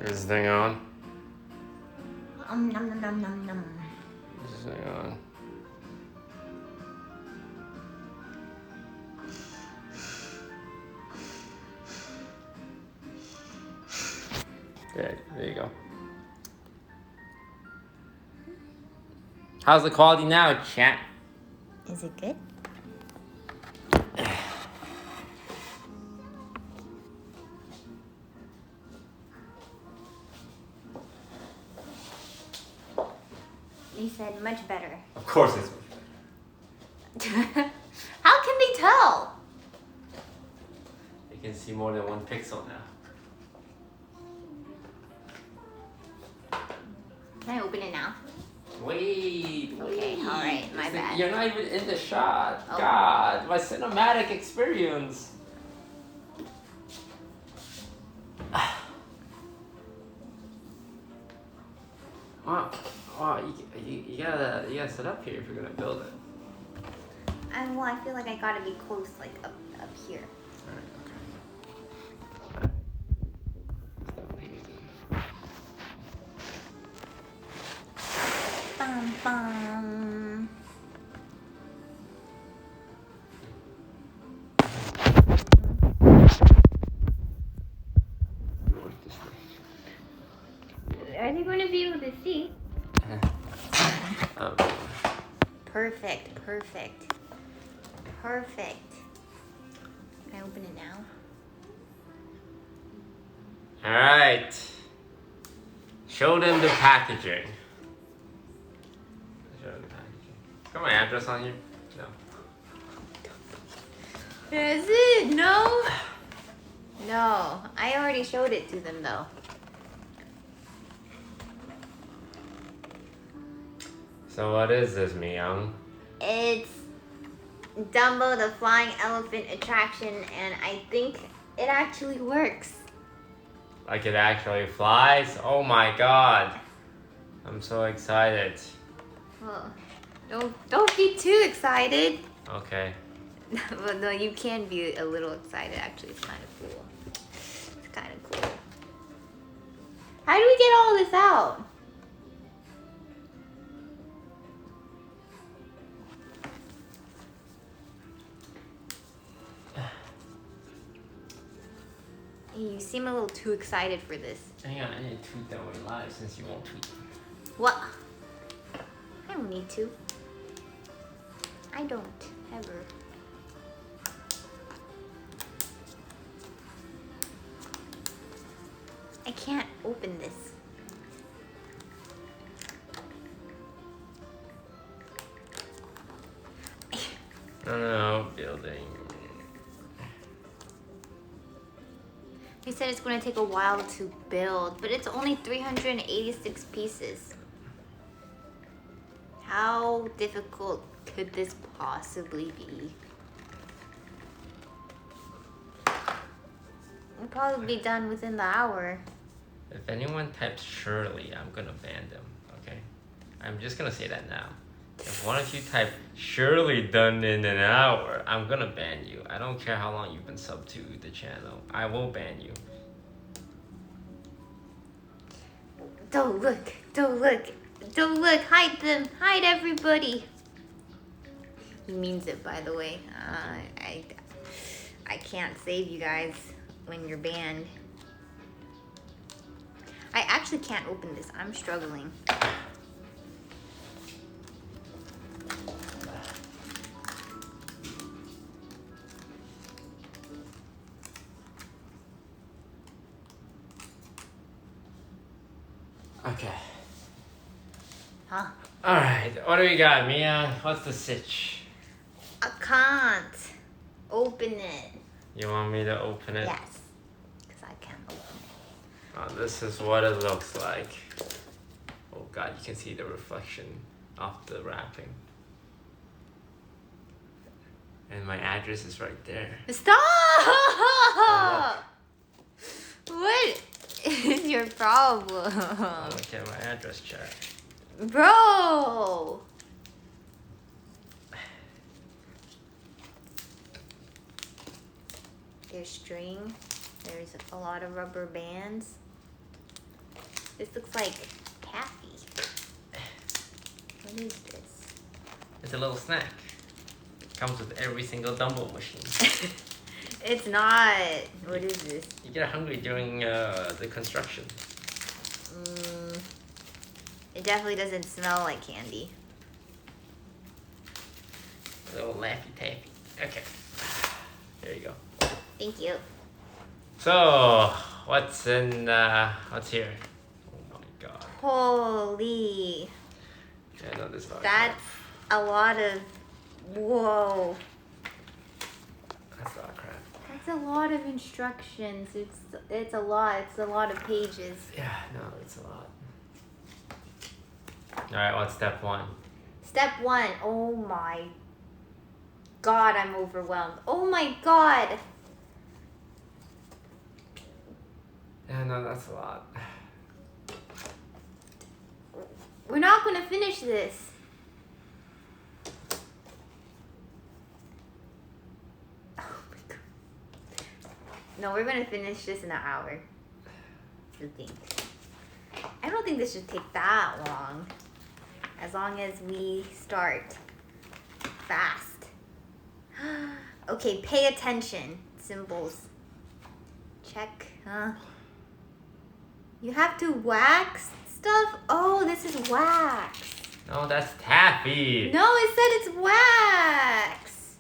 Is this thing on? Nom nom nom nom nom. Is this thing on? Good, there you go. How's the quality now, chat? Is it good? You said much better. Of course it's much better. How can they tell? You can see more than 1 pixel now. Can I open it now? Wait. Okay, alright, my bad. You're not even in the shot. Oh. God, my cinematic experience. Wow, you gotta set up here if you're gonna build it. Well, I feel like I gotta be close, like up here. Alright, okay. Bum bum. Are they going to be able to see? Perfect, perfect, perfect. Can I open it now? Alright. Show them the packaging. Show them the packaging. Got my address on here? No. Is it? No? No. I already showed it to them though. So what is this, MIYOUNG? It's Dumbo the Flying Elephant attraction, and I think it actually works. Like it actually flies? Oh my god. I'm so excited. Well, don't be too excited. Okay. Well, no, you can be a little excited. Actually, it's kind of cool. It's kind of cool. How do we get all this out? You seem a little too excited for this. Hang on, I need to tweet that way live since you won't tweet. What? I don't need to. I don't, ever. I can't open this. No, building. He said it's going to take a while to build, but it's only 386 pieces. How difficult could this possibly be? It'll probably be done within the hour. If anyone types Shirley, I'm gonna ban them, okay? I'm just gonna say that now. If one of you type Shirley done in an hour, I'm gonna ban you. I don't care how long you've been subbed to the channel. I will ban you. Don't look, don't look, don't look, hide them, hide everybody. He means it, by the way. I can't save you guys when you're banned. I actually can't open this. I'm struggling. Okay. Huh? Alright, what do we got, Mia? What's the sitch? I can't open it. You want me to open it? Yes, because I can't open it. Oh, this is what it looks like. Oh god, you can see the reflection off the wrapping. And my address is right there. Stop! Oh, What is your problem? Look at my address chart. Bro! There's string. There's a lot of rubber bands. This looks like taffy. What is this? It's a little snack. Comes with every single Dumbo machine. It's not. What is this? You get hungry during the construction. It definitely doesn't smell like candy. A little Laffy Taffy. Okay. There you go. Thank you. So, what's here? Oh my god. Holy. Yeah, I know this dog. That's a lot of. Whoa. That's a lot of crap. That's a lot of instructions. It's a lot. It's a lot of pages. Yeah, no, it's a lot. Alright, what's step 1? Step 1. Oh my god, I'm overwhelmed. Oh my god. Yeah, no, that's a lot. We're not gonna finish this. Oh my god. No, we're gonna finish this in an hour. I think. I don't think this should take that long. As long as we start fast. Okay, pay attention. Symbols. Check, huh? You have to wax stuff? Oh, this is wax. No, that's taffy. No, it said it's wax.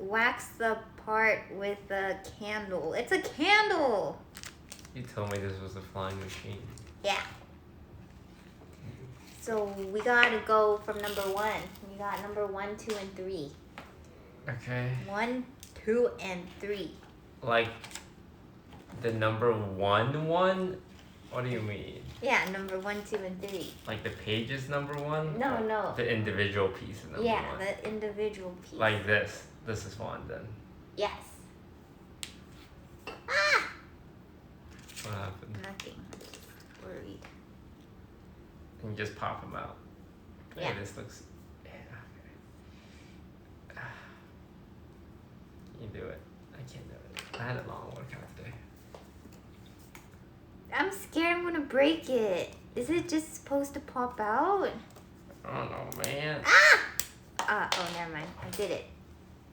Wax the part with the candle. It's a candle. You told me this was a flying machine. Yeah. So we gotta go from number 1. We got number 1, 2, and 3. Okay. 1, 2, and 3. Like the number 1? What do you mean? Yeah, number 1, 2, and 3. Like the page is number 1? No, no. The individual piece is number 1. Yeah, the individual piece. Like this. This is 1 then. Yes. Ah! What happened? Nothing. I'm just worried. And you just pop them out. Yeah. Hey, this looks... Yeah, okay. You do it. I can't do it. I had a long workout today. I'm scared I'm gonna break it. Is it just supposed to pop out? I don't know, man. Oh, never mind. I did it.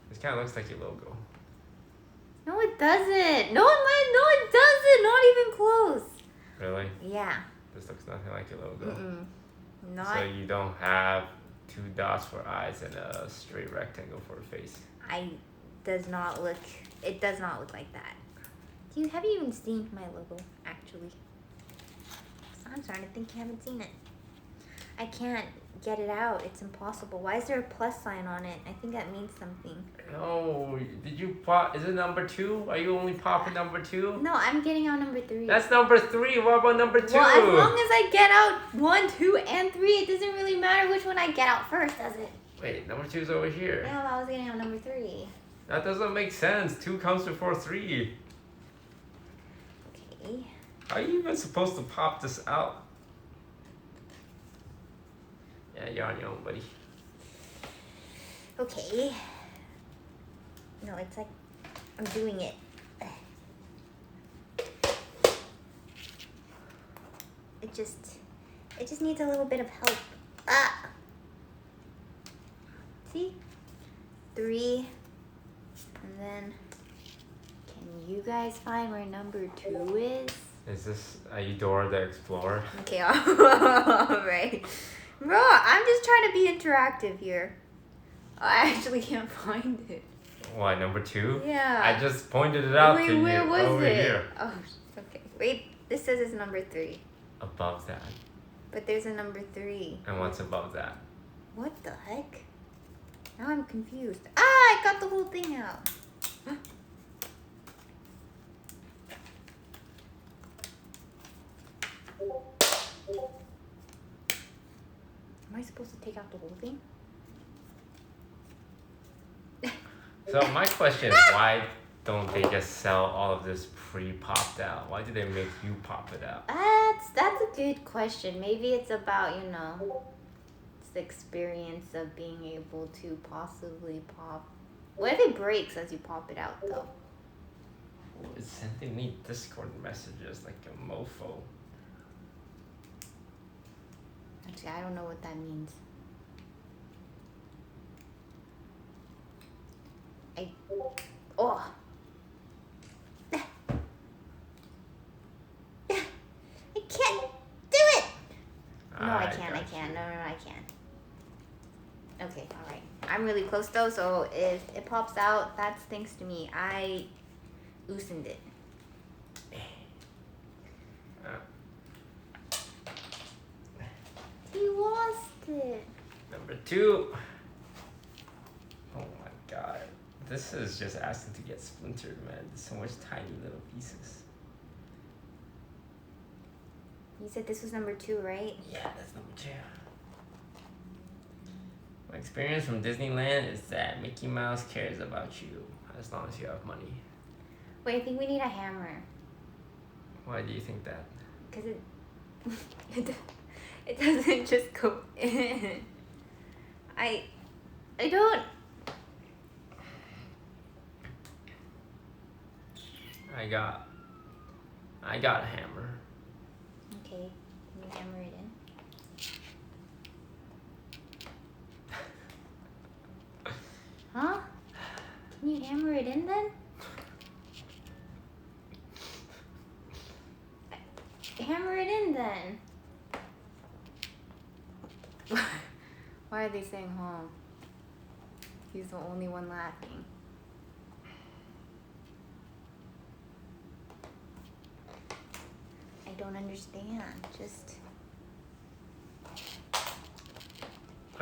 This kind of looks like your logo. No, it doesn't. No, it doesn't. Not even close. Really? Yeah. This looks nothing like your logo. Not. So you don't have 2 dots for eyes and a straight rectangle for a face. It does not look like that. Have you even seen my logo, actually? I'm starting to think you haven't seen it. I can't get it out. It's impossible. Why is there a plus sign on it? I think that means something. Oh, did you pop? Is it number 2? Are you only popping number 2? No, I'm getting out number 3. That's number 3. What about number 2? Well, as long as I get out 1, 2, and 3, it doesn't really matter which one I get out first, does it? Wait, number 2 is over here. Yeah, well, I was getting out number 3. That doesn't make sense. 2 comes before 3. Okay. How are you even supposed to pop this out? Yeah, you're on your own, buddy. Okay. No, it's like I'm doing it. It just needs a little bit of help. Ah. See? 3. And then can you guys find where number 2 is? Is this Dora the Explorer? Okay, alright. Bro, I'm just trying to be interactive here. I actually can't find it. What, number 2? Yeah. I just pointed it out to you. Where was over it? here. Oh, okay. Wait, this says it's number 3. Above that. But there's a number 3. And what's above that? What the heck? Now I'm confused. Ah, I got the whole thing out. Am I supposed to take out the whole thing? So my question is, why don't they just sell all of this pre-popped out? Why do they make you pop it out? That's a good question. Maybe it's about, it's the experience of being able to possibly pop. What if it breaks as you pop it out, though? Oh, it's sending me Discord messages like a mofo. Actually, I don't know what that means. Oh. I can't do it. No, I can't. I can't. No, I can't. Okay, all right. I'm really close though, so if it pops out, that's thanks to me. I loosened it. He lost it. Number 2. Oh my god. This is just asking to get splintered, man. There's so much tiny little pieces. You said this was number 2, right? Yeah, that's number 2. My experience from Disneyland is that Mickey Mouse cares about you as long as you have money. Wait, I think we need a hammer. Why do you think that? Because it doesn't just go in. I don't. I got a hammer. Okay, can you hammer it in? Huh? Can you hammer it in then? Hammer it in then. Why are they saying home? He's the only one laughing. I don't understand. Just.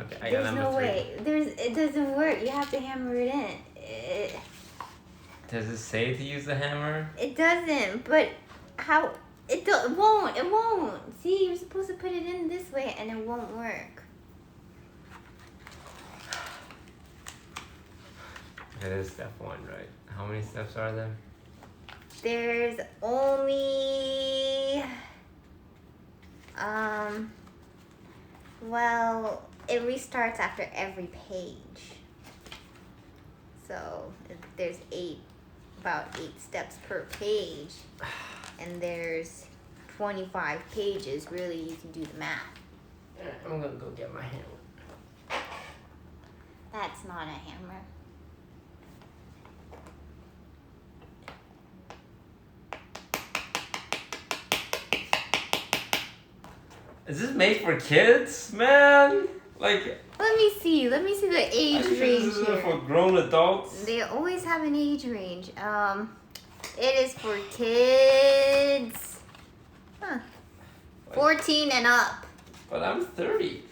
Okay, I got There's number no 3. way. It doesn't work. You have to hammer it in. Does it say to use the hammer? It doesn't. But how? It won't. It won't. See, you're supposed to put it in this way, and it won't work. It is step 1, right? How many steps are there? There's only well, it restarts after every page. So there's about 8 steps per page, and there's 25 pages. Really, you can do the math. I'm gonna go get my hammer. That's not a hammer. Is this made for kids, man? Like, Let me see the age are you sure range this is here. for grown adults? They always have an age range. It is for kids. Huh. 14 and up. But I'm 30.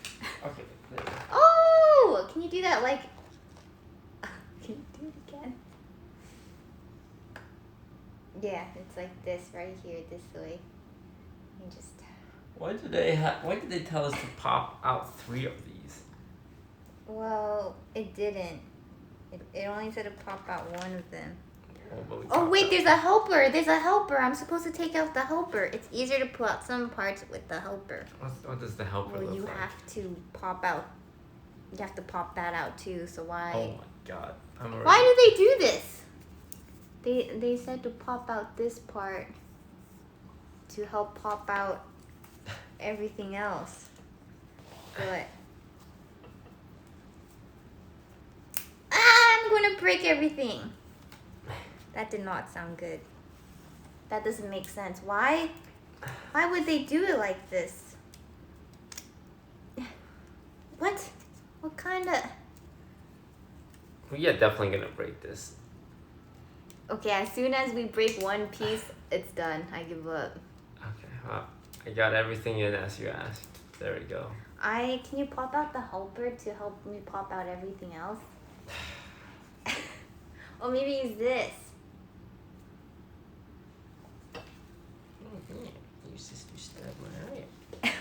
Okay. There. Oh! Can you do that like... Can you do it again? Yeah, it's like this right here, this way. You just... Why did they tell us to pop out 3 of these? Well, it didn't. It only said to pop out one of them. Oh, wait, there's a helper. There's a helper. I'm supposed to take out the helper. It's easier to pull out some parts with the helper. What does the helper look like? You have to pop out. You have to pop that out too. So why? Oh my god. Why do they do this? They said to pop out this part to help pop out everything else. But I'm gonna break everything. That did not sound good. That doesn't make sense. Why would they do it like this? What? What kind of... We are definitely gonna break this. Okay, as soon as we break one piece, it's done. I give up. Okay, well, I got everything in as you asked. There we go. Can you pop out the helper to help me pop out everything else? Or maybe use this. Your sister stabbed my eye.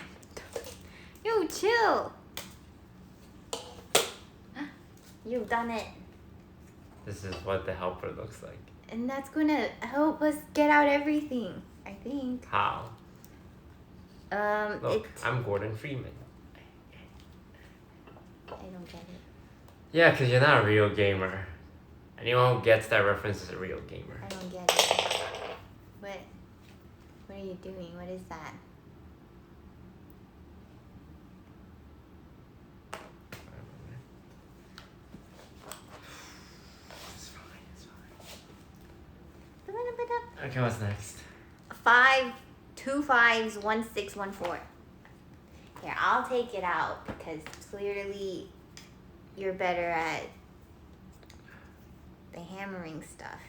Yo, chill. You've done it. This is what the helper looks like. And that's gonna help us get out everything, I think. How? Look, I'm Gordon Freeman. I don't get it. Yeah, because you're not a real gamer. Anyone who gets that reference is a real gamer. I don't get it. What are you doing? What is that? Okay, what's next? 5, 2 5s, 1 6, 1 4. Here, I'll take it out because clearly you're better at the hammering stuff.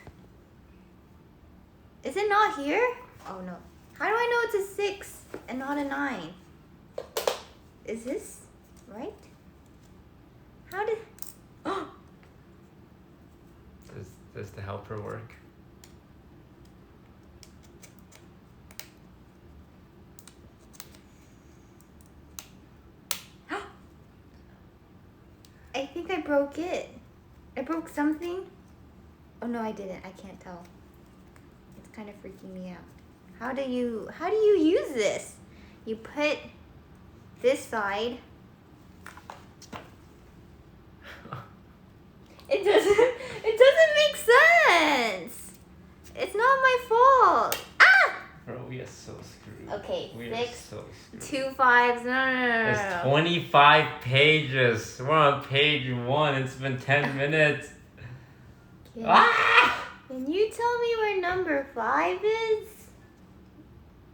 Is it not here? Oh no. How do I know it's a 6 and not a 9? Is this right? How did... Does the helper work? I think I broke it. I broke something. Oh no, I didn't. I can't tell. It's kind of freaking me out. How do you use this? You put this side. It doesn't make sense. It's not my fault. Ah! Bro, we are so screwed. Okay, we 6, are so screwed. 2 5s. No. There's 25 pages. We're on page 1. It's been 10 minutes. Can you tell me where number 5 is?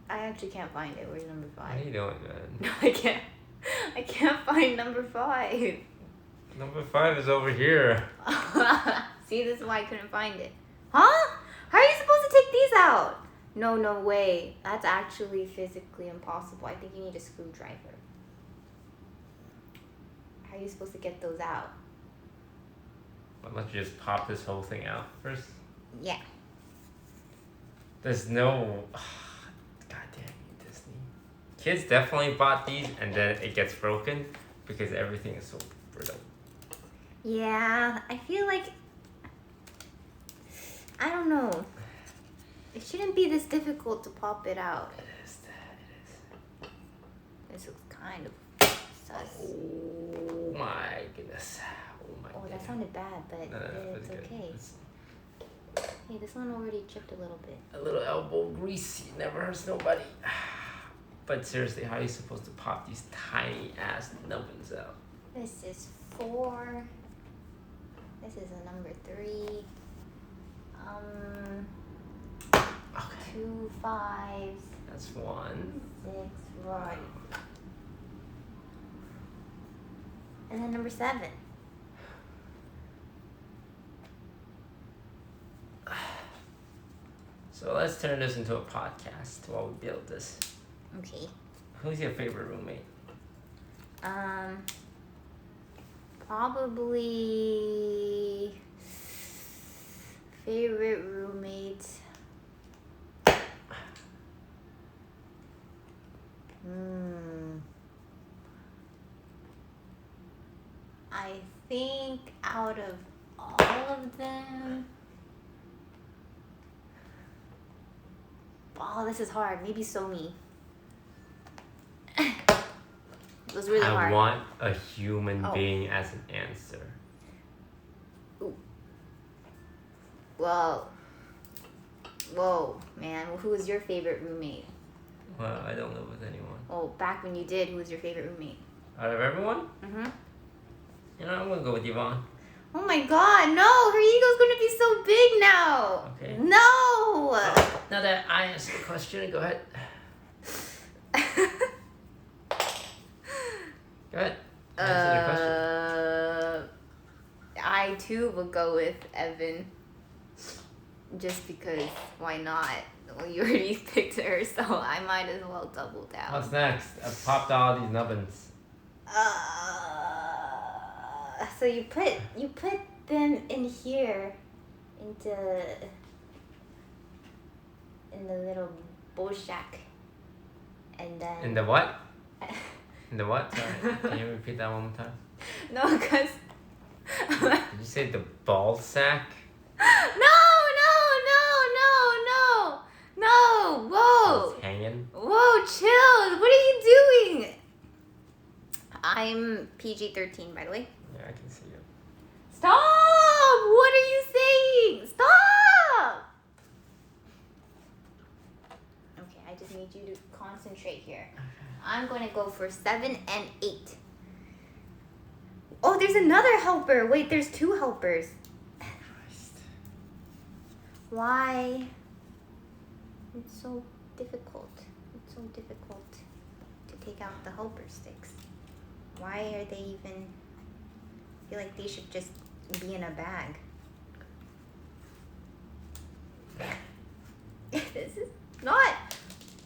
I actually can't find it. Where's number 5? How you doing, man? No, I can't find number 5. Number 5 is over here. See, this is why I couldn't find it. Huh? How are you supposed to take these out? No way. That's actually physically impossible. I think you need a screwdriver. How are you supposed to get those out? Why don't you just pop this whole thing out first? Yeah. There's no... God damn you, Disney. Kids definitely bought these and then it gets broken because everything is so brittle. Yeah, I feel like... I don't know. It shouldn't be this difficult to pop it out. It is. This looks kind of sus. Oh my goodness. Oh, that sounded bad, but it's okay. Hey, this one already chipped a little bit. A little elbow grease never hurts nobody. But seriously, how are you supposed to pop these tiny ass nubbins out? This is 4. This is a number 3. Okay. 2 5s. That's 1. 6, right. And then number 7. So let's turn this into a podcast while we build this. Okay. Who's your favorite roommate? Probably favorite roommate. I think out of all of them. Oh, this is hard. Maybe Somi. It was really hard. I want a human being as an answer. Ooh. Well, whoa, man. Well, who was your favorite roommate? Well, I don't live with anyone. Oh, back when you did, who was your favorite roommate? Out of everyone? Mm-hmm. You know, I'm gonna go with Yvonne. Oh my god, no! Her ego's gonna be so big now! Okay. No! Now that I asked the question, go ahead. Go ahead. Answer the question. I too will go with Evan. Just because, why not? Well, you already picked her, so I might as well double down. What's next? I've popped all these nubbins. So you put them in here, in the little bowl shack, and then. In the what? In the what? Sorry. Can you repeat that one more time? No, cause. Did you say the ball sack? No! Whoa! It's hanging. Whoa! Chill! What are you doing? I'm PG-13, by the way. Yeah, I can see you. Stop! What are you saying? Stop! Okay, I just need you to concentrate here. I'm going to go for 7 and 8. Oh, there's another helper. Wait, there's 2 helpers. Christ. Why It's so difficult. It's so difficult to take out the helper sticks. Why are they even... I feel like they should just be in a bag. This is not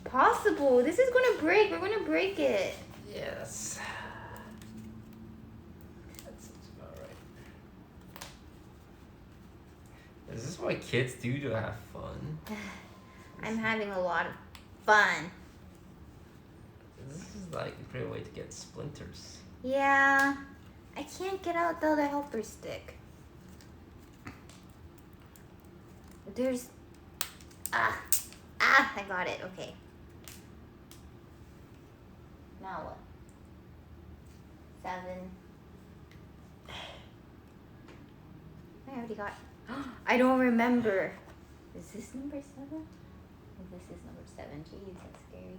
possible. This is gonna break. We're gonna break it. Yes. That seems about right. Is this what kids do to have fun? I'm having a lot of fun. This is like a great way to get splinters. Yeah. I can't get out the other helper stick. There's... I got it. Okay. Now what? 7. I already got... I don't remember. Is this number 7? Oh, this is number 7. Jeez, that's scary.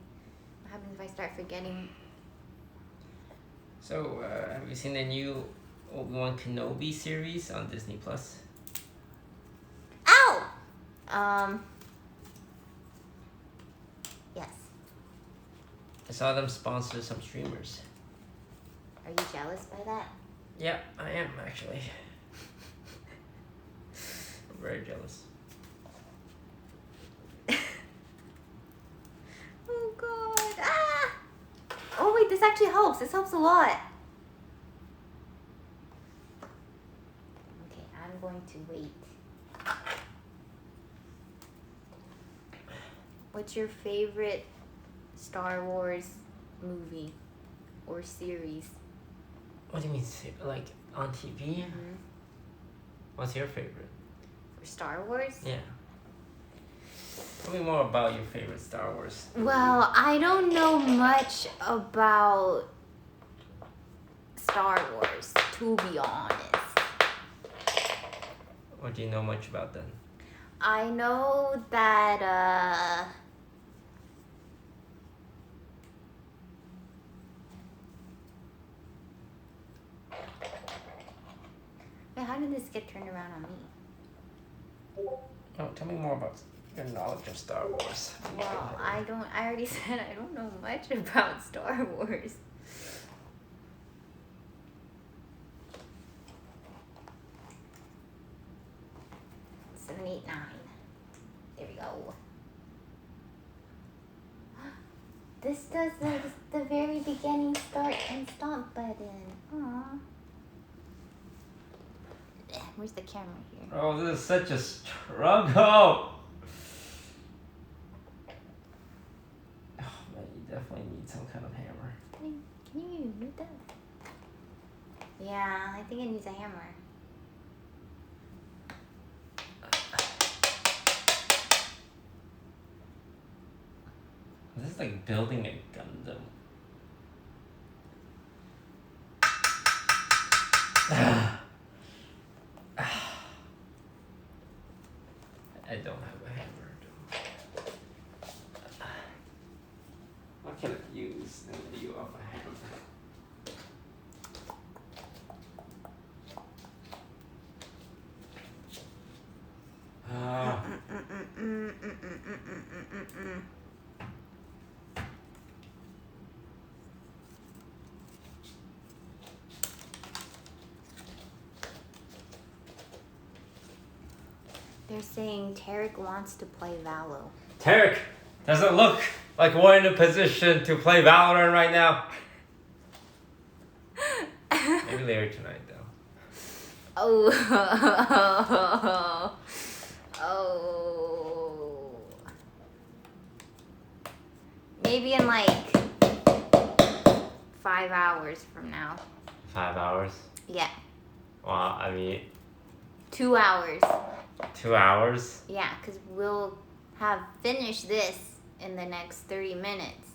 What happens if I start forgetting? So, have you seen the new Obi-Wan Kenobi series on Disney Plus? Ow! Yes. I saw them sponsor some streamers. Are you jealous by that? Yeah, I am actually. I'm very jealous. Oh god! Ah! Oh wait, this actually helps. This helps a lot. Okay, I'm going to wait. What's your favorite Star Wars movie or series? What do you mean, like on TV? Mm-hmm. What's your favorite? For Star Wars? Yeah. Tell me more about your favorite Star Wars movie. Well, I don't know much about Star Wars, to be honest. What do you know much about then? I know that, Wait, how did this get turned around on me? Oh, tell me more about your knowledge of Star Wars. Well, I already said I don't know much about Star Wars. 7, 8, 9. There we go. This does the very beginning start and stop button. Aww. Where's the camera here? Oh, this is such a struggle. Oh man, you definitely need some kind of hammer. Can you move that? Yeah, I think it needs a hammer. This is like building a Gundam. I don't have a hammer. What can I use in lieu of a hammer? They're saying Tarek wants to play Valo. Tarek, doesn't look like we're in a position to play Valorant right now. Maybe later tonight, though. Oh. Oh. Maybe in like 5 hours from now. 5 hours? Yeah. Well, I mean... 2 hours. 2 hours? Yeah, because we'll have finished this in the next 30 minutes.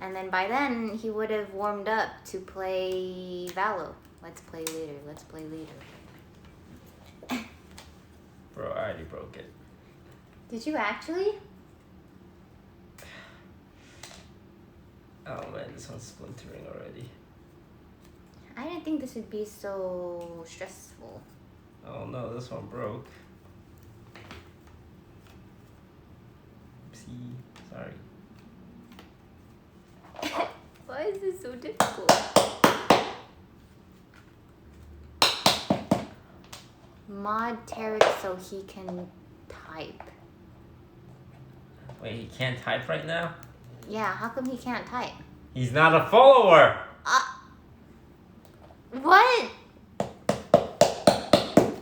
And then by then, he would have warmed up to play Valo. Let's play later. Let's play later. Bro, I already broke it. Did you actually? Oh man, this one's splintering already. I didn't think this would be so stressful. Oh no, this one broke. Oopsie see. Sorry. Why is this so difficult? Mod Tarek so he can type. Wait, he can't type right now? Yeah, how come he can't type? He's not a follower! What?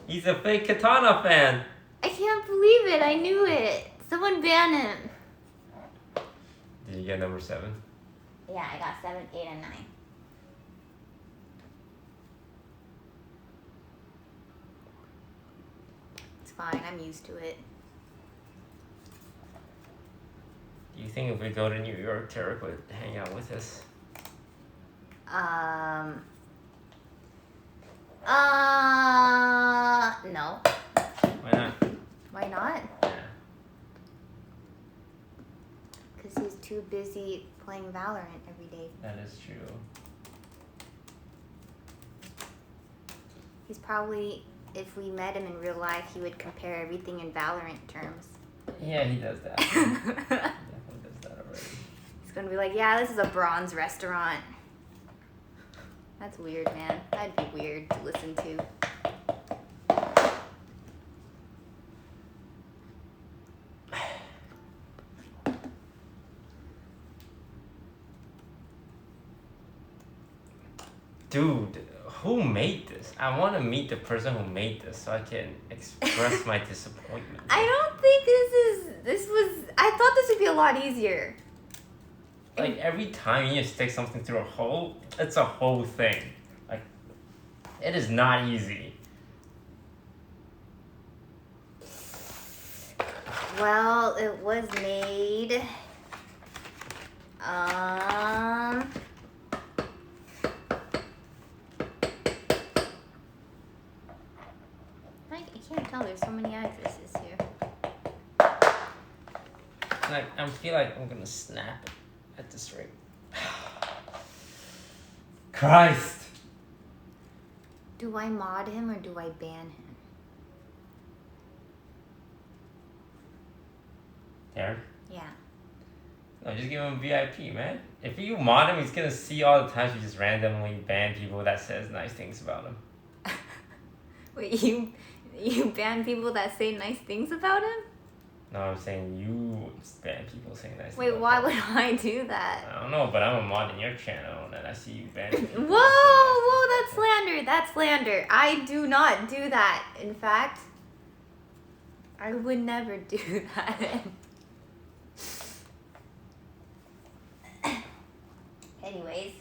He's a fake Katana fan! I can't believe it. I knew it. Someone ban him. Did you get number 7? Yeah, I got 7, 8, and 9. It's fine. I'm used to it. Do you think if we go to New York, Tarek would hang out with us? No. Why not? Why not? Yeah. Because he's too busy playing Valorant every day. That is true. He's probably, if we met him in real life, he would compare everything in Valorant terms. Yeah, he does that. He definitely does that already. He's gonna be like, yeah, this is a bronze restaurant. That's weird, man. That'd be weird to listen to. Dude, who made this? I want to meet the person who made this so I can express my disappointment. I don't think I thought this would be a lot easier. Like, every time you stick something through a hole, it's a whole thing. Like, it is not easy. Well, it was made. I can't tell. There's so many addresses here. Like, I feel like I'm gonna snap it at this rate. Christ! Do I mod him or do I ban him? Derek? Yeah. No, just give him VIP, man. If you mod him, he's gonna see all the times you just randomly ban people that says nice things about him. Wait, you ban people that say nice things about him? No, I'm saying you ban people saying nice things. Wait, about why him. would I do that? I don't know, but I'm a mod in your channel and I see you ban people. Whoa, that's slander. That's slander. I do not do that. In fact, I would never do that. Anyways,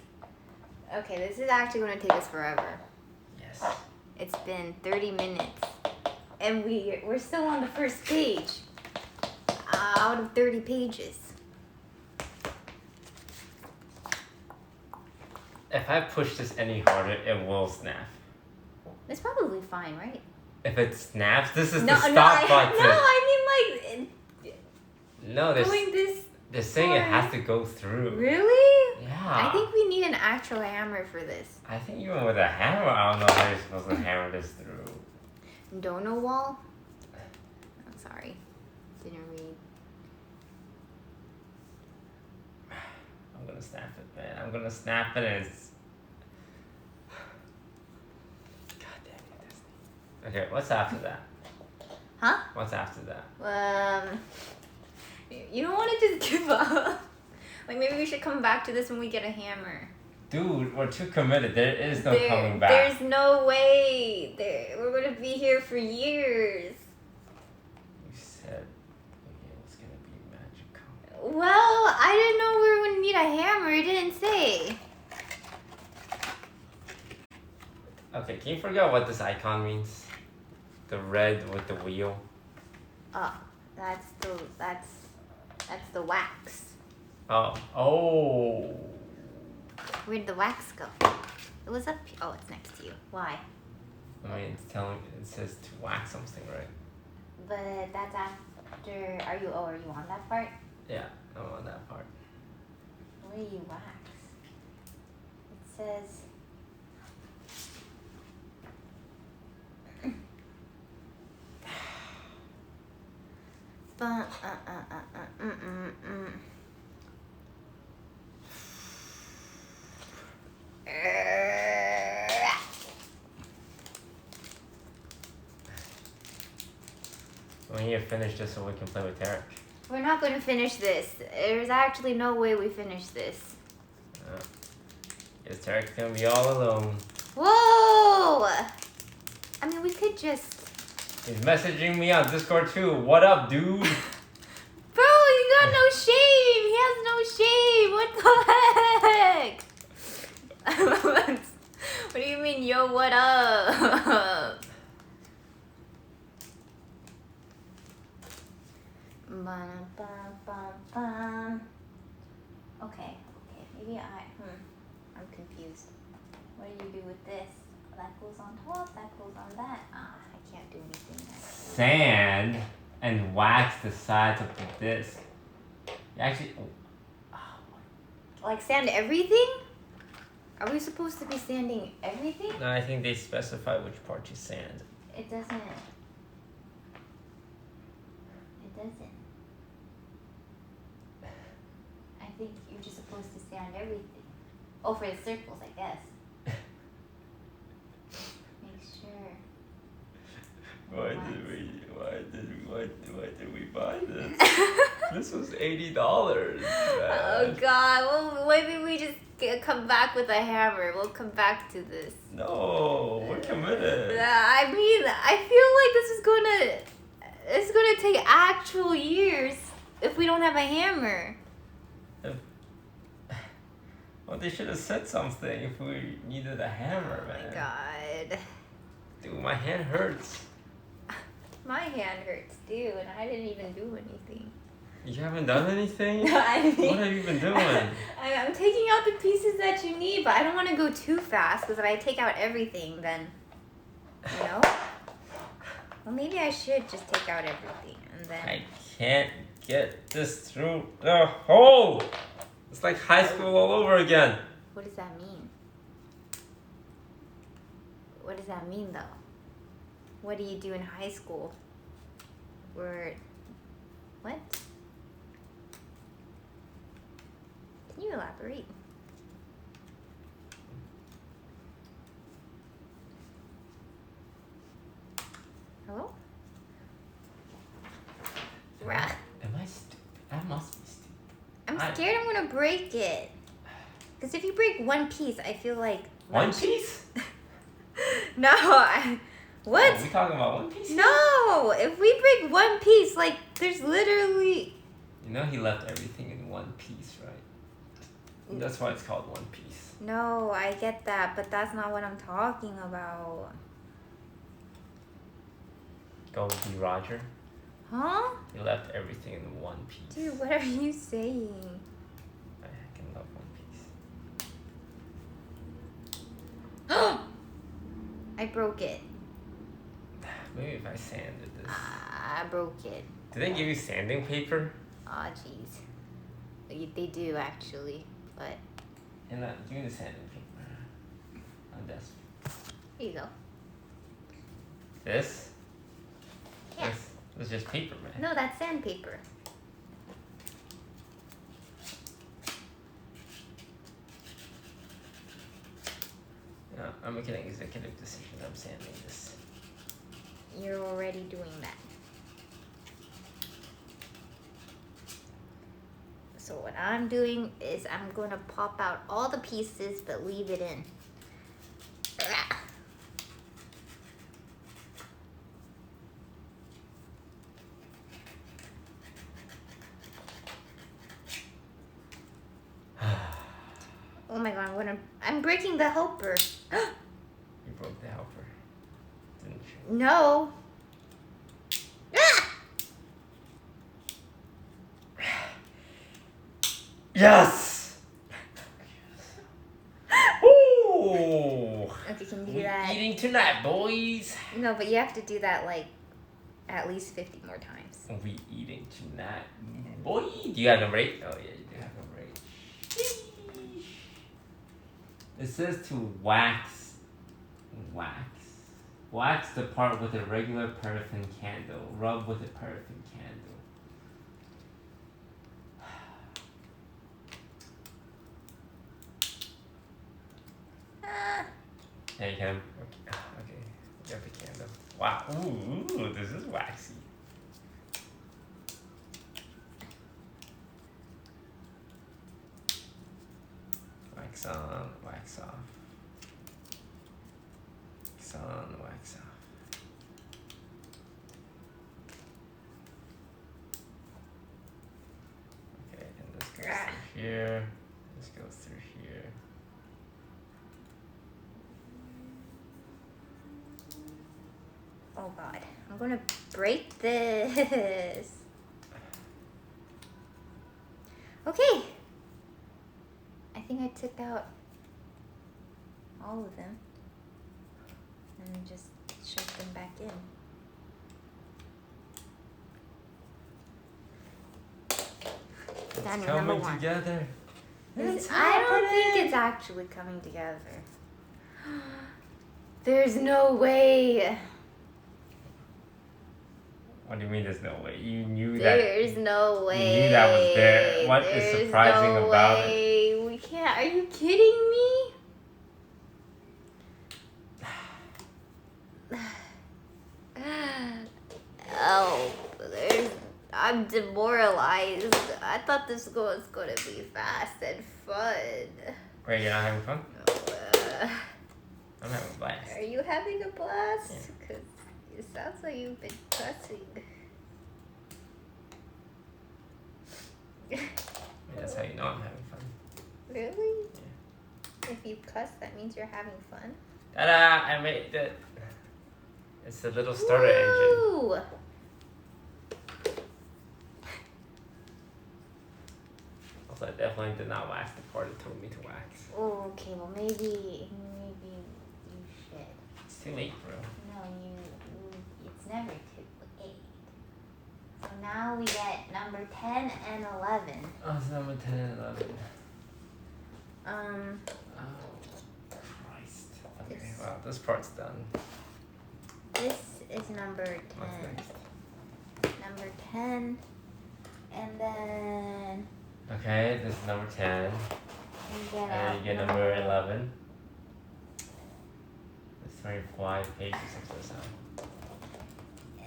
okay, this is actually going to take us forever. Yes. It's been 30 minutes, and we're still on the first page out of 30 pages. If I push this any harder, it will snap. It's probably fine, right? If it snaps, this is No, the stop button. No, I mean like No, going this. they're saying it far. has to go through. Really? Yeah. I think we need an actual hammer for this. I think even with a hammer, I don't know how you're supposed to hammer this through. Dono wall? I'm sorry. Didn't read. I'm gonna snap it, man. I'm gonna snap it and it's... God damn it, Disney. Okay, what's after that? Huh? What's after that? You don't want to just give up. Like, maybe we should come back to this when we get a hammer. Dude, we're too committed. There is no coming back. There's no way. We're going to be here for years. You said it was gonna be magical. Well, I didn't know we were going to need a hammer. It didn't say. Okay, can you figure out what this icon means? The red with the wheel. Oh, that's the wax. Oh. Where'd the wax go? It was up. Oh, it's next to you. Why? I mean, it says to wax something, right? But that's after. Are you on that part? Yeah, I'm on that part. Where do you wax? It says. need to finish this so we can play with Tarek. We're not going to finish this. There's actually no way we finish this. Guess Tarek's gonna be all alone. Whoa! I mean, we could just... He's messaging me on Discord too. What up, dude? Bro, he got no shame. He has no shame. What the heck? What do you mean, yo, what up? Okay, maybe I'm confused. What do you do with this? Oh, that goes on top, that goes on that. I can't do anything there. Sand and wax the sides of the disc. Actually, like sand everything? Are we supposed to be sanding everything? no, I think they specify which part you sand. It doesn't. It doesn't. I think you're just supposed to sand everything. Oh, for the circles, I guess. Make sure. Why did we buy this? This was $80. Oh God! Well, maybe we just come back with a hammer. We'll come back to this. No, we're committed. I mean, I feel like it's gonna take actual years if we don't have a hammer. Well, they should have said something if we needed a hammer, man. Oh my God. Dude, my hand hurts. My hand hurts too, and I didn't even do anything. You haven't done anything? I mean, What have you been doing? I'm taking out the pieces that you need, but I don't want to go too fast because if I take out everything, then, you know? Well, maybe I should just take out everything and then... I can't get this through the hole! It's like high school all over again. What does that mean? What does that mean, though? What do you do in high school? What? Can you elaborate? Hello? Rah. Am I stupid? I must be stupid. I'm scared I'm gonna break it. Because if you break one piece, I feel like... One piece? No, what? Are we talking about one piece? No! If we break one piece, like, there's literally... You know he left everything in one piece, right? That's why it's called One Piece. No, I get that, but that's not what I'm talking about. Go be Roger. Huh? He left everything in one piece. Dude, what are you saying? I can love One Piece. I broke it. Maybe if I sanded this. I broke it. Did they give you sanding paper? Aw, jeez. They do, actually, but... And give me the sanding paper. On desk. Here you go. This? Yeah. This was just paper, man. No, that's sandpaper. No, I'm making an executive decision. I'm sanding this. You're already doing that. So what I'm doing is I'm going to pop out all the pieces but leave it in. Oh my God, I'm breaking the helper. You broke the helper, didn't you? No. Yes! Ooh! Okay, can you do We that? eating tonight, boys. No, but you have to do that like at least 50 more times. We eating tonight, boy. Do you have number 8? Oh yeah, you do have number 8. It says to wax the part with a regular paraffin candle. Rub with a paraffin candle. Yeah, you can. Okay, you got the candle. Wow. Ooh, this is waxy. Wax on, wax off. Wax on, wax off. Okay, and this goes through here. This goes through here. Oh god, I'm gonna break this. Okay. I think I took out all of them and just shoved them back in. It's coming together. I don't think it's actually coming together. There's no way. What do you mean there's no way? You knew that. There's no way. You knew that was there. What is surprising about it? We can't. Are you kidding me? Oh, I'm demoralized. I thought this was going to be fast and fun. Wait, you're not having fun? Uh, I'm having a blast. Are you having a blast? Yeah. Because it sounds like you've been cussing. That's how you know I'm having fun. Really? Yeah. If you cuss, that means you're having fun? Ta-da! I made it. It's the little starter engine. Woo! Also, I definitely did not wax the part it told me to wax. Oh, okay. Well, maybe you should. It's too late, bro. No, it's never too late. So now we get number 10 and 11. Oh, it's number 10 and 11. Um. Oh, Christ. Okay, well, this part's done. This is number 10. What's next? Number 10. And then Okay, this is number 10. we get And you get number 11. It's 25 pages of this out.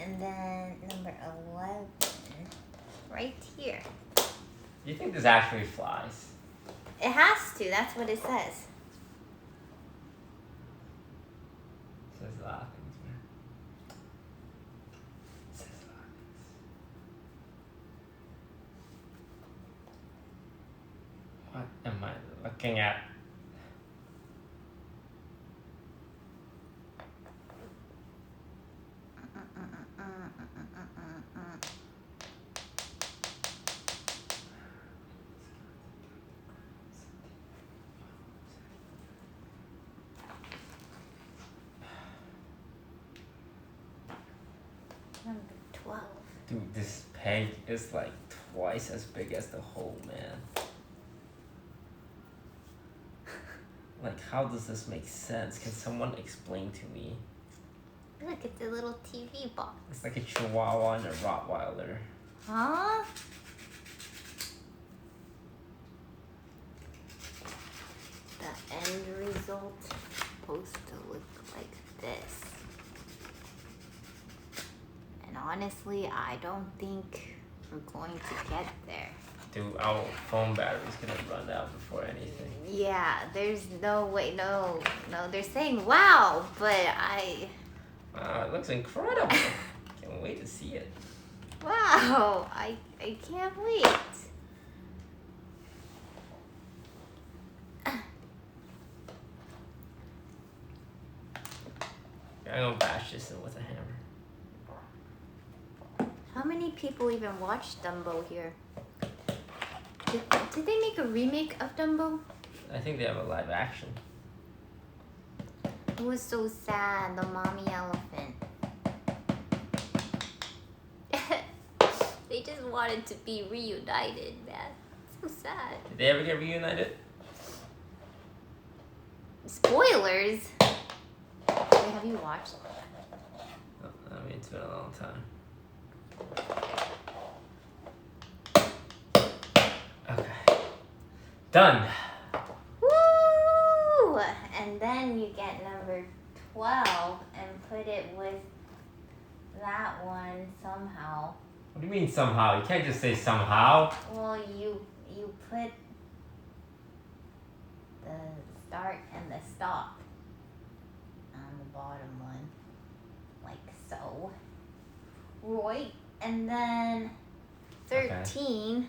And then number 11. Right here. Do you think this actually flies? It has to. That's what it says. It says a lot of things, man. It says a lot of things. What am I looking at? Number 12. Dude, this peg is like twice as big as the hole, man. Like, how does this make sense? Can someone explain to me? Look, it's a little TV box. It's like a Chihuahua and a Rottweiler. Huh? The end result is supposed to look like this. And honestly, I don't think we're going to get there. Dude, our phone battery's gonna run out before anything. Yeah, there's no way. No, they're saying wow, but Wow, it looks incredible. Can't wait to see it. wow, I can't wait. I'm gonna bash this in with a hammer. How many people even watch Dumbo here? Did they make a remake of Dumbo? I think they have a live action. It was so sad, the mommy elephant. They just wanted to be reunited, man. So sad. Did they ever get reunited? Spoilers! Wait, have you watched? I mean, it's been a long time. Okay. Done. Woo! And then you get number 12 and put it with that one somehow. What do you mean somehow? You can't just say somehow. Well, you put the start and the stop on the bottom one, like so. Right, and then 13.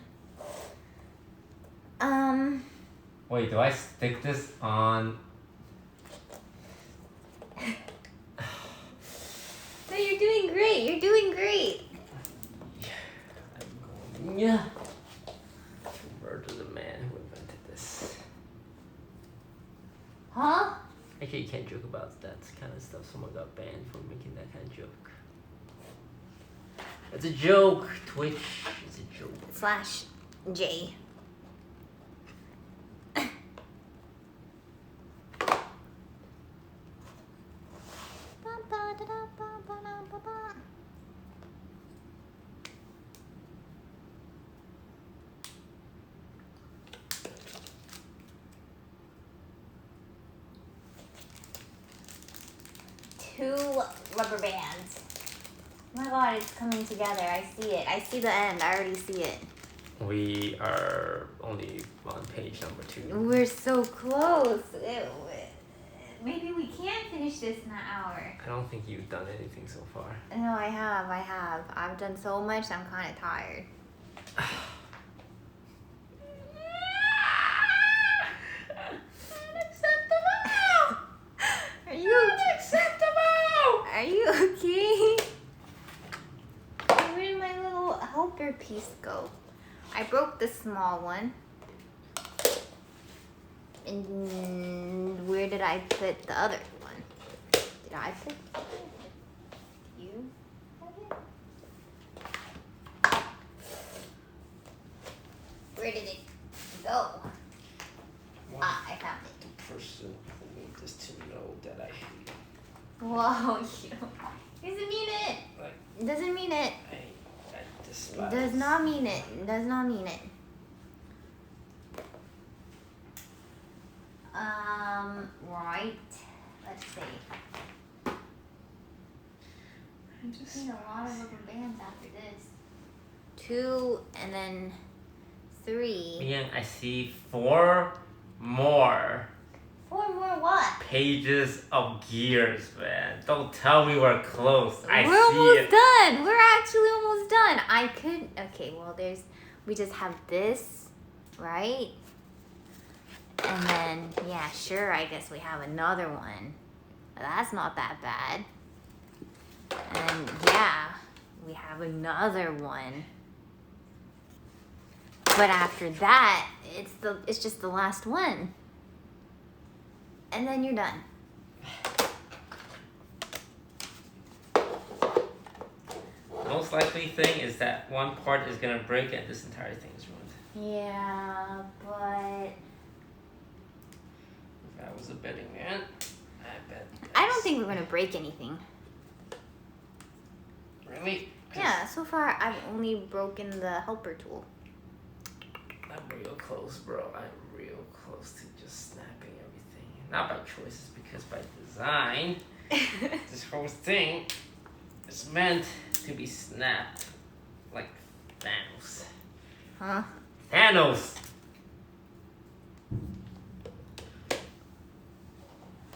Okay. Wait, do I stick this on? No, you're doing great. You're doing great. Yeah. Murder the man who invented this. Huh? Actually, you can't joke about that kind of stuff. Someone got banned for making that kind of joke. It's a joke. Twitch is a joke. /J. Two rubber bands. Oh my god, it's coming together. I see it. I see the end. I already see it. We are only on page number 2. We're so close. Maybe we can finish this in an hour. I don't think you've done anything so far. No, I have. I've done so much, I'm kind of tired. Unacceptable! Are you unacceptable? Are you okay? Where did my little helper piece go? I broke the small one. And where did I put the other one? Did I put it? You have it? Where did it go? I found it. The person who needs us to know that I hate him. Whoa, you doesn't mean it. Like, Doesn't mean it. I despise. Does not mean it. Does not mean it. Right. Let's see. I just need a lot of rubber bands after this. 2 and then 3. Miyoung, I see 4 more 4 more what? pages of gears, man. Don't tell me we're close. I We're see almost it. done. We're actually almost done. I could. Okay, well, we just have this, right? And then, yeah, sure, I guess we have another one. That's not that bad. And yeah, we have another one. But after that, it's just the last one. And then you're done. Most likely thing is that one part is gonna break and this entire thing is ruined. Yeah, but If I was a betting man, I bet. I don't think we're gonna break anything. Really? Yeah, so far I've only broken the helper tool. I'm real close, bro. I'm real close to just snapping everything. Not by choices, because by design, this whole thing is meant to be snapped like Thanos. Huh? Thanos!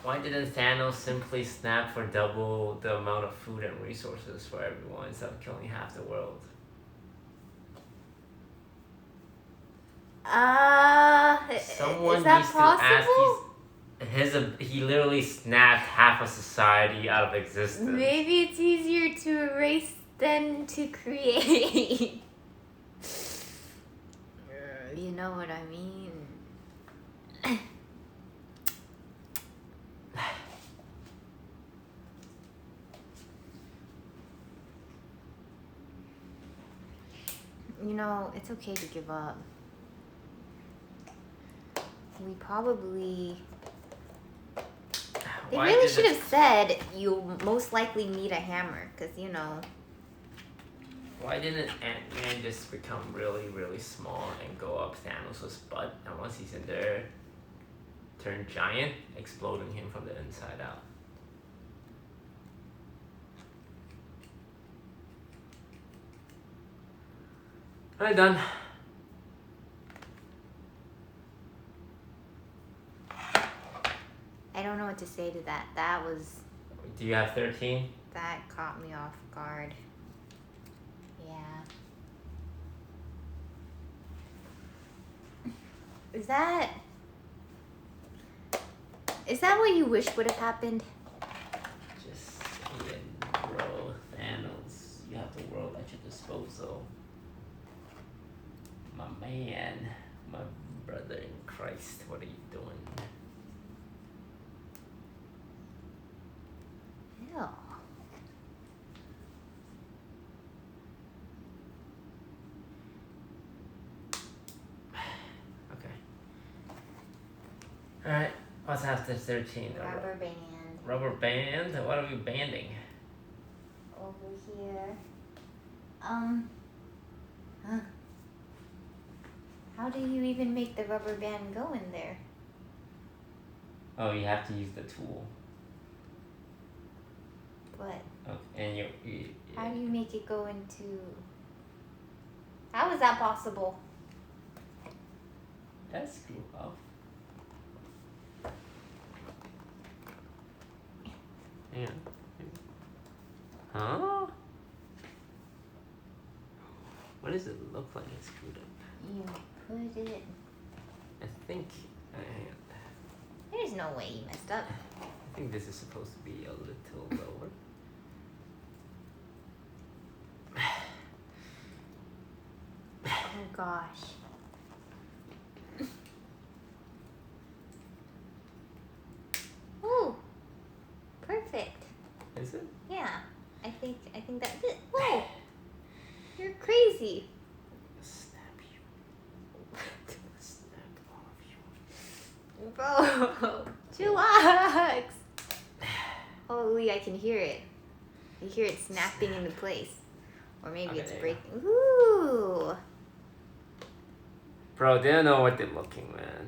Why didn't Thanos simply snap for double the amount of food and resources for everyone instead of killing half the world? Someone is that needs possible? to ask. He literally snapped half of society out of existence. Maybe it's easier to erase than to create. You know what I mean? You know, it's okay to give up. We probably... They Why really did should it- have said you most likely need a hammer, because, you know... Why didn't Ant-Man just become really, really small and go up Thanos' butt, and once he's in there, turn giant, exploding him from the inside out? Alright, done. I don't know what to say to that. That was... Do you have 13? That caught me off guard. Yeah. Is that what you wish would have happened? Just bro, Thanos. You have the world at your disposal. My man, my brother in Christ, what are you doing? Ew. Alright, what's after 13? Rubber band. Rubber band? What are we banding? Over here. Huh. How do you even make the rubber band go in there? Oh, you have to use the tool. What? Okay, and How do you make it go into... How is that possible? That's screw up. Yeah. Huh? What does it look like it's screwed up? You put it... I think... There's no way you messed up. I think this is supposed to be a little lower. Oh gosh. Ooh. Perfect. Is it? Yeah. I think that's it. Whoa. You're crazy. Snap you. Snap all of you. Bro. Chillax. Holy, I can hear it. I hear it snapping into place. Or maybe Okay, it's there you breaking. Ooh. Bro, they don't know what they're looking at.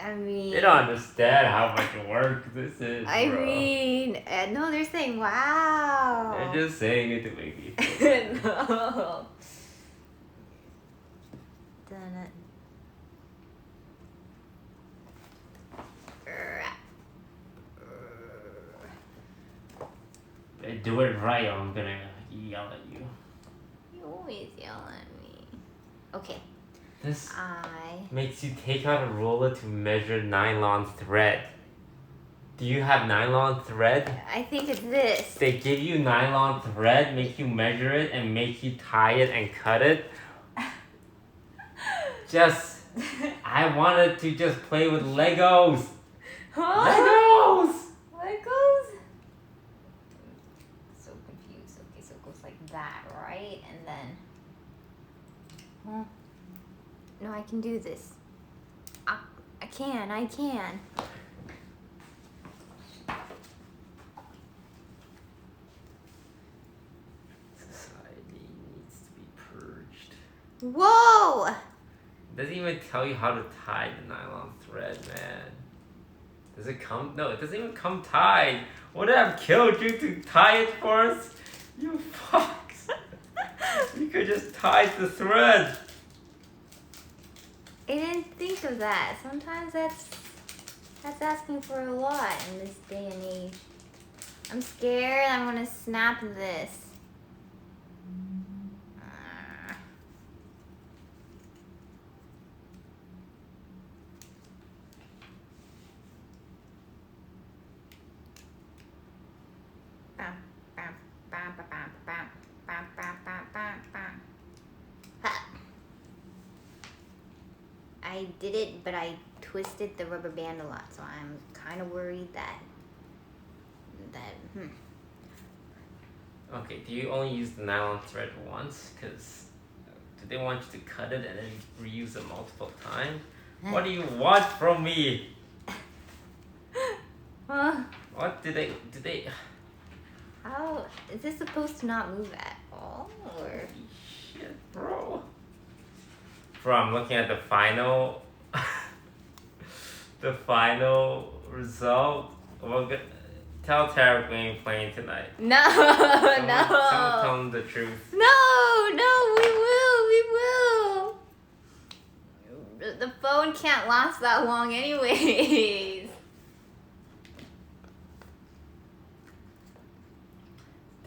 I mean... They don't understand how much work this is, bro. I mean... no, they're saying, wow. They're just saying it to make me feel bad. No. Done it. Do it right or I'm gonna yell at you. You always yell at me. Okay. This makes you take out a ruler to measure nylon thread. Do you have nylon thread? I think it's this. They give you nylon thread, make you measure it, and make you tie it and cut it. I wanted to just play with Legos. Huh? Legos! Legos? So confused. Okay, so it goes like that, right? And then... Huh? No, I can do this. I can. Society needs to be purged. Whoa! It doesn't even tell you how to tie the nylon thread, man. Does it come? No, it doesn't even come tied. Would I have killed you to tie it first? You fucks. You could just tie the thread. I didn't think of that. Sometimes that's asking for a lot in this day and age. I'm scared I'm gonna snap this. I did it, but I twisted the rubber band a lot, so I'm kind of worried that Okay, do you only use the nylon thread once? Because do they want you to cut it and then reuse it multiple times? What do you want from me? Huh? What did they... How is this supposed to not move at all, or? Shit, bro. Bro, I'm looking at the final... the final result. Tell Tara we ain't playing tonight. No, Tell them the truth. No, we will. The phone can't last that long anyways.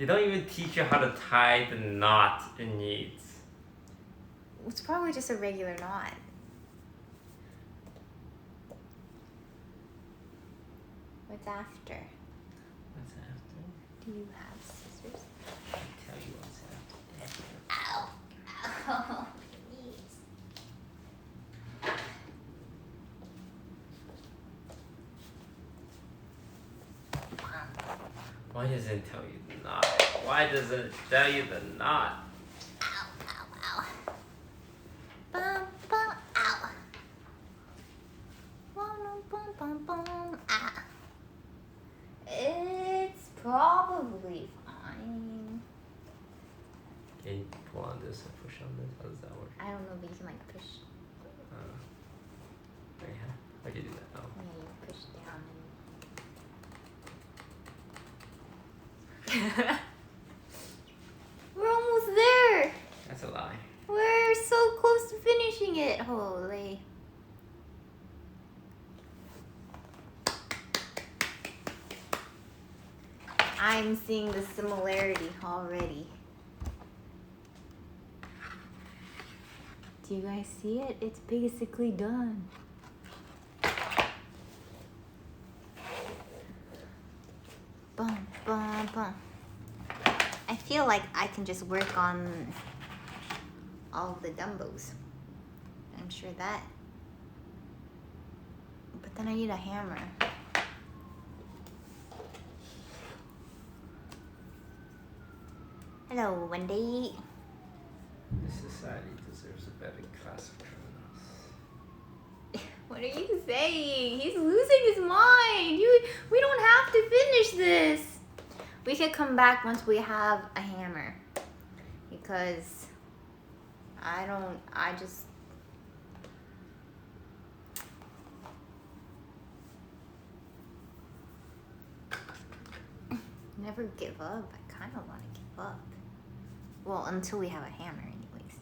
They don't even teach you how to tie the knot it needs. It's probably just a regular knot. What's after? What's after? Do you have scissors? I'll tell you what's after. Ow! Ow! Knees. Why does it tell you the knot? Why does it tell you the knot? Ow! Ow! Ow! Bum bum! Ow! Bum bum bum bum! Ah! It's probably fine. Can you pull on this and push on this? How does that work? I don't know, but you can like push. Wait, how do you do that? Oh. Yeah, you push down and. We're almost there. That's a lie. We're so close to finishing it. Holy. I'm seeing the similarity already. Do you guys see it? It's basically done. Boom, boom, boom. I feel like I can just work on all of the Dumbos. I'm sure that. But then I need a hammer. Hello, Wendy. This society deserves a better class of criminals. What are you saying? He's losing his mind. We don't have to finish this. We could come back once we have a hammer. Because I just. Never give up. I kind of want to give up. Well, until we have a hammer anyways.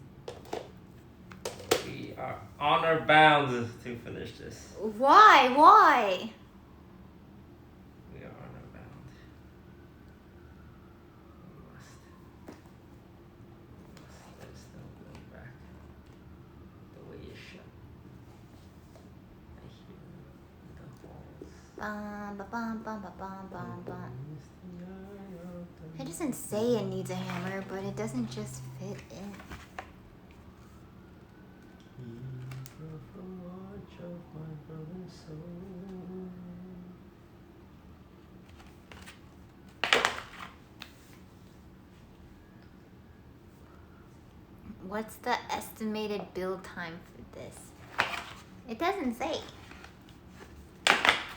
We are honor bound to finish this. Why? Why? We are honor bound. We must. There's no going back. The way is shut. I hear the halls. Bum, ba, bum, bum, ba, bum, bum, bum. It doesn't say it needs a hammer, but it doesn't just fit in. What's the estimated build time for this? It doesn't say.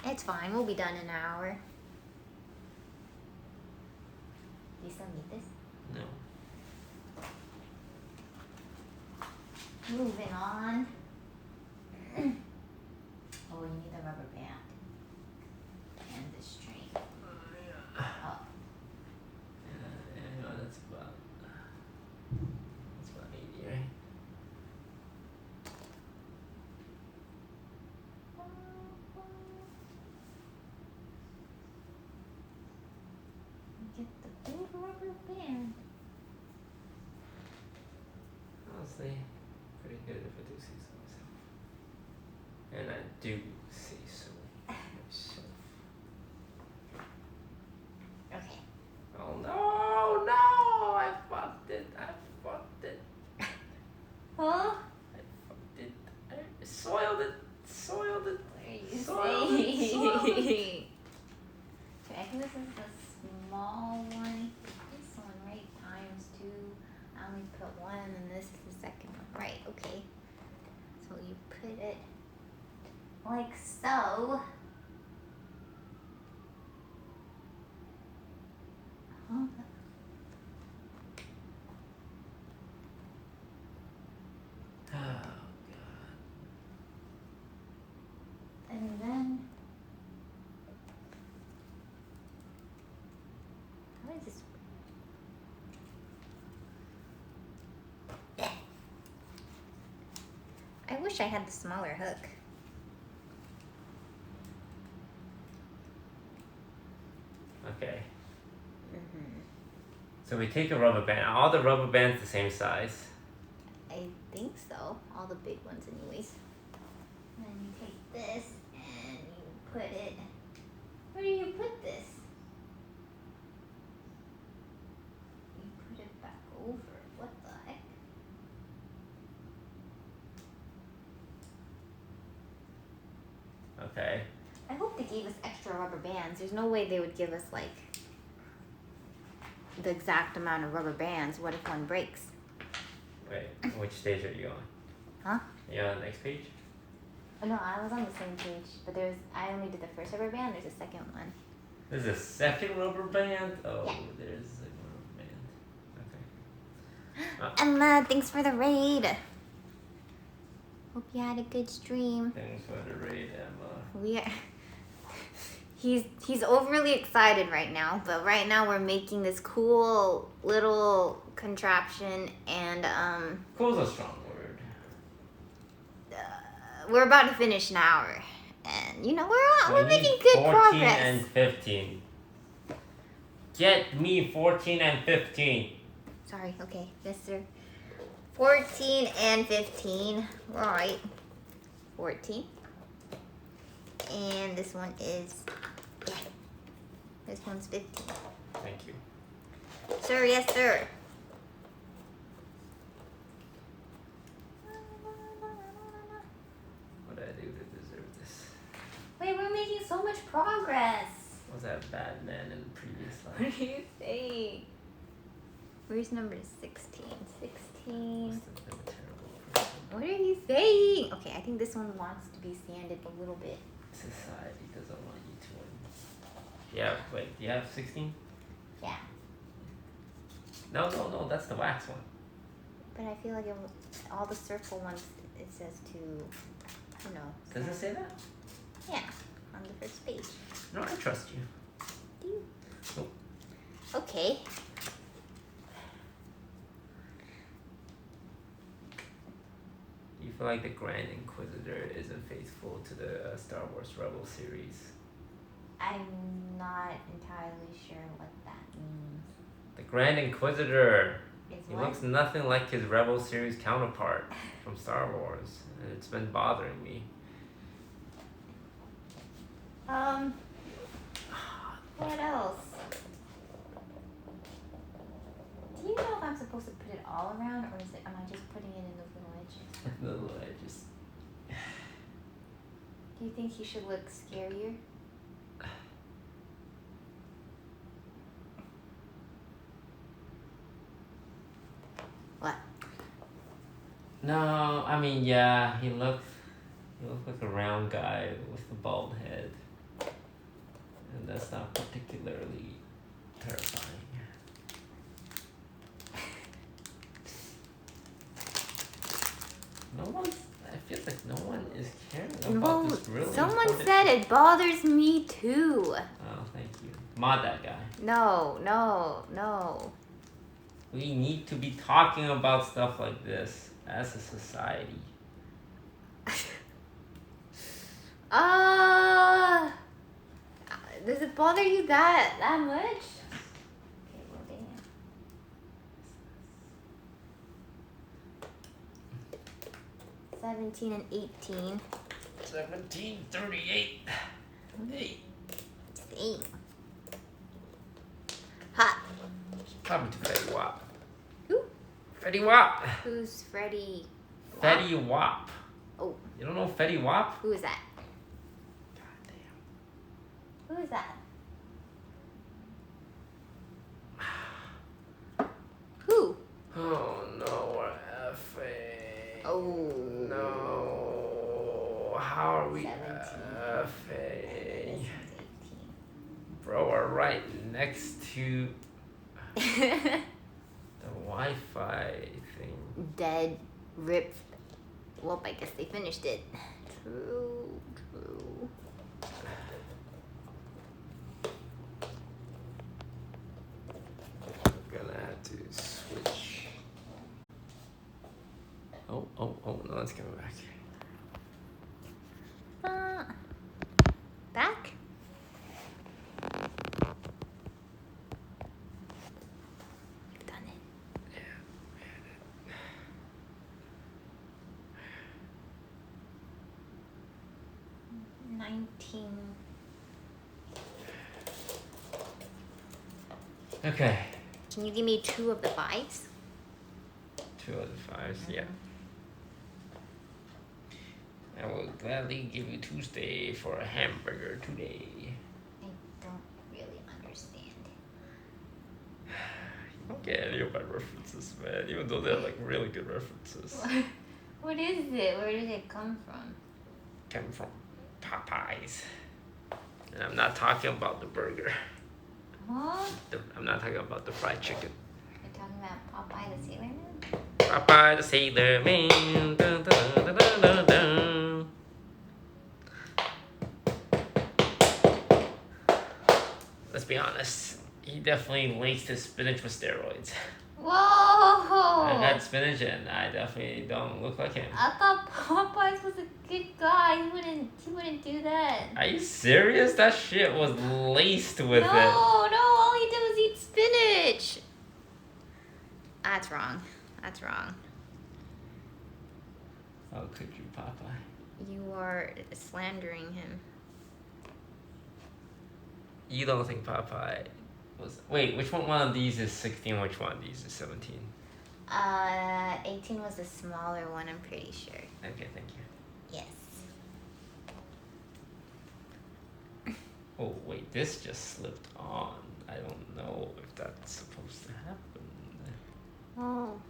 It's fine, we'll be done in an hour. Do you still need this? No. Moving on. Oh, you need the rubber band. And the string. Oh. Yeah, no, that's about 80, right? Get the big rubber band. Honestly, pretty good if I do say so myself. And I do say so myself. Okay. Oh no, I fucked it. Huh? I fucked it. I soiled it. What are you Soiled saying? it. Okay, I think this is the small one. This one, right? Times 2. I only put 1, and this is the second one. Right, okay. So you put it like so. Huh? Oh god. And then how is this? I wish I had the smaller hook. Okay. So we take a rubber band. Are all the rubber bands the same size? I think so. All the big ones, anyways. And then you take this and you put it. Where do you put this? You put it back over. What the heck? Okay. I hope they gave us extra rubber bands. There's no way they would give us like the exact amount of rubber bands. What if one breaks? Wait, which stage are you on? Huh? Are you on the next page? Oh, no, I was on the same page, but I only did the first rubber band. There's a second one. There's a second rubber band? Oh, Yeah. there's a second rubber band. Okay. Emma, thanks for the raid. Hope you had a good stream. Thanks for the raid, Emma. We are. He's overly excited right now, but right now we're making this cool little contraption, and Cool's a strong word. we're about to finish an hour, and you know we're We making need good 14 progress. and 15. Get me 14 and 15. Sorry, okay, yes sir. 14 and 15. Right. 14. And this one is, yeah. This one's 15. Thank you. Sir, yes sir. What did I do to deserve this? Wait, we're making so much progress. Was that bad man in the previous What life? are you saying? Where's number 16? 16. Must have been a terrible person. What are you saying? Okay, I think this one wants to be sanded a little bit. Society doesn't want you to win. Yeah, wait, do you have 16? Yeah. No, that's the wax one. But I feel like all the circle ones, it says to, you know. Does it say that? Yeah, on the first page. No, I trust you. Do you? Nope. Okay. Do you feel like the Grand Inquisitor isn't faithful to the Star Wars Rebel series? I'm not entirely sure what that means. The Grand Inquisitor! Is He what? looks nothing like his Rebel series counterpart from Star Wars, and it's been bothering me. What else? Do you know if I'm supposed to put it all around, or am I just putting it in those little edges? Little edges. Do you think he should look scarier? What? No, I mean, yeah, he looked like a round guy with a bald head. And that's not particularly terrifying. I feel like no one is caring about this really someone important- said it bothers me too. Oh, thank you. Mod that guy. No. We need to be talking about stuff like this as a society. Does it bother you that much? Okay, well damn. 17 and 18. 1738. Hey. It's 8. Hot. Probably to Fetty Wap. Who? Fetty Wap. Who's Freddy? Fetty Wap. Oh, You don't know Fetty Wap? who is that? God Who is that? Who? damn. Oh no, we're effing. Oh. No. How are we 17. effing? This one's Bro, we're right next to 18. the Wi-Fi thing. Dead, ripped. Well, I guess they finished it. True. I'm gonna have to switch. Oh, no, it's coming back. Back? Okay. Can you give me 2 of the 5s? 2 of the 5s, yeah. I will gladly give you Tuesday for a hamburger today. I don't really understand. You don't get any of my references, man. Even though they're like really good references. What is it? Where did it come from? Came from Popeyes. And I'm not talking about the burger. Huh? I'm not talking about the fried chicken. You're talking about Popeye the Sailor Man? Popeye the Sailor Man. Dun, dun, dun, dun, dun, dun. Let's be honest. He definitely laced his spinach with steroids. Whoa! I got spinach and I definitely don't look like him. I thought Popeyes was a good guy. He wouldn't do that. Are you serious? That shit was laced with it. No, all he did was eat spinach. That's wrong. That's wrong. How could you, Popeye? You are slandering him. You don't think Popeye was... Wait, which one of these is 16? Which one of these is 17? 18 was the smaller one, I'm pretty sure. Okay, thank you. Yes. Oh, wait, this just slipped on. I don't know if that's supposed to happen. Oh.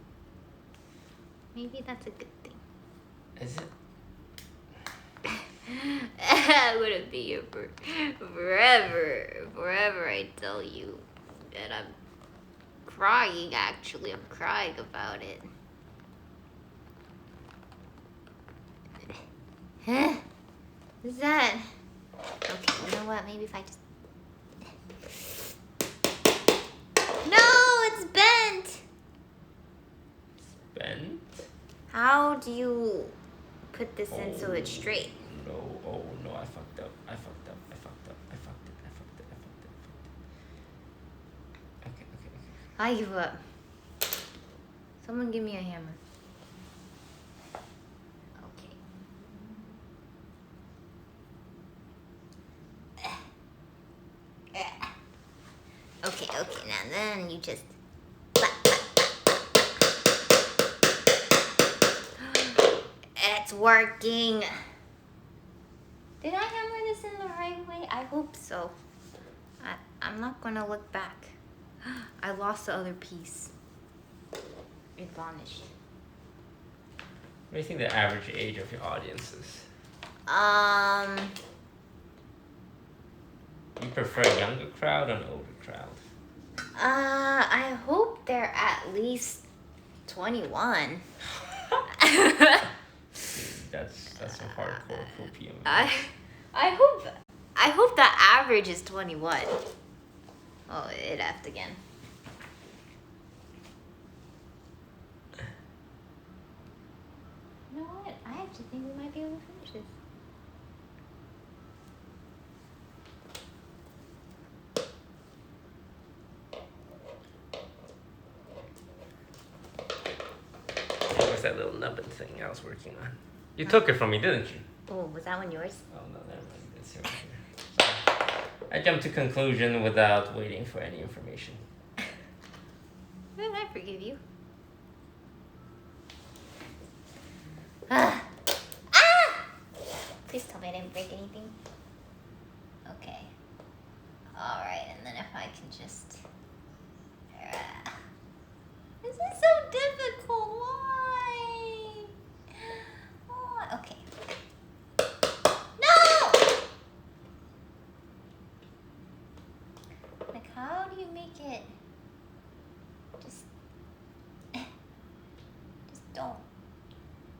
Maybe that's a good thing. Is it? I'm gonna be here forever. Forever, I tell you. And I'm crying, actually. I'm crying about it. Huh? What's that? Okay, you know what? Maybe if I just... No, it's bent! Bent? How do you put this in so it's straight? No, oh no, I fucked up. I fucked it. Okay. I give up. Someone give me a hammer. Okay. Okay, now then you just... It's working. Did I hammer this in the right way? I hope so. I'm not gonna look back. I lost the other piece. It vanished. What do you think the average age of your audience is? You prefer a younger crowd or an older crowd? I hope they're at least 21. That's some hardcore cool PM. I hope the average is 21. Oh, it effed again. You know what? I actually think we might be able to finish this. What was that little nubbin thing I was working on? You took it from me, didn't you? Oh, was that one yours? Oh no, never mind. It's over here. I jumped to conclusion without waiting for any information. Then I forgive you. Ah! Please tell me I didn't break anything. Okay. Alright, and then if I can just... This is so difficult. Why? Oh, okay. No! Like, how do you make it? Just don't.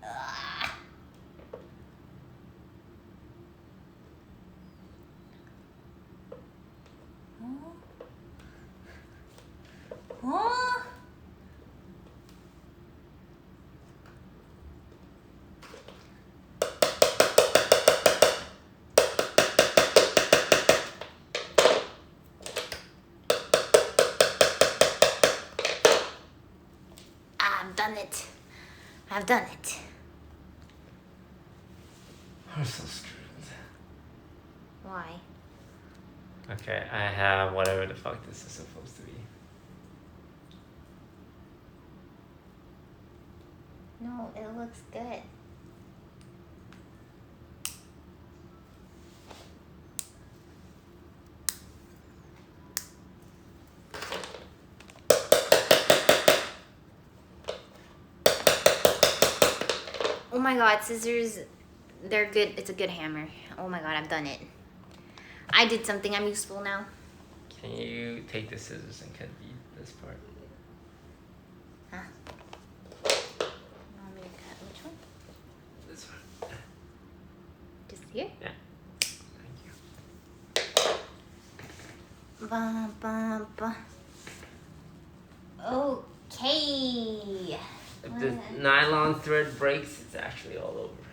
Ah. Huh? I've done it. I'm so screwed. Why? Okay, I have whatever the fuck this is supposed to be. No, it looks good. Oh my god, scissors, they're good. It's a good hammer. Oh my god, I've done it. I did something. I'm useful now. Can you take the scissors and cut this part? Huh? You want me to cut which one? This one. Just here? Yeah. Thank you. Bum, bum, bum. Okay. If the nylon thread breaks, it's actually all over.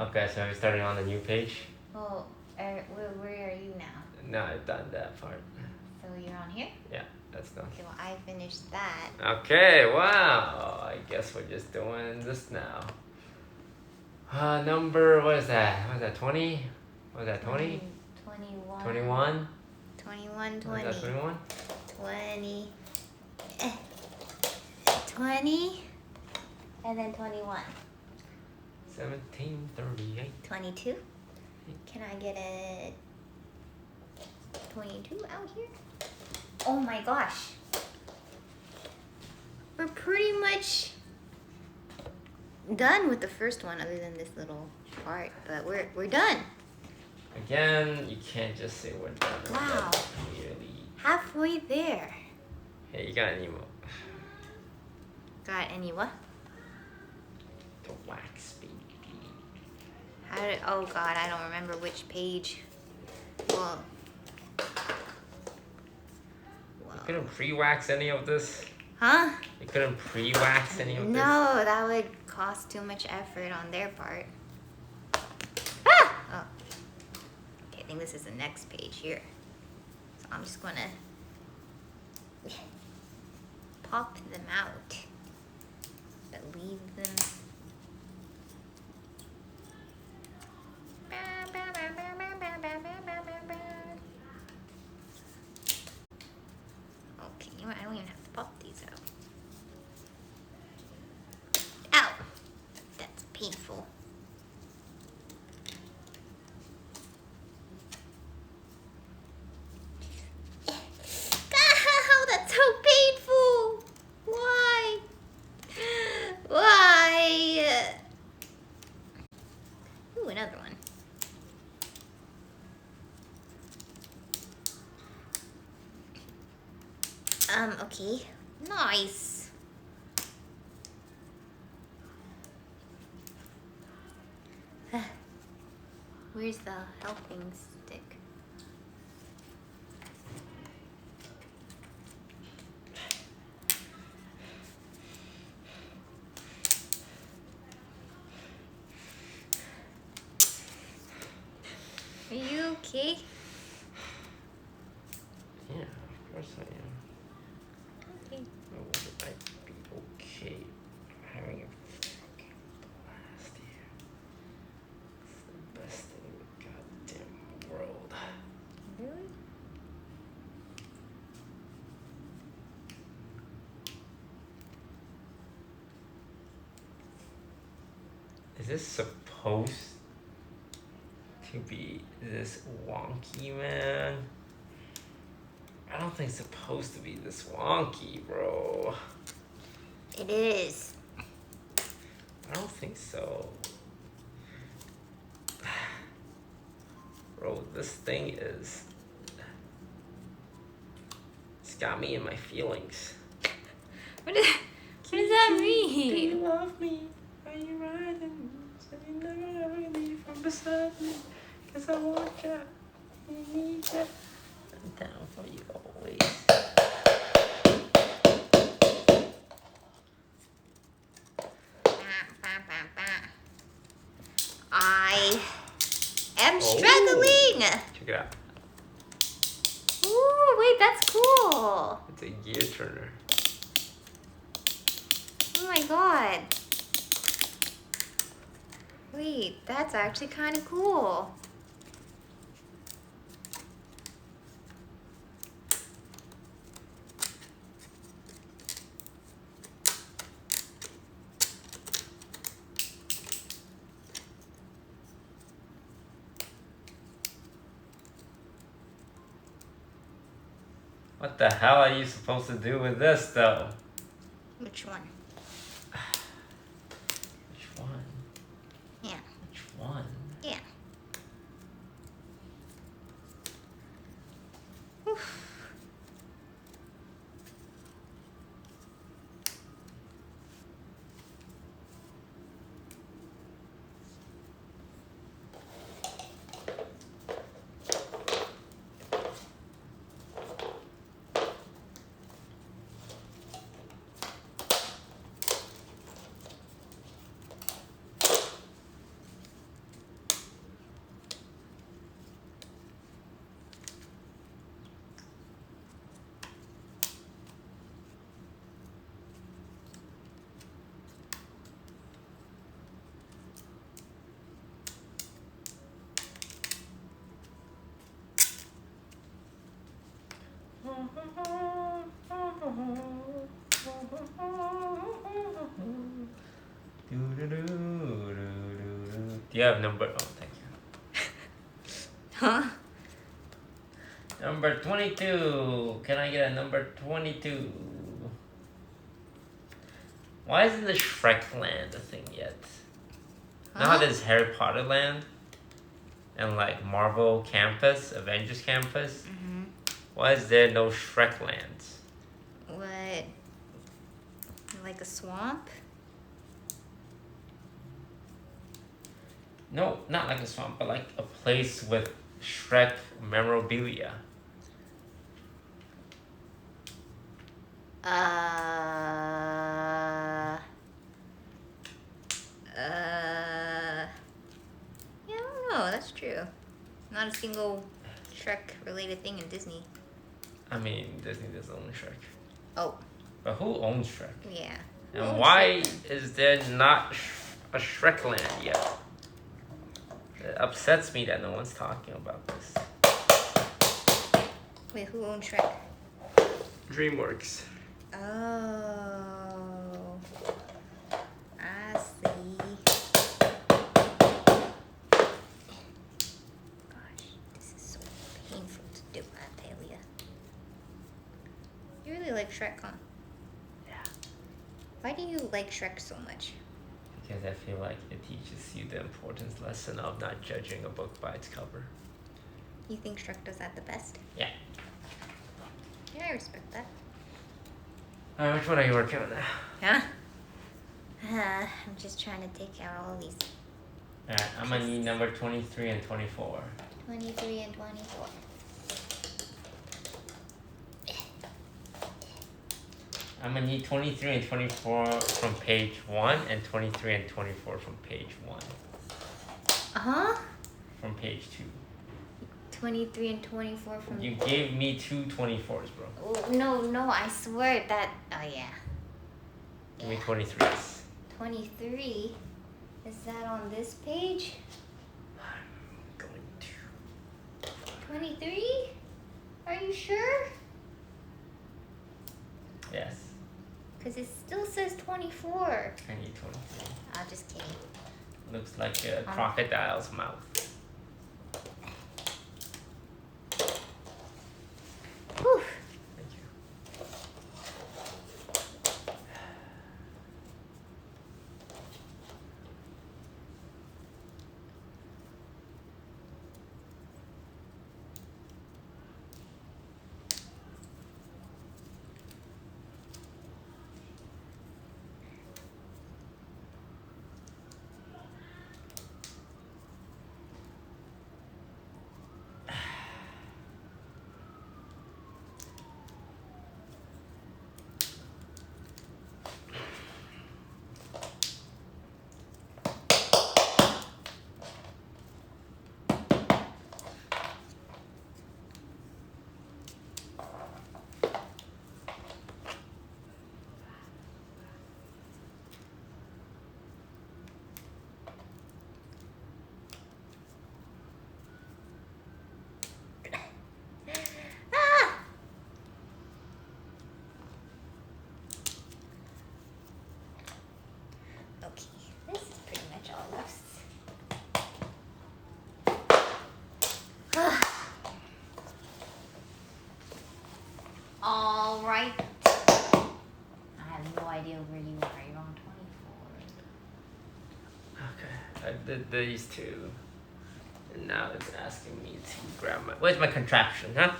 Okay, so we're starting on the new page. Oh, where are you now? No, I've done that part. So you're on here? Yeah, that's done. Okay, well I finished that. Okay, wow. I guess we're just doing this now. Number, what is that? What is that, 20? What is that, 20? 21. 21? 21, 20. What is that, 21? 20. 20. And then 21. 1738. 22. Can I get a 22 out here? Oh my gosh. We're pretty much done with the first one other than this little part, but we're done. Again, you can't just say we're done. Wow. Really. Halfway there. Hey, you got any more? Got any what? The wax, baby. Oh god, I don't remember which page. Well. You couldn't pre-wax any of this? Huh? You couldn't pre-wax any of this? No, that would cost too much effort on their part. Ah! Oh. Okay, I think this is the next page here. So I'm just gonna pop them out, but leave them. Okay, you know what? I don't even have to pop these out. Ow! That's painful. Ow! That's so painful! Why? Why? Ooh, another one. Okay. Nice. Where's the helping stick? Are you okay? Yeah, of course I am. Okay. Or would I be okay having a fucking blast here? It's the best thing in the goddamn world. Really? Is this supposed to be this wonky, man? I don't think it's supposed to be this wonky, bro. It is. I don't think so. Bro, this thing is... It's got me in my feelings. What does that Do mean? you love me? Are you riding? So you never ever leave from beside me. Cause I want ya. I need ya. I'm down for you always. I am struggling. Check it out. Ooh, wait, that's cool. It's a gear turner. Oh my god. Wait, that's actually kind of cool. What the hell are you supposed to do with this, though? Which one? Which one? Yeah. Which one? Yeah. Oof. Do you have number? Oh, thank you. Huh? Number 22. Can I get a number 22? Why isn't the Shrek land a thing yet? Know how there's Harry Potter land? And like Marvel campus, Avengers campus? Mm-hmm. Why is there no Shrek lands? What? Like a swamp? No, not like a swamp, but like a place with Shrek memorabilia. Yeah, I don't know. That's true. Not a single Shrek-related thing in Disney. I mean, Disney does own Shrek. Oh. But who owns Shrek? Yeah. And why is there not a Shrek land yet? It upsets me that no one's talking about this. Wait, who owns Shrek? DreamWorks. Oh. I see. Gosh, this is so painful to do, Adelia. You really like Shrek, huh? Yeah. Why do you like Shrek so much? Because I feel like it teaches you the importance lesson of not judging a book by its cover. You think Shrek does that the best? Yeah. Yeah, I respect that. Alright, which one are you working on now? Huh? I'm just trying to take out all these. Alright, I'm gonna need number 23 and 24. 23 and 24. I'm gonna need 23 and 24 from page 1 and 23 and 24 from page 1. Uh-huh? From page 2. 23 and 24 from... You gave me two 24s, bro. Oh, no, I swear that... Oh, yeah. Give me 23s. 23? Is that on this page? I'm going to... 23? Are you sure? Yes. Because it still says 24. I need 23. I'm just kidding. Looks like a crocodile's mouth. Whew. Thank you. Alright. I have no idea where you are. You're on 24. Okay, I did these two. And now it's asking me to grab my... Where's my contraption, huh?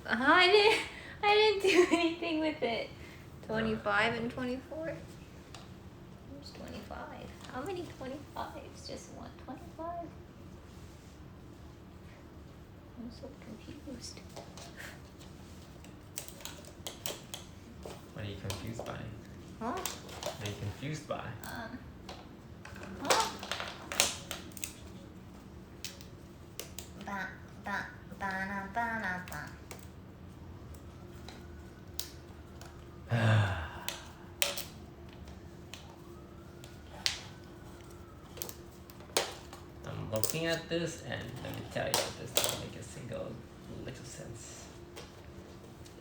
I didn't do anything with it. 25 and 24? Where's 25? How many 25s? Just one 25? I'm so confused. What are you confused by? Huh? What are you confused by? Huh? Ba, ba, ba, na, ba, na, ba. I'm looking at this and let me tell you, this doesn't make a single little sense.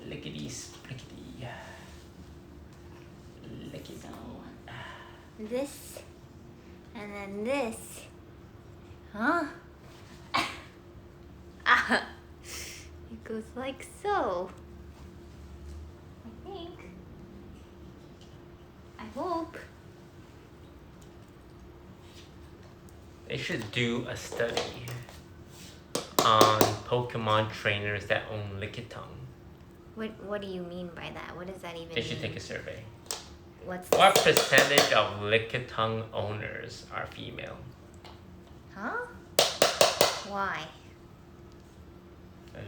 Lickety splickety. Lickety. This and then this. Huh? It goes like so. I think. I hope. They should do a study on Pokemon trainers that own Lickitung. What do you mean by that? What does that even mean? They should take a survey. What's What percentage of Lickitung owners are female? Huh? Why?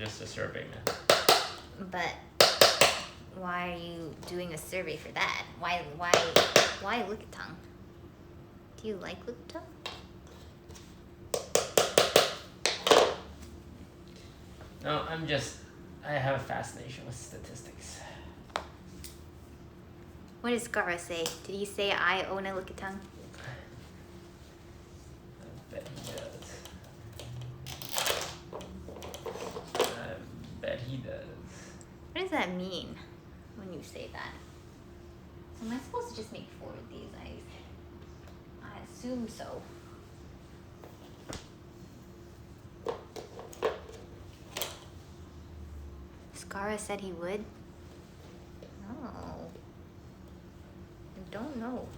Just a survey, man. But why are you doing a survey for that? Why Lickitung? Do you like Lickitung? No, I have a fascination with statistics. What did Scarra say? Did he say I own a Lickitung? I bet he does. I bet he does. What does that mean when you say that? So am I supposed to just make 4 of these? I assume so. Scarra said he would? No. I don't know.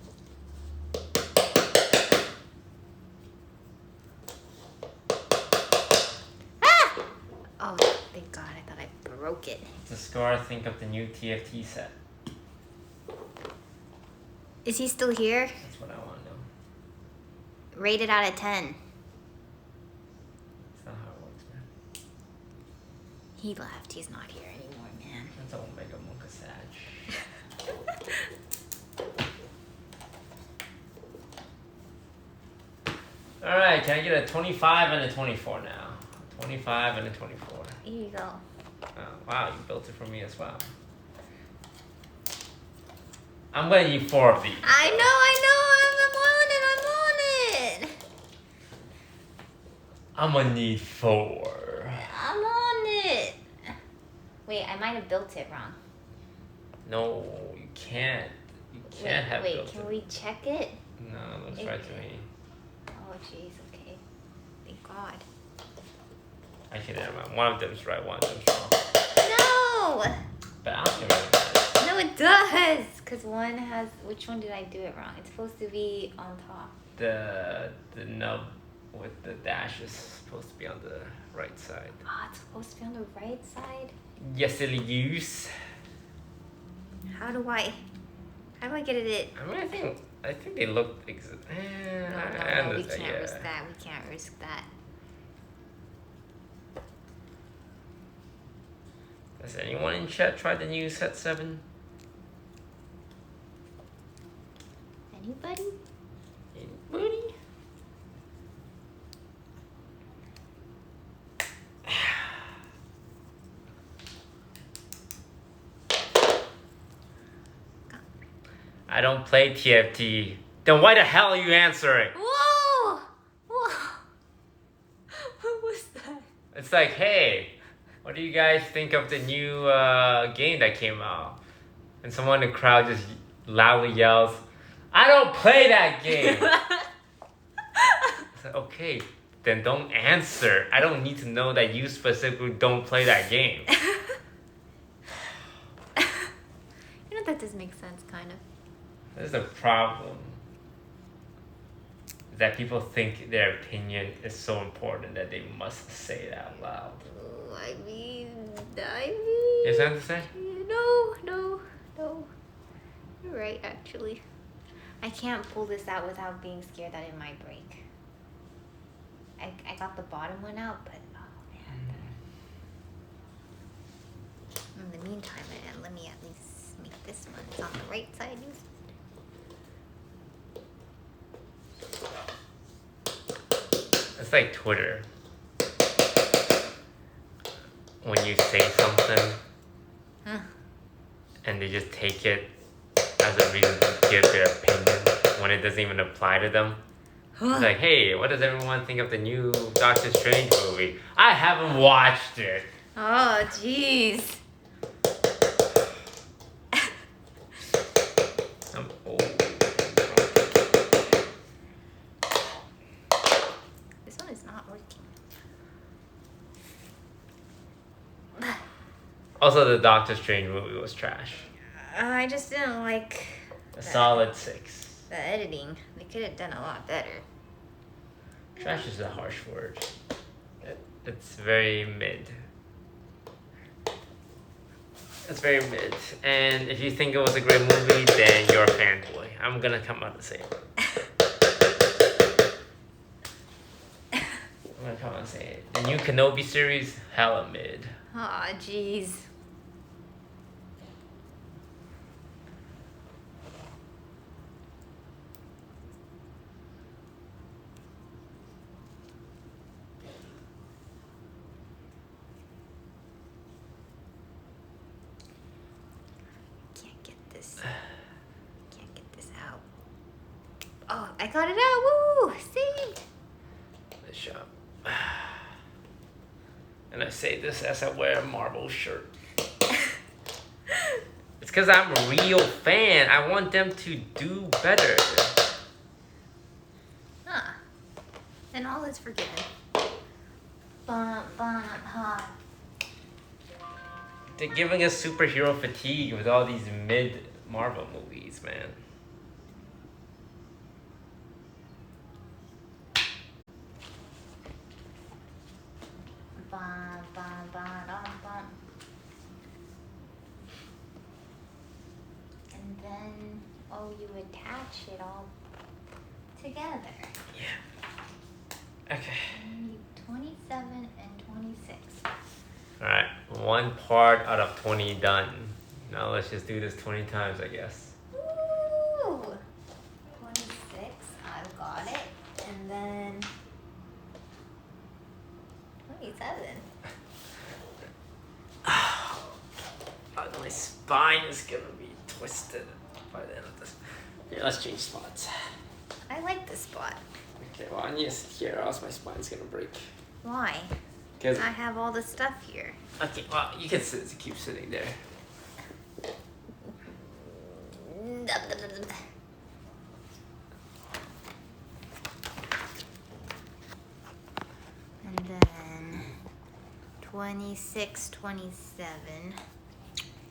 Ah! Oh, thank God. I thought I broke it. Does Scar think of the new TFT set? Is he still here? That's what I want to know. Rated out of 10. That's not how it works, man. He left. He's not here anymore, man. That's Omega Monka Sag. Alright, can I get a 25 and a 24 now? 25 and a 24. Here you go. Oh, wow, you built it for me as well. I'm gonna need 4 of these. I know. I'm on it. I'm gonna need 4. I'm on it. Wait, I might have built it wrong. No, you can't. You can't have built can it. we check it? No, it looks right to me. Oh, jeez, okay. Thank God. Actually, never mind. One of them's right, one of them's wrong. No! But I don't think it matters. No, it does! Because one has... Which one did I do it wrong? It's supposed to be on top. The nub with the dash is supposed to be on the right side. Oh, it's supposed to be on the right side? Yes, it is. How do I get it? I mean, I think they look No, we can't risk that. We can't risk that. Has anyone in chat tried the new set 7? Anybody? Anybody? I don't play TFT. Then why the hell are you answering? Whoa! Whoa! What was that? It's like, hey, what do you guys think of the new game that came out? And someone in the crowd just loudly yells, I don't play that game! It's like, okay, then don't answer. I don't need to know that you specifically don't play that game. that does make sense, kind of. This is the problem. That people think their opinion is so important that they must say it out loud. Oh, I mean. You have something to say? No. You're right, actually. I can't pull this out without being scared that it might break. I got the bottom one out, but oh man. In the meantime, let me at least make this one. It's on the right side. It's like Twitter. When you say something, and they just take it as a reason to give their opinion when it doesn't even apply to them. It's like, hey, what does everyone think of the new Doctor Strange movie? I haven't watched it. Oh, jeez. I'm old. This one is not working. Also, the Doctor Strange movie was trash. I just didn't like A solid 6. the editing. They could have done a lot better. Trash is a harsh word. It's very mid. It's very mid. And if you think it was a great movie, then you're a fanboy. I'm gonna come out and say it. I'm gonna come out and say it. The new Kenobi series, hella mid. Aw, jeez. Can't get this out. Oh, I got it out. Woo! Saved. The shop. And I say this as I wear a Marvel shirt. It's because I'm a real fan. I want them to do better. Huh. Then all is forgiven. Hot. They're giving us superhero fatigue with all these mid Marvel movies, man. And then, you attach it all together. Yeah. Okay. You need 27 and 26. Alright, one part out of 20 done. Now let's just do this 20 times, I guess. Woo! 26, I've got it. And then 27. My spine is gonna be twisted by the end of this. Yeah, let's change spots. I like this spot. Okay, well I need to sit here or else my spine's gonna break. Why? Because I have all the stuff here. okay, well you can keep sitting there. And then 26, 27.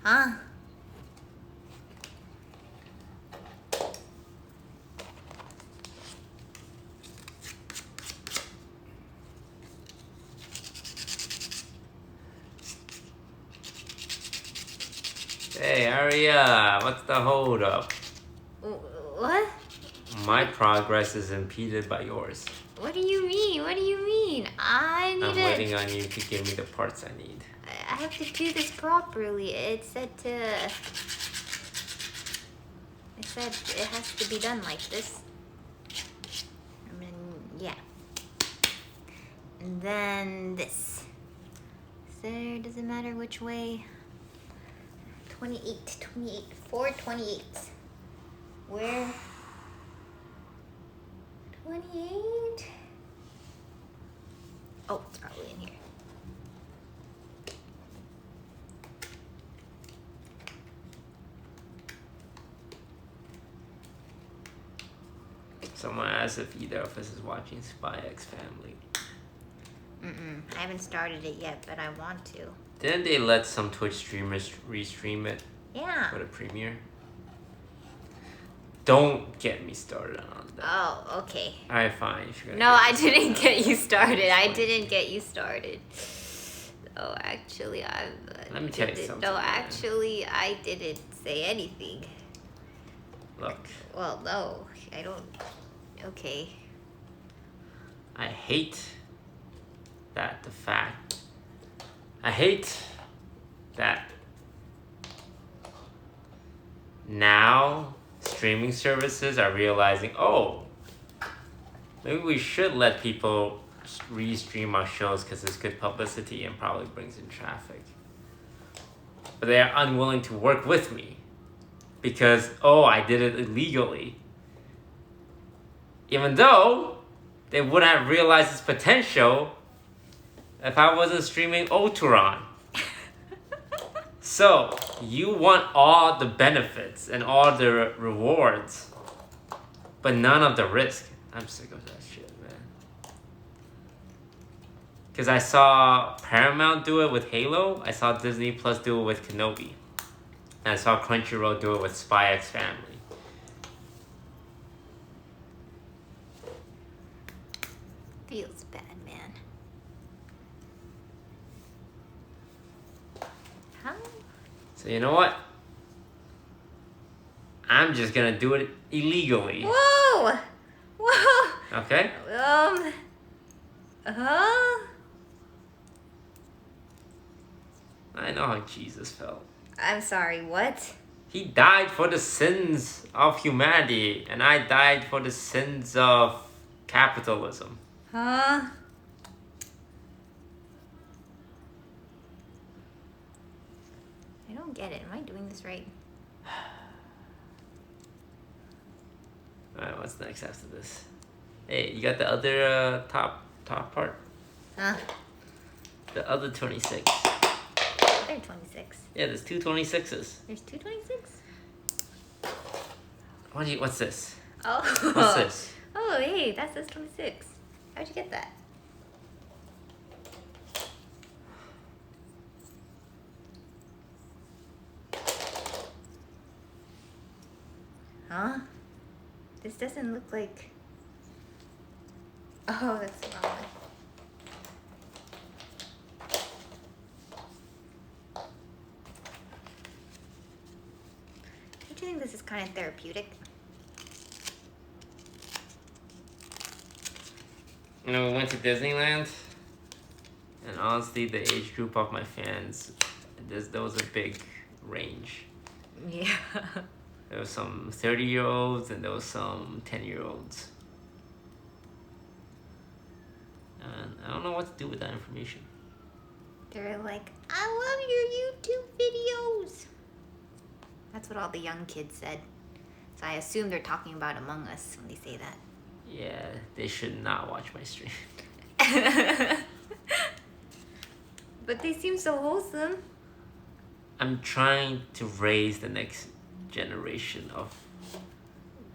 Huh? Hey, hurry up. What's the hold up? What? My progress is impeded by yours. What do you mean? What do you mean? I'm waiting on you to give me the parts I need. I have to do this properly. It said it has to be done like this. I mean, yeah. And then this. So it doesn't matter which way. 28, 4 28s. Where? 28? Oh, it's probably in here. Someone asked if either of us is watching Spy X Family. I haven't started it yet, but I want to. Didn't they let some Twitch streamers restream it? Yeah. For the premiere. Don't get me started on that. Oh, okay. Alright, fine. No, I didn't get you started. I didn't get you started. Oh, actually, Let me tell you something. No, actually, I didn't say anything. Look. Well, no, I don't. Okay. I hate that the fact. I hate that now streaming services are realizing, oh, maybe we should let people re-stream our shows because it's good publicity and probably brings in traffic. But they are unwilling to work with me because, oh, I did it illegally. Even though they wouldn't have realized its potential if I wasn't streaming Oturon. So, you want all the benefits and all the rewards, but none of the risk. I'm sick of that shit, man. Because I saw Paramount do it with Halo, I saw Disney Plus do it with Kenobi, and I saw Crunchyroll do it with Spy X Family. Feels bad, man. How? So you know what? I'm just gonna do it illegally. Whoa! Whoa! Okay? I know how Jesus felt. I'm sorry, what? He died for the sins of humanity, and I died for the sins of capitalism. Huh? I don't get it. Am I doing this right? Alright, what's next after this? Hey, you got the other top part? Huh? The other 26. They're 26. Yeah, there's two 26s. There's two 26? What's this? Oh. What's this? Oh, hey, that says 26. How'd you get that? Huh? This doesn't look like... Oh, that's the wrong one. Don't you think this is kind of therapeutic? You know, we went to Disneyland, and honestly, the age group of my fans, there was a big range. Yeah. There was some 30-year-olds, and there was some 10-year-olds. And I don't know what to do with that information. They're like, I love your YouTube videos. That's what all the young kids said. So I assume they're talking about Among Us when they say that. Yeah, they should not watch my stream. But they seem so wholesome. I'm trying to raise the next generation of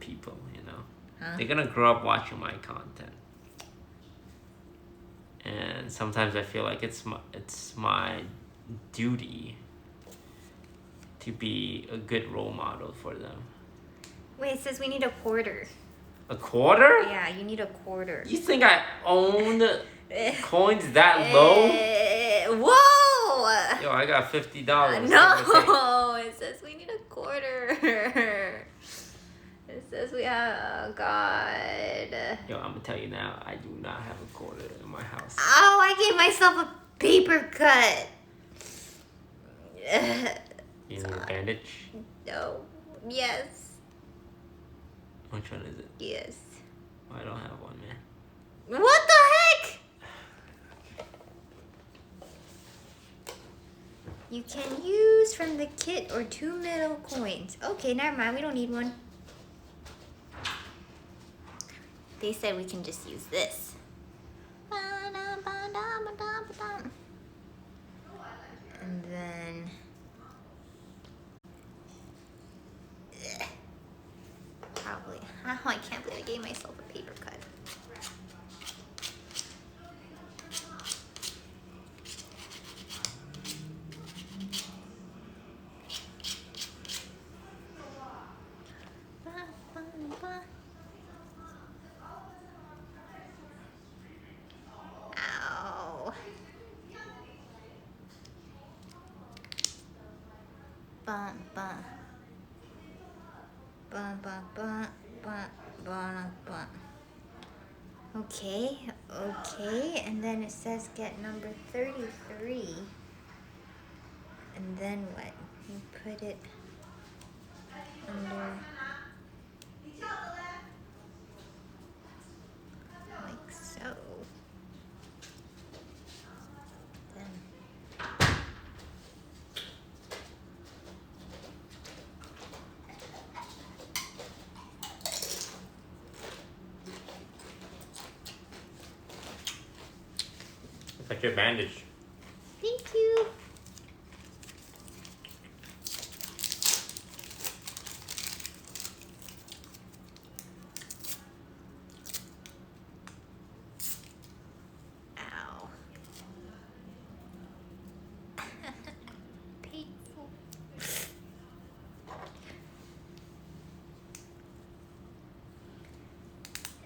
people, you know. Huh? They're gonna grow up watching my content. And sometimes I feel like it's my duty to be a good role model for them. Wait, it says we need a quarter. A quarter? Yeah, you need a quarter. You think I own coins that low? Whoa! Yo, I got $50. No, it says we need a quarter. It says we have, oh God. Yo, I'm gonna tell you now, I do not have a quarter in my house. Oh, I gave myself a paper cut. You need a bandage? No. Yes. Which one is it? Yes. Oh, I don't have one, man. What the heck? You can use from the kit or 2 metal coins. Okay, never mind. We don't need one. They said we can just use this. And then... Probably. Oh, I can't believe I gave myself a paper cut. Bum, bum. Bum, bum, bum, bum, bum, bum. Okay, okay, and then it says get number 33. And then what? You put it under like so. Then It's like your bandage. thank you. Ow. Painful.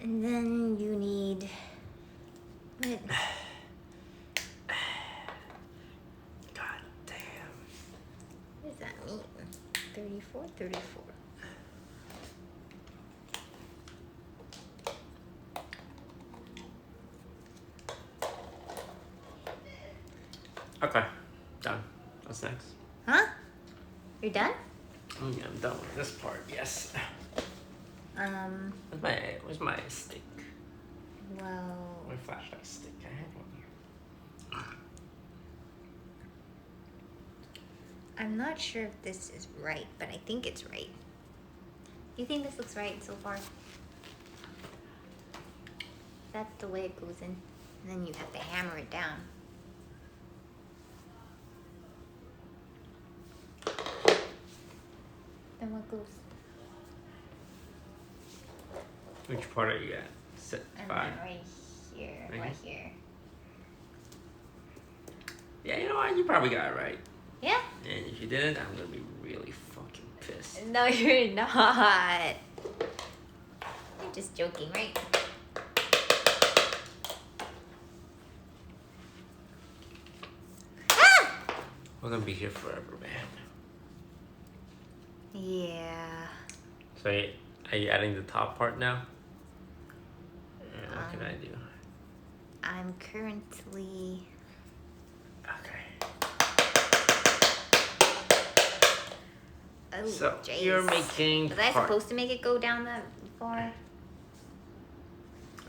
And then you need what? God damn. What does that mean? 34, 34. Okay, done. What's next? Huh? You're done? Yeah, I'm done with this part. Yes. Where's my stick? Well, My flashlight stick. I have one here. I'm not sure if this is right, but I think it's right. Do you think this looks right so far? That's the way it goes in. And then you have to hammer it down. Then what goes? Which part are you at? Set And 5. then right here, Right right here. Yeah, you know what? You probably got it right. Yeah? And if you didn't, I'm gonna be really fucking pissed. No, you're not. You're just joking, right? Ah! We're gonna be here forever, man. Yeah. So, are you adding the top part now? Yeah, what can I do? I'm currently... Okay. Oh, So, jeez. you're making Was I part. supposed to make it go down that far?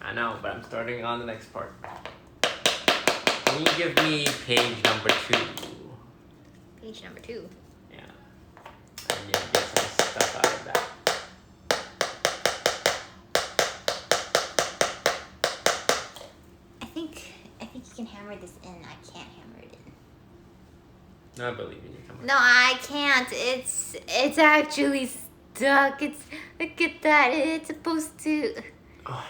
I know, but I'm starting on the next part. Can you give me page number 2? Page number 2. Yeah. I need to get some stuff out of that. I think you can hammer this in. I can't hammer it in. No, I believe in you. Come on. No, I can't. It's actually stuck. Look at that. It's supposed to. Oh.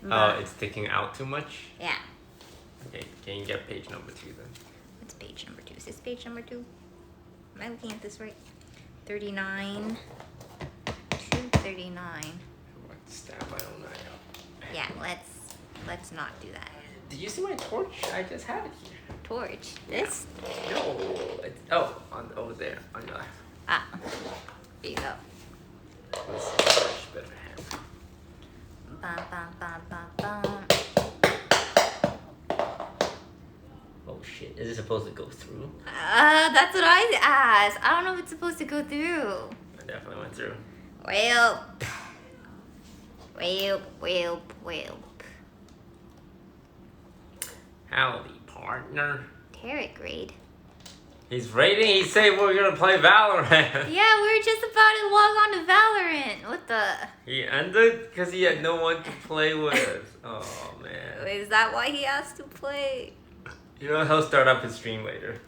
But- Oh, it's sticking out too much? Yeah. Okay, can you get page number 2 then? What's page number 2? Is this page number 2? Am I looking at this right? 39. 239. What stab my own eye out. Yeah, let's not do that. Did you see my torch? I just had it here. Torch. This? No, it's over there on your left. Ah. There you go. Let's see, torch better have. Bum, bum, bum, bum, bum. Oh shit! Is it supposed to go through? That's what I asked. I don't know if it's supposed to go through. I definitely went through. Well. Howdy, partner. Tarot grade. He's raiding. He said we're gonna play Valorant. Yeah, we were just about to log on to Valorant. What the? He ended because he had no one to play with. Oh man. Is that why he asked to play? You know he'll start up his stream later.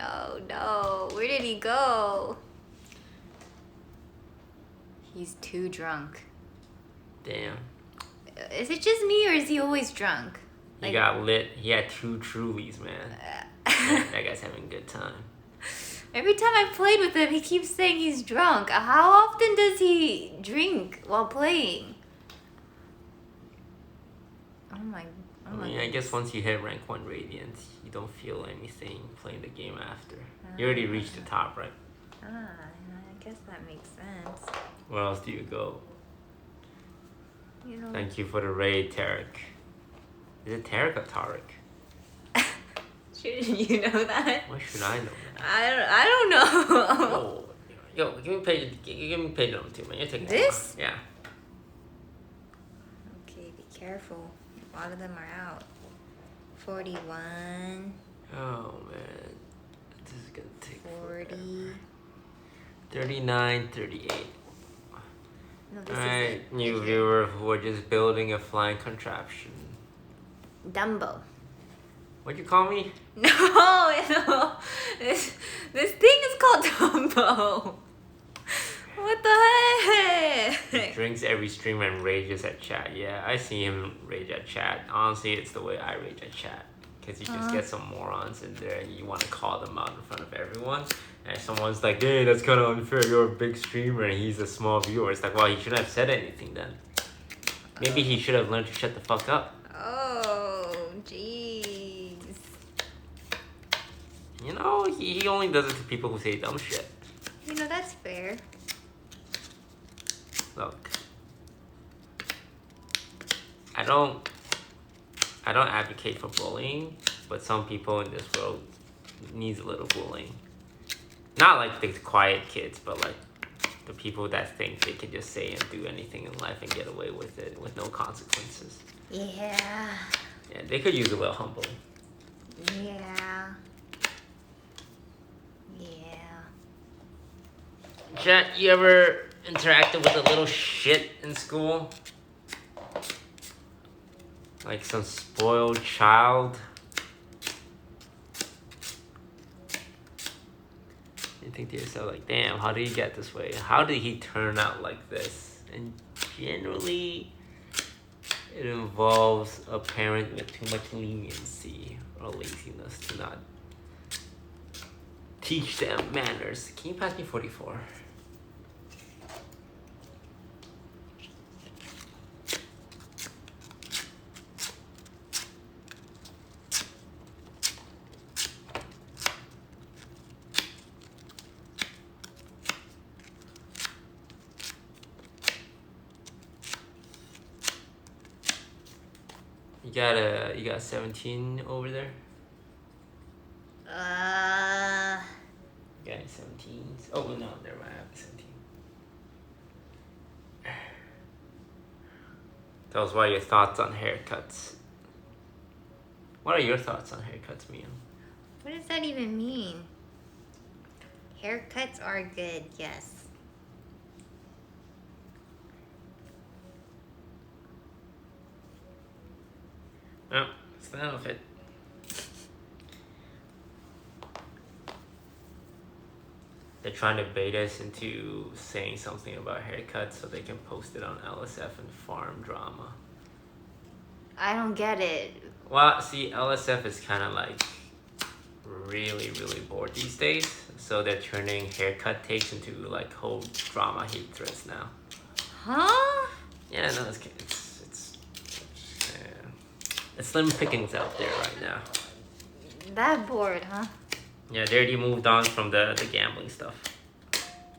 Oh no. Where did he go? He's too drunk. Damn. Is it just me or is he always drunk? He got lit. He had 2 Trulies, man. That guy's having a good time. Every time I played with him, he keeps saying he's drunk. How often does he drink while playing? Oh Oh I my mean, I guess goodness. once you hit rank 1 Radiant, you don't feel anything playing the game after. You already reached the top, right? I guess that makes sense. Where else do you go? You know. Thank you for the raid, Tarek. Is it Tarek or Tarek? Shouldn't you know that? Why should I know that? I don't know. Yo, give me page number 2, man. You're taking This? Yeah. Okay, be careful. A lot of them are out. 41. Oh man, this is gonna take 40. forever. 39, 38. No, this Alright, is new viewer, we're just building a flying contraption. Dumbo. What'd you call me? No. This thing is called Dumbo. What the heck? He drinks every stream and rages at chat. Yeah, I see him rage at chat. Honestly, it's the way I rage at chat. Because you just get some morons in there and you want to call them out in front of everyone. And someone's like, hey, that's kind of unfair. You're a big streamer and he's a small viewer. It's like, well, he shouldn't have said anything then. Maybe he should have learned to shut the fuck up. Oh, jeez. You know, he only does it to people who say dumb shit. You know, that's fair. Look, I don't advocate for bullying, but some people in this world needs a little bullying. Not like the quiet kids, but like the people that think they can just say and do anything in life and get away with it with no consequences. Yeah. Yeah, they could use a little humbling. Yeah. Yeah. Chat, you ever interacted with a little shit in school? Like some spoiled child? You think to yourself like, damn, how did he get this way? How did he turn out like this? And generally, it involves a parent with too much leniency or laziness to not teach them manners. Can you pass me 44? You got 17 over there? You got any 17s? Oh, no, never mind. I have 17. Tell us what your thoughts on haircuts. What are your thoughts on haircuts, Mia? What does that even mean? Haircuts are good, yes. No, it's the outfit. They're trying to bait us into saying something about haircuts so they can post it on LSF and farm drama. I don't get it. Well, see, LSF is kind of like really, really bored these days. So they're turning haircut takes into like whole drama hate threads now. Huh? Yeah, no, it's slim pickings out there right now. That bored, huh? Yeah, they already moved on from the gambling stuff.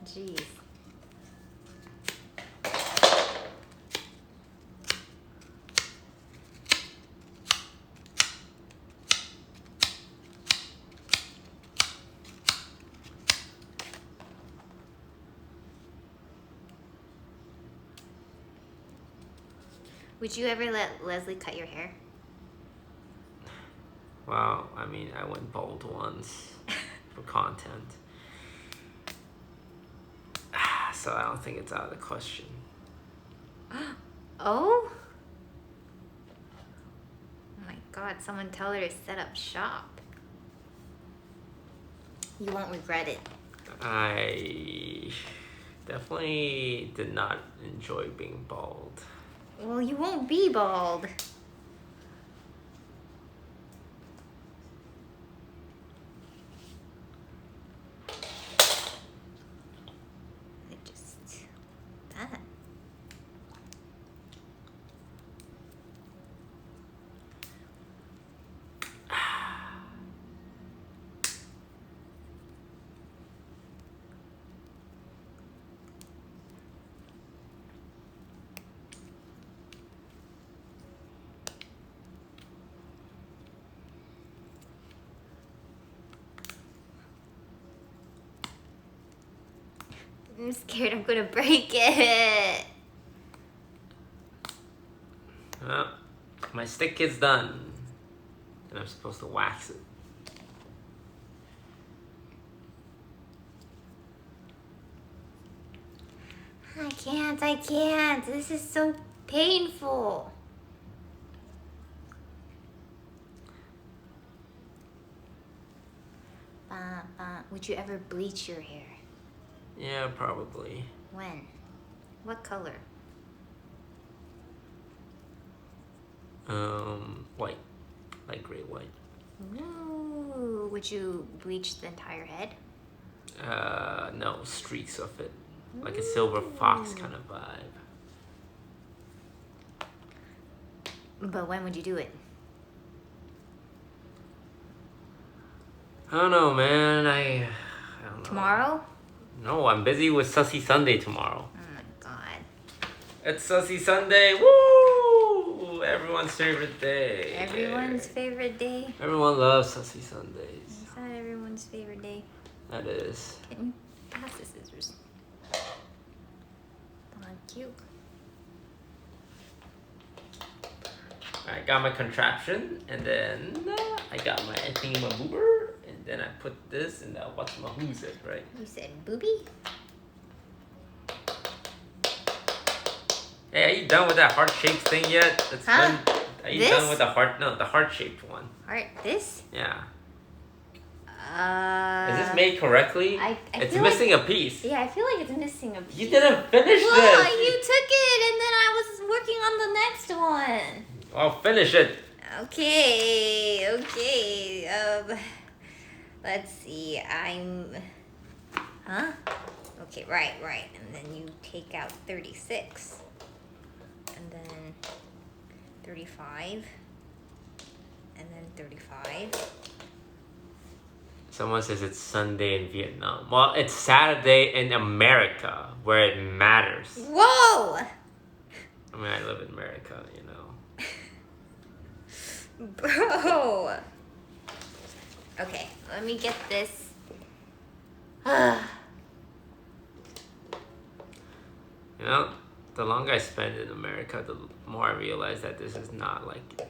Jeez. Would you ever let Leslie cut your hair? Well, I mean, I went bald once for content. So I don't think it's out of the question. Oh? Oh my god, someone tell her to set up shop. You won't regret it. I definitely did not enjoy being bald. Well, you won't be bald. That. I'm scared I'm gonna break it. Well, my stick is done. And I'm supposed to wax it. I can't. This is so painful. Would you ever bleach your hair? Yeah, probably. When? What color? White. Light gray white. Ooh, would you bleach the entire head? No, streaks of it. Like a silver fox kind of vibe. But when would you do it? I don't know, man. I don't know. Tomorrow? No, I'm busy with Sussy Sunday tomorrow. Oh my god. It's Sussy Sunday. Woo! Everyone's favorite day. Everyone's favorite day? Everyone loves Sussy Sundays. Is that everyone's favorite day? That is. Can you pass the scissors? Thank you. I got my contraption, and then I got my thingamaboober, and then I put this in the what's-my-who's-it, right? You said booby? Hey, are you done with that heart-shaped thing yet? It's Huh? been, are you done with the heart? No, the heart-shaped one. Heart? This? Yeah. Is Is this made correctly? It's missing a piece. Yeah, I feel like it's missing a piece. You didn't finish Well, this. you took it and then I was working on the next one. Well, finish it. Okay. Let's see. Huh? Okay, right. And then you take out 36. And then 35. And then 35. Someone says it's Sunday in Vietnam. Well, it's Saturday in America, where it matters. Whoa! I mean, I live in America, you know. Bro! Okay, let me get this. You know, the longer I spend in America, the more I realize that this is not like...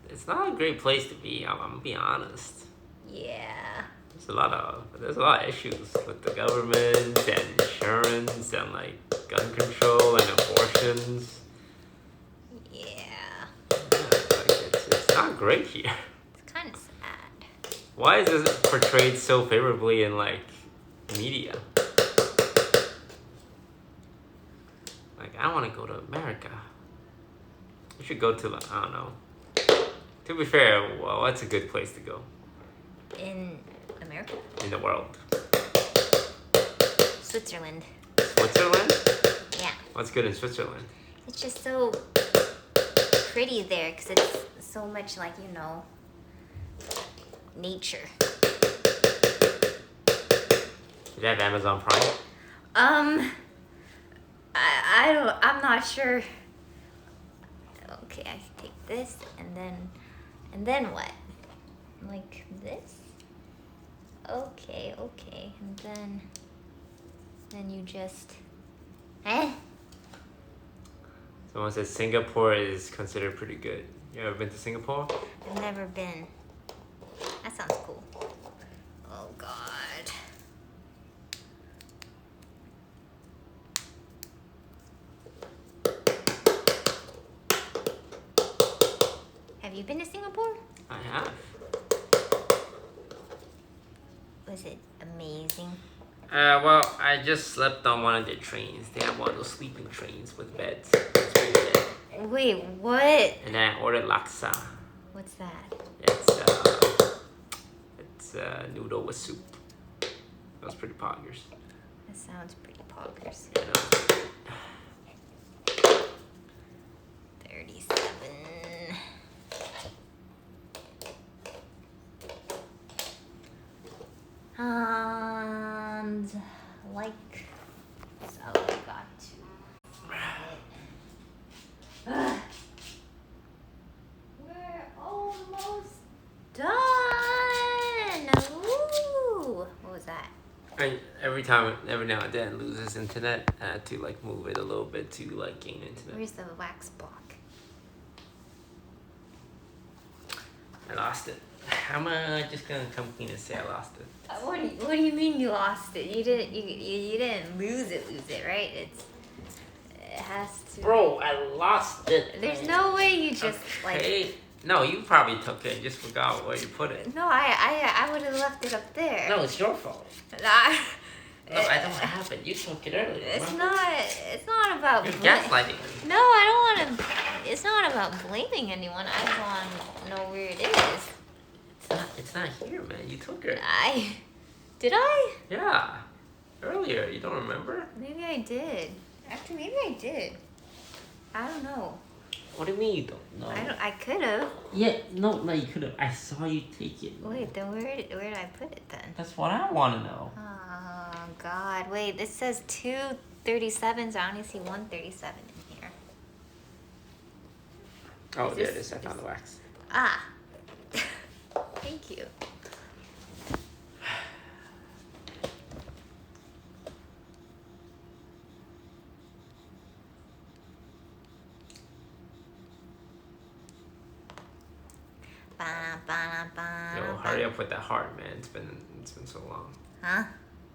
It's not a great place to be, I'm gonna be honest. Yeah. There's a lot of issues with the government and insurance and like gun control and abortions. Yeah. It's not great here. It's kind of sad. Why is this portrayed so favorably in like media? Like, I want to go to America. We should go to like, I don't know. To be fair, well, what's a good place to go? In America? In the world. Switzerland. Switzerland? Yeah. What's good in Switzerland? It's just so pretty there because it's so much like, you know, nature. Do they have Amazon Prime? I'm not sure. Okay, I take this and then what? Like this? Okay, and then you just, Someone says Singapore is considered pretty good. You ever been to Singapore? I've never been. That sounds cool. Oh God. Have you been to Singapore? I have. Was it amazing? Well, I just slept on one of their trains. They have one of those sleeping trains with beds. It's pretty good. Wait, what? And then I ordered laksa. What's that? It's noodle with soup. That was pretty poggers. That sounds pretty poggers. Yeah, that was pretty good. 37. And like so, we got to. We're almost done. Ooh, what was that? I every now and then it loses internet. I had to like move it a little bit to like gain internet. Where's the wax block? I lost it. How am I just gonna come clean and say I lost it? What do you mean you lost it? You didn't lose it, right? It has to. Bro, I lost it. There's no way you just like. No, you probably took it and just forgot where you put it. No, I would have left it up there. No, it's your fault. No, I don't have it. You took it earlier. It's not about. You're gaslighting me. No, I don't want to. It's not about blaming anyone. I just want to know where it is. It's not here, man. You took it. Did I? Yeah. Earlier. You don't remember? Maybe I did. Actually, maybe I did. I don't know. What do you mean you don't know? I could have. Yeah, no, you could have. I saw you take it. Wait, then where did I put it then? That's what I want to know. Oh God! Wait, this says 237s. I only see 137 in here. Oh, there it is. I found the wax. Ah. Thank you. Yo, hurry up with that heart, man. It's been so long. Huh?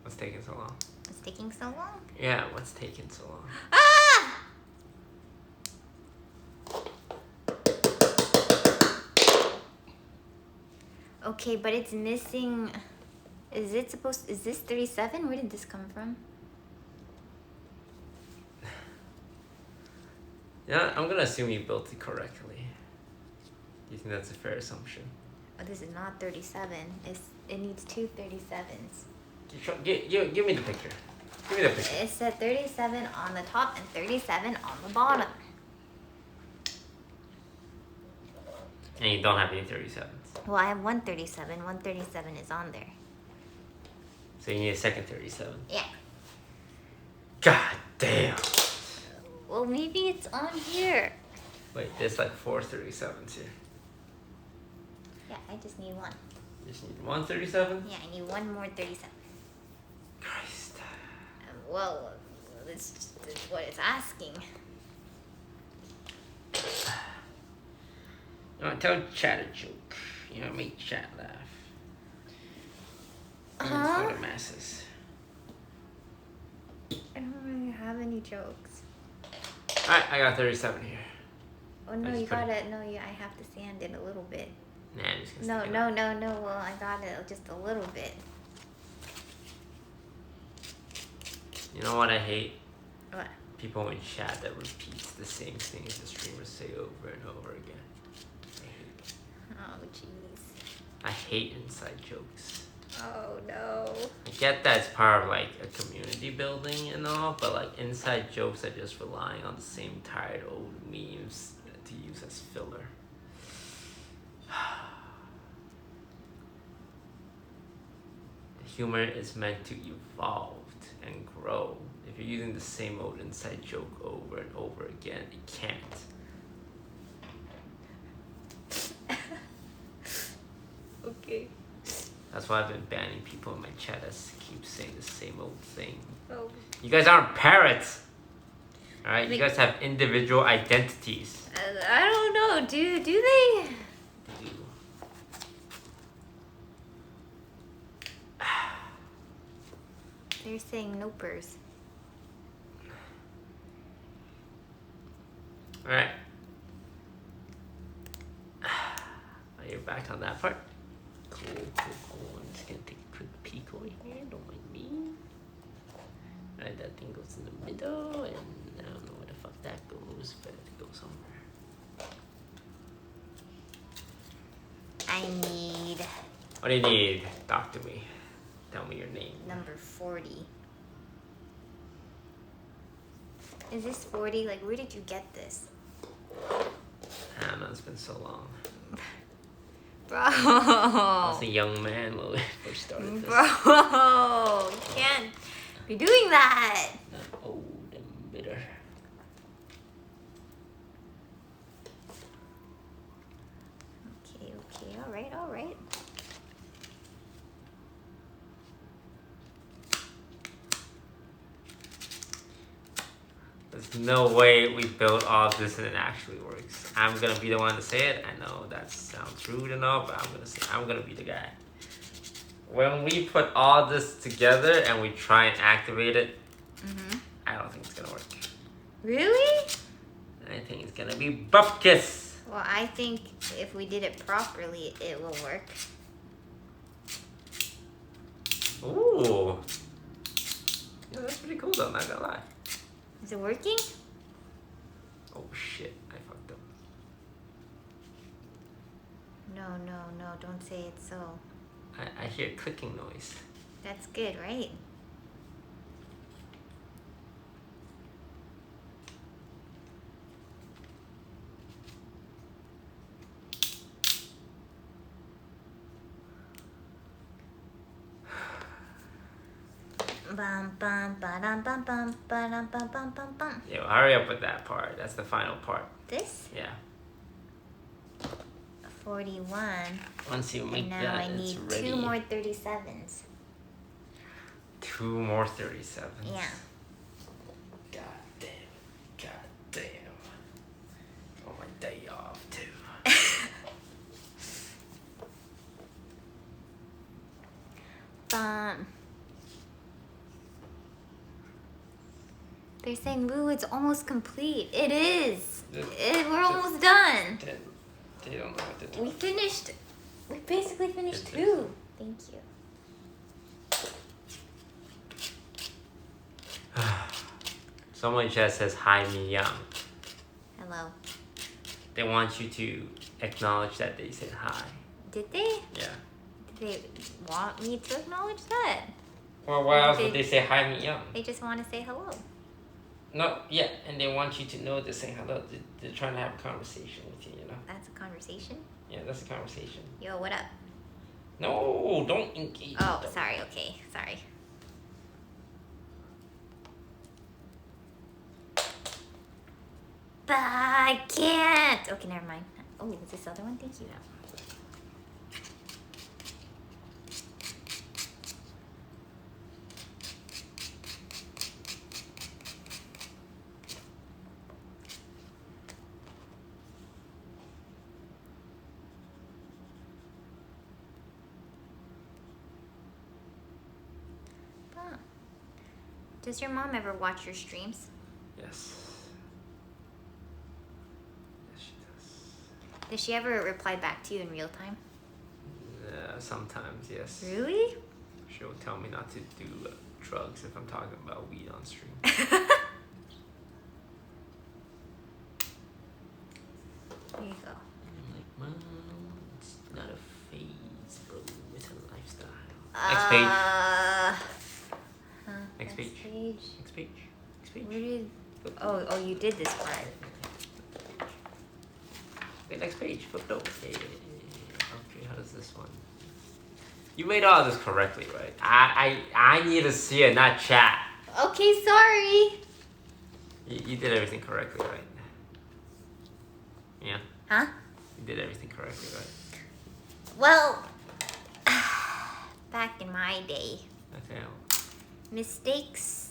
What's taking so long? It's taking so long? Yeah, what's taking so long? Ah! Okay, but it's missing. Is this 37? Where did this come from? Yeah, I'm gonna assume you built it correctly. You think that's a fair assumption? Oh, this is not 37. It needs two 37s. Give me the picture. Give me the picture. It said 37 on the top and 37 on the bottom. And you don't have any 37s. Well, I have 137. 137 is on there. So you need a second 37. Yeah. God damn. Well, maybe it's on here. Wait, there's like 4 37s here. Yeah, I just need one. You just need 1 37? Yeah, I need one more 37. Christ. Well, that's what it's asking. You want to tell chat a joke. You know, make chat laugh. For the masses. I don't really have any jokes. Alright, I got 37 here. Oh no, you gotta. No, I have to sand it a little bit. Nah, I'm just gonna stick it on. No. Well, I got it just a little bit. You know what I hate? What? People in chat that repeats the same things the streamers say over and over again. I hate it. Oh jeez. I hate inside jokes. Oh no. I get that it's part of like a community building and all, but like inside jokes are just relying on the same tired old memes to use as filler. Humor is meant to evolve and grow. If you're using the same old inside joke over and over again, it can't. Okay. That's why I've been banning people in my chat that keep saying the same old thing. Oh. You guys aren't parrots! Alright, you guys have individual identities. I don't know. Do they? They do. They're saying nopers. Alright. You're back on that part. Cool. I'm just gonna take a quick peek over here. Don't mind me. Alright, that thing goes in the middle, and I don't know where the fuck that goes, but it goes somewhere. I need. What do you need? Talk to me. Tell me your name. Number 40. Is this 40? Like, where did you get this? I don't know, it's been so long. Bro. I was a young man when we first started this. Bro, you can't be doing that. I'm old and bitter. Okay, alright. no way we built all this and it actually works. I'm gonna be the one to say it. I know that sounds rude and all, but I'm gonna be the guy. When we put all this together and we try and activate it, I don't think it's gonna work. Really? I think it's gonna be bupkis. Well, I think if we did it properly, it will work. Ooh. Yeah, that's pretty cool though, not gonna lie. Is it working? Oh shit, I fucked up. No, don't say it so. I hear clicking noise. That's good, right? Bum bum ba-dum bum bum ba-dum bum bum bum bum. Yo, hurry up with that part. That's the final part. This? Yeah. 41. Once you make And now that, I it's need ready. 2 more 37s. 2 more 37s. Yeah. God damn. On my day off too. Bum. They're saying, Woo, it's almost complete. It is. We're almost done. They don't know what to do. We finished. We basically finished It's 2. Thank you. Someone in chat says, hi, MIYOUNG. Hello. They want you to acknowledge that they said hi. Did they? Yeah. Did they want me to acknowledge that? Well, why else would they say hi, MIYOUNG? They just want to say hello. No, yeah, and they want you to know they're saying hello. They're trying to have a conversation with you, you know? That's a conversation? Yeah, that's a conversation. Yo, what up? No, don't engage. Oh, with them. sorry, okay, sorry. But I can't! Okay, never mind. Oh, is this other one? Thank you. Does your mom ever watch your streams? Yes. Yes, she does. Does she ever reply back to you in real time? Sometimes, yes. Really? She'll tell me not to do drugs if I'm talking about weed on stream. There you go. I'm like, Mom, it's not a phase, bro. It's a lifestyle. Next page. Next page. Next page. Next page. Where did... Oh, you did this part. Okay, next page. Flip over. Okay, how does this one? You made all this correctly, right? I need to see it, not chat. Okay, sorry. You did everything correctly, right? Yeah? Huh? You did everything correctly, right? Well, back in my day, Okay. mistakes,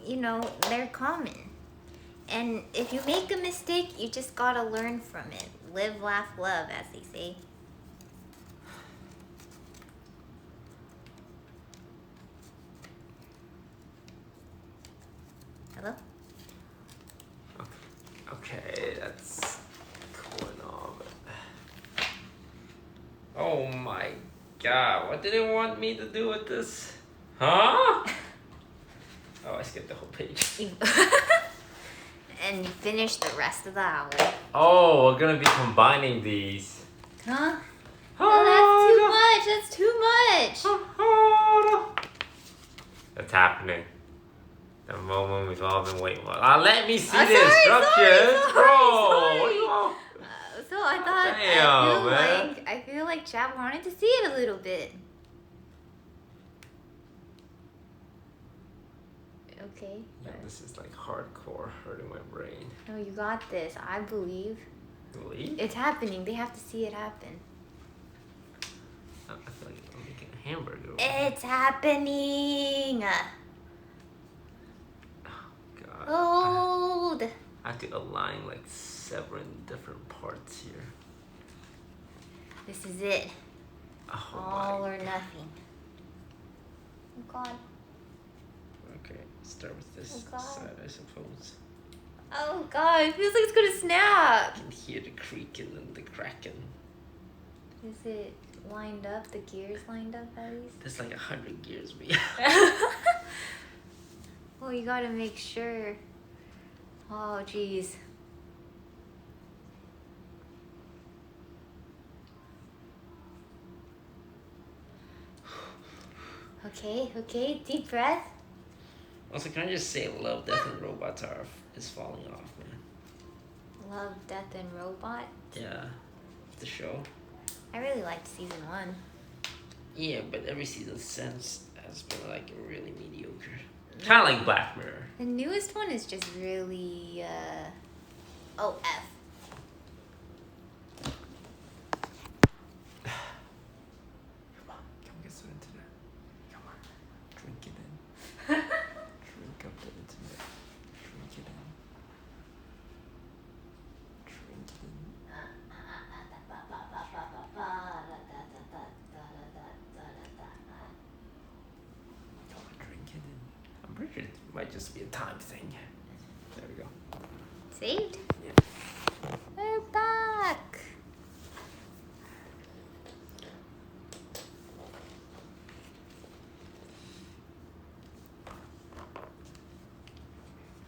you know, they're common. And if you make a mistake, you just gotta learn from it. Live, laugh, love, as they say. Hello? Okay, that's cool and all, but... Oh my god, what did they want me to do with this? Huh? Oh, I skipped the whole page. And you finish the rest of the hour. Oh, we're gonna be combining these. Huh? Oh, that's too much. That's too much. That's happening. The moment we've all been waiting for. Let me see the Sorry, instructions, sorry, bro. sorry. So I thought, Damn, I feel like chat wanted to see it a little bit. Okay. Yeah, this is like hardcore hurting my brain. No, you got this. I believe. Believe? It's happening. They have to see it happen. I feel like I'm making a hamburger. It's happening. God. Hold. I have to align like 7 different parts here. This is it. Oh All my. or nothing. Oh God. Okay, start with this Oh, God. side, I suppose. Oh God, it feels like it's gonna snap. I can hear the creaking and the cracking. Is it lined up? The gears lined up at least? There's like 100 gears, me. Well, you gotta make sure. Oh, geez. Okay, deep breath. Also, can I just say Love, Death, and Robots is falling off, man. Love, Death, and Robot. Yeah, the show. I really liked season 1. Yeah, but every season since has been like really mediocre. Kind of like Black Mirror. The newest one is just really, oh, F. Come get some internet. Come on. Drink it in. Drink up the internet. Drink it in. Drink it in. Come on, drink it in. I'm pretty sure it might just be a time thing. There we go. Saved? Yeah. We're back.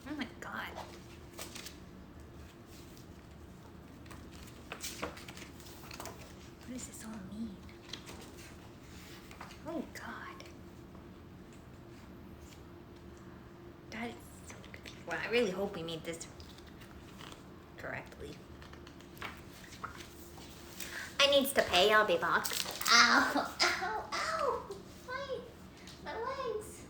Oh my God. What does this all mean? Oh God. That is so confusing. Well, I really hope we made this correctly. I needs to pay, I'll be back. Ow, ow, ow. My legs.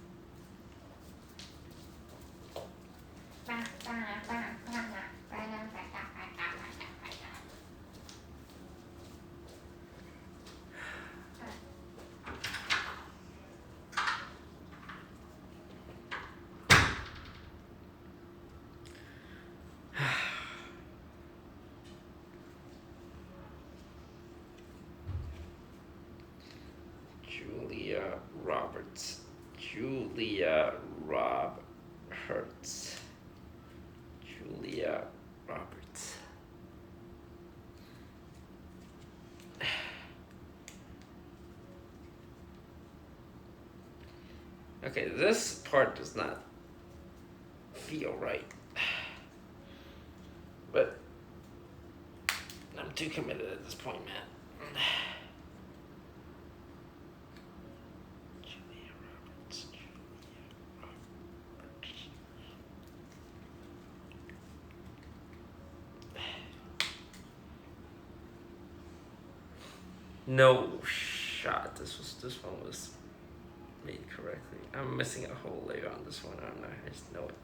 Julia Roberts. Julia Roberts. Julia Roberts. Okay, this part does not feel right. But I'm too committed at this point, man. Julia Roberts. No shot. This one was made correctly. I'm missing a whole layer on this one, aren't I? I just know it.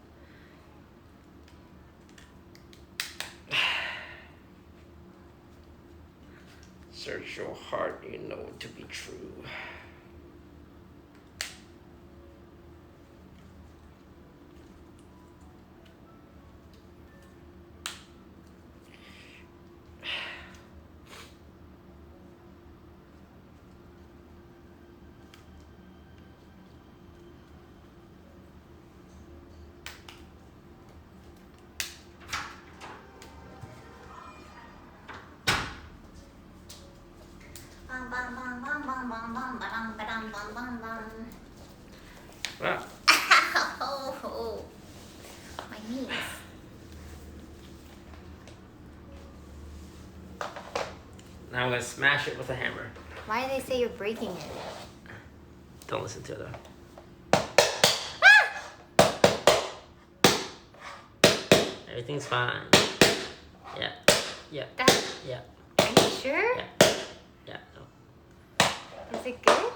Search your heart, you know it to be true. Wow. Ow, my knees. Now I'm gonna smash it with a hammer. Why do they say you're breaking it? Don't listen to it though. Everything's fine. Yeah. Yeah. That, Yeah. are you sure? Yeah. Yeah. No. Is it good?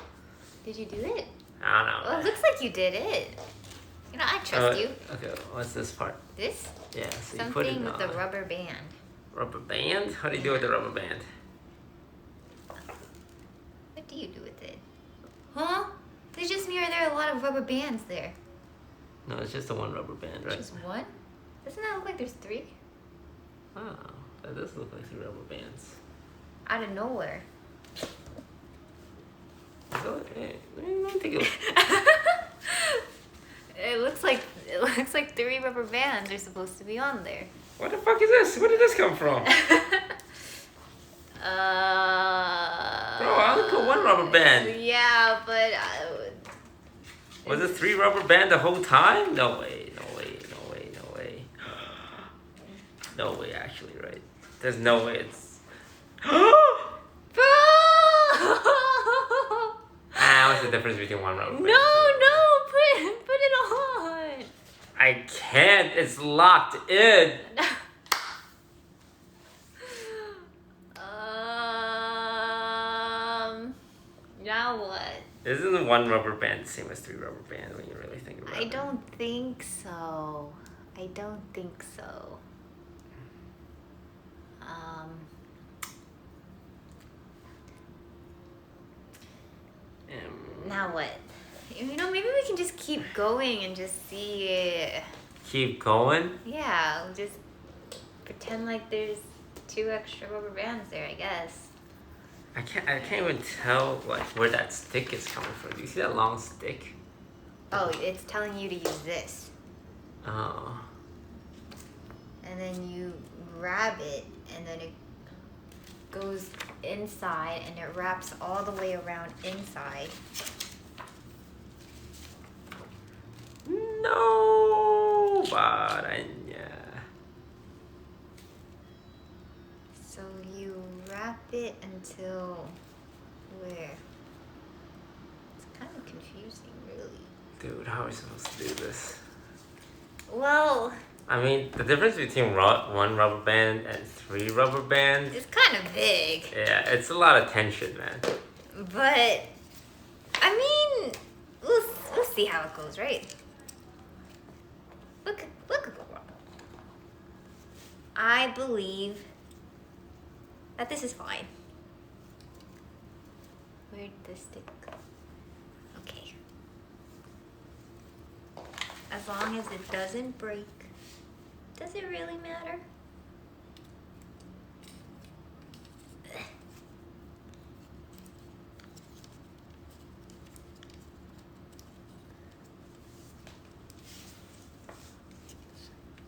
Did you do it? I don't know. Well, it looks like you did it. You know, I trust you. Okay, what's this part? This? Yeah, so you put it Something with the on. rubber band. Rubber band? How do you do with the rubber band? What do you do with it? Huh? There's just me or there are a lot of rubber bands there. No, it's just the one rubber band, right? Just one? Doesn't that look like there's three? Oh, that does look like 3 rubber bands. Out of nowhere. So, let me take a look. It looks like 3 rubber bands are supposed to be on there. What the fuck is this? Where did this come from? Bro, I only put 1 rubber band. Yeah, but Was it 3 rubber band the whole time? No way, no way, no way, no way. No way, actually, right? There's no way it's... What's the difference between 1 rubber band? No, put it on. I can't, it's locked in. Now what? Isn't 1 rubber band the same as 3 rubber band when you really think about it? I don't think so. I don't think so. Now what? You know, maybe we can just keep going and just see. Keep going? Yeah, we'll just pretend like there's 2 extra rubber bands there, I guess. I can't even tell like where that stick is coming from. Do you see that long stick? Oh, it's telling you to use this. Oh. And then you grab it, and then it goes inside, and it wraps all the way around inside. No, but yeah. So you wrap it until where? It's kind of confusing, really. Dude, how are we supposed to do this? Well, I mean, the difference between 1 rubber band and 3 rubber bands. it's kind of big. Yeah, it's a lot of tension, man. But I mean, we'll see how it goes, right? Look. I believe that this is fine. Where'd this stick go? Okay. As long as it doesn't break. Does it really matter?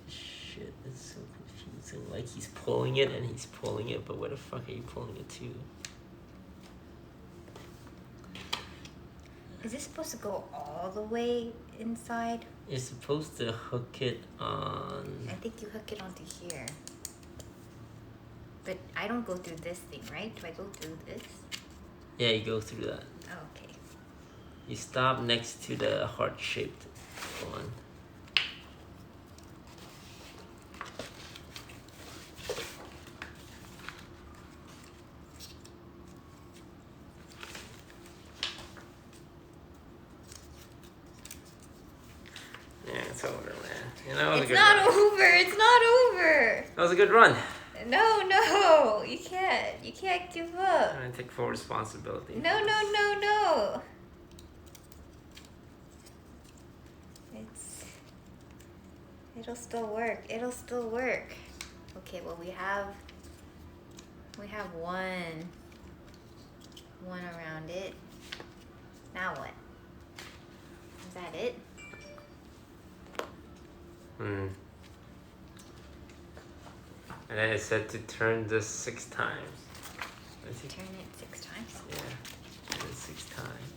Shit, it's so confusing. Like he's pulling it and he's pulling it, but where the fuck are you pulling it to? Is this supposed to go all the way inside? You're supposed to hook it on... I think you hook it onto here. But I don't go through this thing, right? Do I go through this? Yeah, you go through that. Oh, okay. You stop next to the heart-shaped one. Yeah, it's over, man. You know, It's not over. It's not over. That was a good run. No. You can't give up. I'm gonna take full responsibility. No. It'll still work. Okay, well we have one around it. Now what? Is that it? And then it said to turn this 6 times. Let's see. Turn it 6 times. Yeah, turn it 6 times.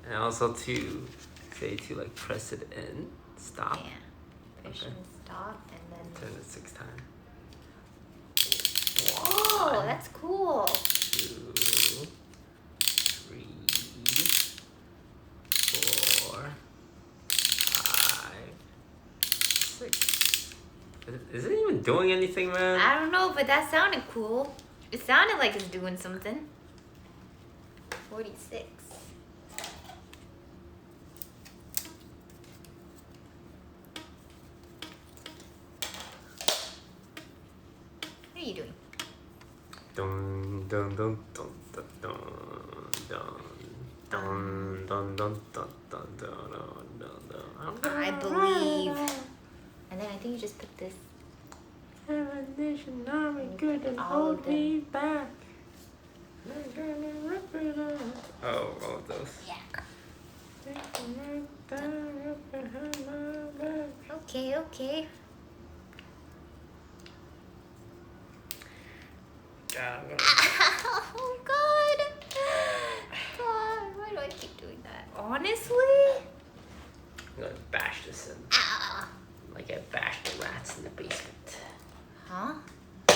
And also to say to like press it in, stop. Yeah. Push and stop, and then turn it 6 times. Oh, that's cool. 2, 3, 4, 5, 6. Is it even doing anything, man? I don't know, but that sounded cool. It sounded like it's doing something. 46. What are you doing? Dun dun dun dun dun dun dun Dun, dun, dun, dun, dun, dun, dun, dun, dun. I believe. And then I think you just put this. Nation army good and all of hold me them. back. Oh, all of those. Yeah. Okay, okay. God, I'm gonna... Oh God. God, why do I keep doing that? Honestly? I'm gonna bash this in. Ah. Like I bashed the rats in the basement. Huh? Ow,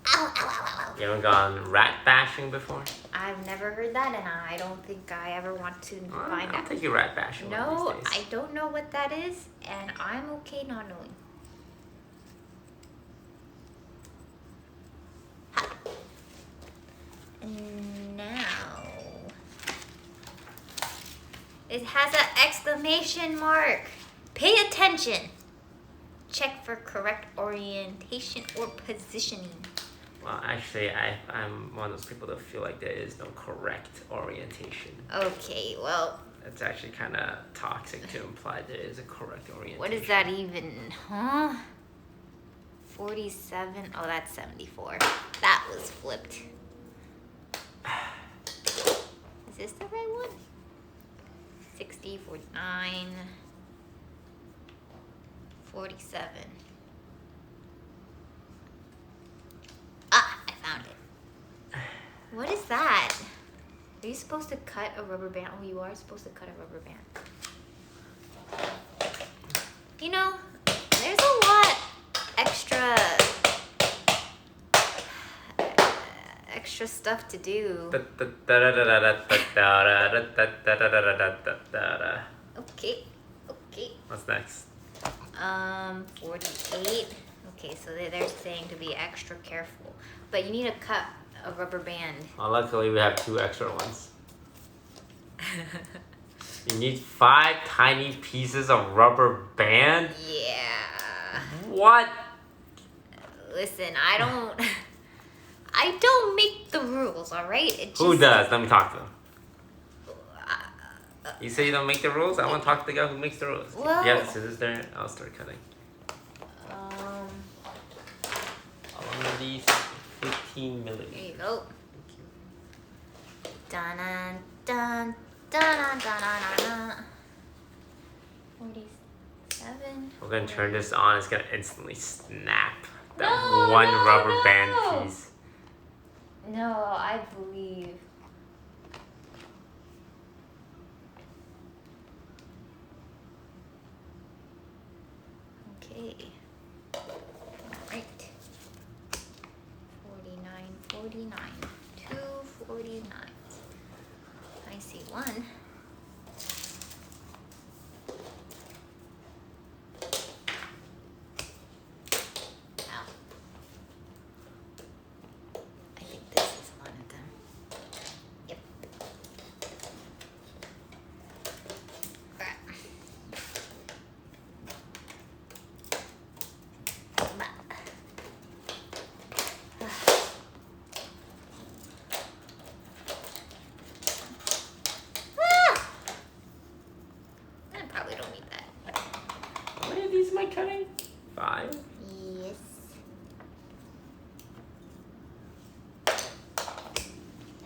ow, ow, ow, You haven't gone rat bashing before? I've never heard that, and I don't think I ever want to find I'll out. take you rat bashing one No, of these days. I don't know what that is, and I'm okay not knowing. Ha. Now, it has an exclamation mark. Pay attention. Check for correct orientation or positioning. Well, actually, I'm one of those people that feel like there is no correct orientation. Okay, well, It's actually kind of toxic to imply there is a correct orientation. what is that even, huh? 47, oh, that's 74. That was flipped. Is this the right one? 60, 49, 47. Ah, I found it. What is that? Are you supposed to cut a rubber band? Oh, you are supposed to cut a rubber band. You know, there's a lot extra stuff to do. Okay, okay. What's next? 48. Okay, so they're saying to be extra careful. But you need to cut a rubber band. Well, luckily we have 2 extra ones. You need 5 tiny pieces of rubber band? Yeah. What? Listen, I don't make the rules, all right? Who does? Let me talk to them. You say you don't make the rules? I want to talk to the guy who makes the rules. Well, You have the scissors there? I'll start cutting. One of these 15 millimeters. There you go. Thank you. Dun dun dun dun dun dun. 47. We're gonna turn this on. It's gonna instantly snap that No, one no, rubber no. band piece. No, I believe. Okay. Alright. 49, 249. I see one. Ow. I think this is one of them. Yep. I probably don't need that. How many of these am I cutting? 5? Yes.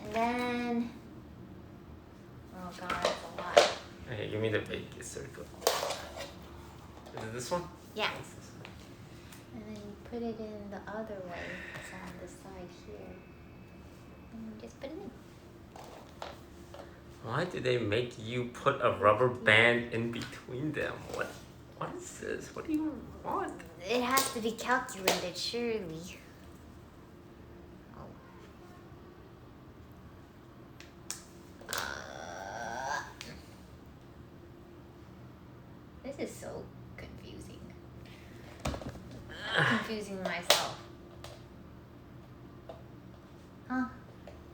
And then, oh god, that's a lot. Okay, give me the big circle. Is it this one? Yeah. It's this one. And then you put it in the other way. It's on the side here. And you just put it in. Why do they make you put a rubber band in between them? What is this? What do you want? It has to be calculated, surely. Oh. This is so confusing. I'm confusing myself. Huh?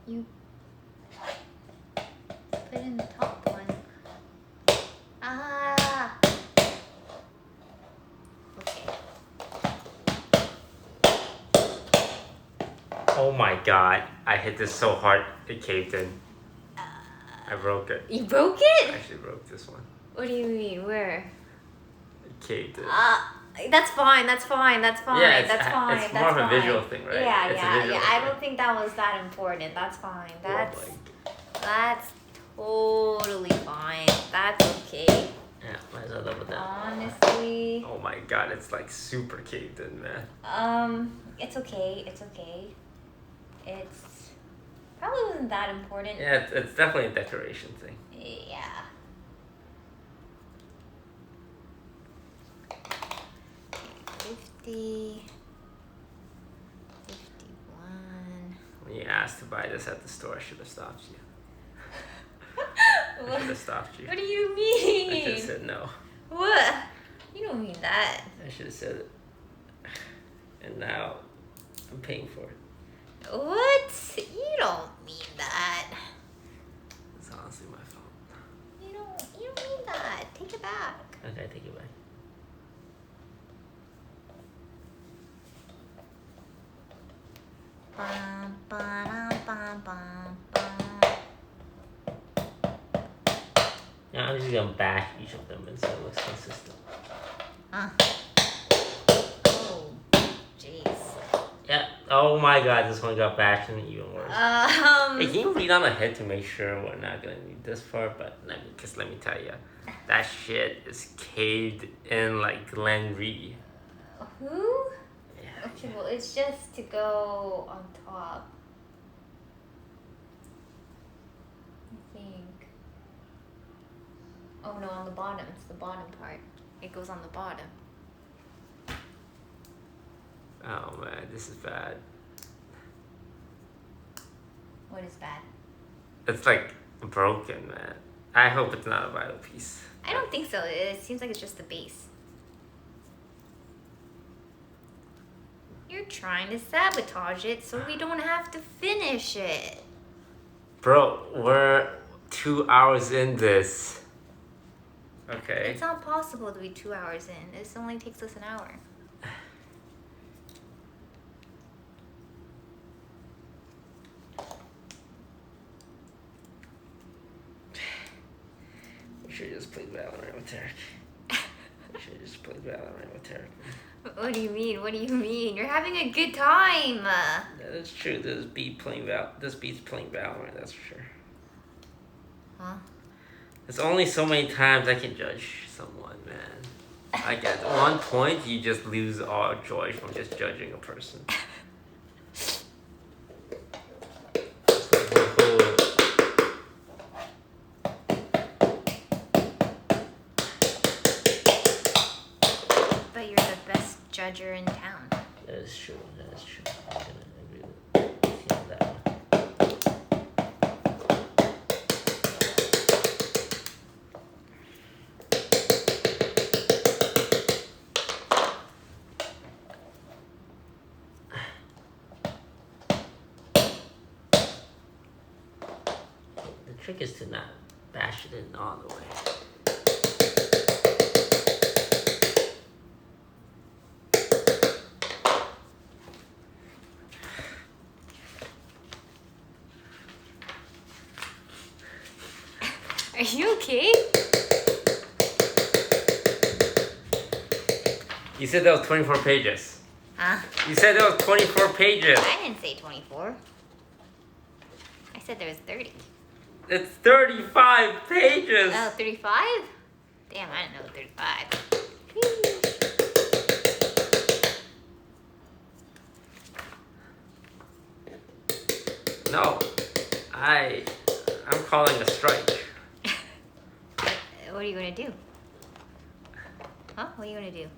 You put in the top one. Ah! Okay. Oh my god, I hit this so hard it caved in. I broke it. You broke it? I actually broke this one. What do you mean? Where? It caved in. That's fine. That's fine. That's fine. Yeah, that's fine. it's that's more of a fine. visual thing, right? Yeah, It's a yeah, visual yeah. I thing. don't think that was that important. That's fine. That's Oh that's totally fine. That's okay. yeah, might as well double down. Honestly. Oh my god, it's like super caved in, man. It's okay. It's okay. It's probably wasn't that important. Yeah, it's definitely a decoration thing. Yeah. $50, $51. When you asked to buy this at the store, I should have stopped you. I should have stopped you. What do you mean? I should have said no. What? You don't mean that. I should have said it. And now I'm paying for it. What? You don't mean that. It's honestly my fault. You don't mean that. Take it back. Okay, take it back. Bum, ba-dum, bum, bum, bum. Yeah, I'm just gonna bash each of them so it looks consistent. Huh. Oh, jeez. Yeah. Oh my god, this one got bashed and even worse. Hey, can you read on ahead to make sure we're not gonna need this far? But let me tell you, that shit is caved in like Glen Reed. Who? Yeah. Okay, well, it's just to go on top. I think. Oh no, on the bottom. It's the bottom part. It goes on the bottom. Oh man, this is bad. What is bad? It's like broken, man. I hope it's not a vital piece. I don't think so. It seems like it's just the base. You're trying to sabotage it so we don't have to finish it. Bro, we're 2 hours in this. Okay. It's not possible to be 2 hours in. This only takes us an hour. We should just play Valorant with Tarek. We should just play Valorant with Tarek. What do you mean? What do you mean? You're having a good time. That is true. This beat's playing Valorant, that's for sure. Huh? There's only so many times I can judge someone, man. Like at one point, you just lose all joy from just judging a person. But you're the best judger in town. That is true. That is true. I'm gonna agree with that one. The trick is to not bash it in all the way. Are you okay? You said that was 24 pages. Huh? You said that was 24 pages. I didn't say 24. I said there was 30. It's 35 pages. Oh, 35? Damn, I didn't know 35. No, I'm calling a strike. What are you gonna do? Huh? What are you gonna do?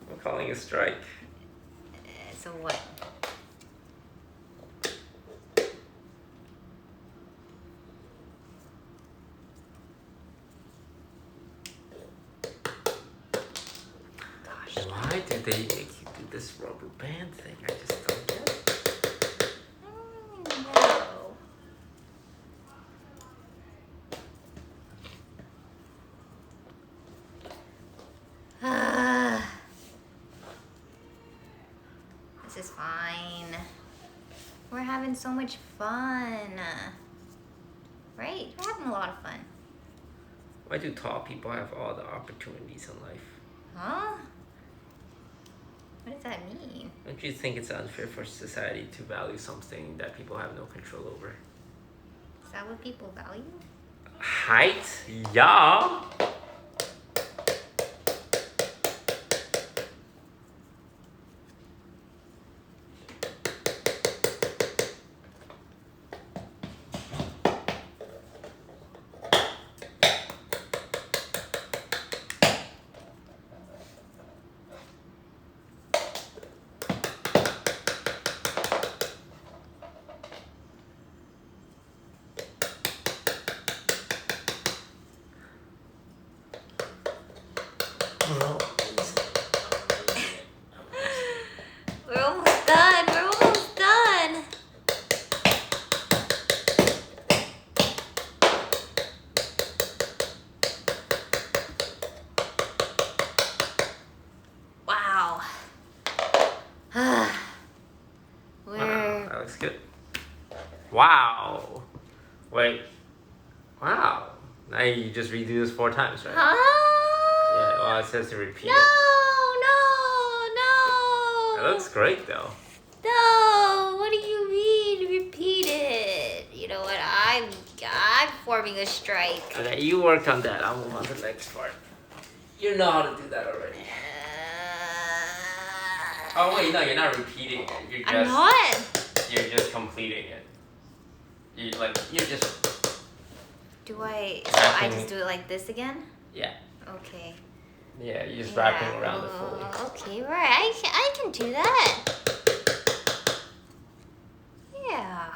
I'm calling a strike. So what? Gosh, why do they make you do this rubber band thing? I just don't get it. I don't really know. This is fine. We're having so much fun. right? We're having a lot of fun. Why do tall people have all the opportunities in life? Huh? What does that mean? Don't you think it's unfair for society to value something that people have no control over? Is that what people value? Height? Yeah. We're almost done. We're almost done. Wow. We're... Wow, that looks good. Wow. Wait. Wow. Now you just redo this 4 times, right? Huh? Yeah, well, it says to repeat No, it. no, It no. looks great, though. No, what do you mean repeat it? You know what, I'm forming a strike. Okay, you work on that. I'll move on to the next part. You know how to do that already. Oh, wait, no, you're not repeating it. I'm not. You're just completing it. You're just... So I Wrapping- just do it like this again? Yeah. Okay. Yeah, you're just wrapping around the Oh, foley. okay, right. I can do that. Yeah.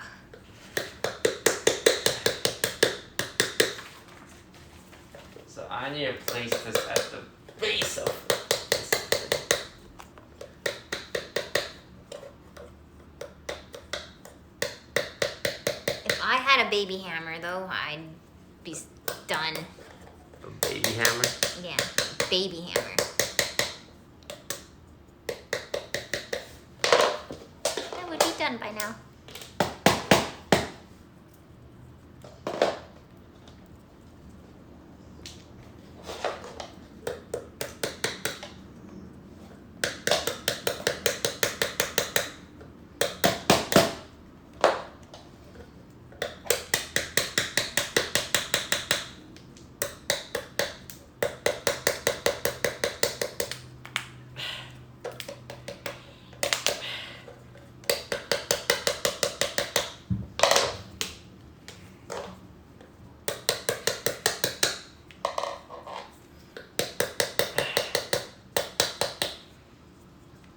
So I need to place this at the base of this. If I had a baby hammer, though, I'd be done. A baby hammer. Yeah, baby hammer. That would be done by now.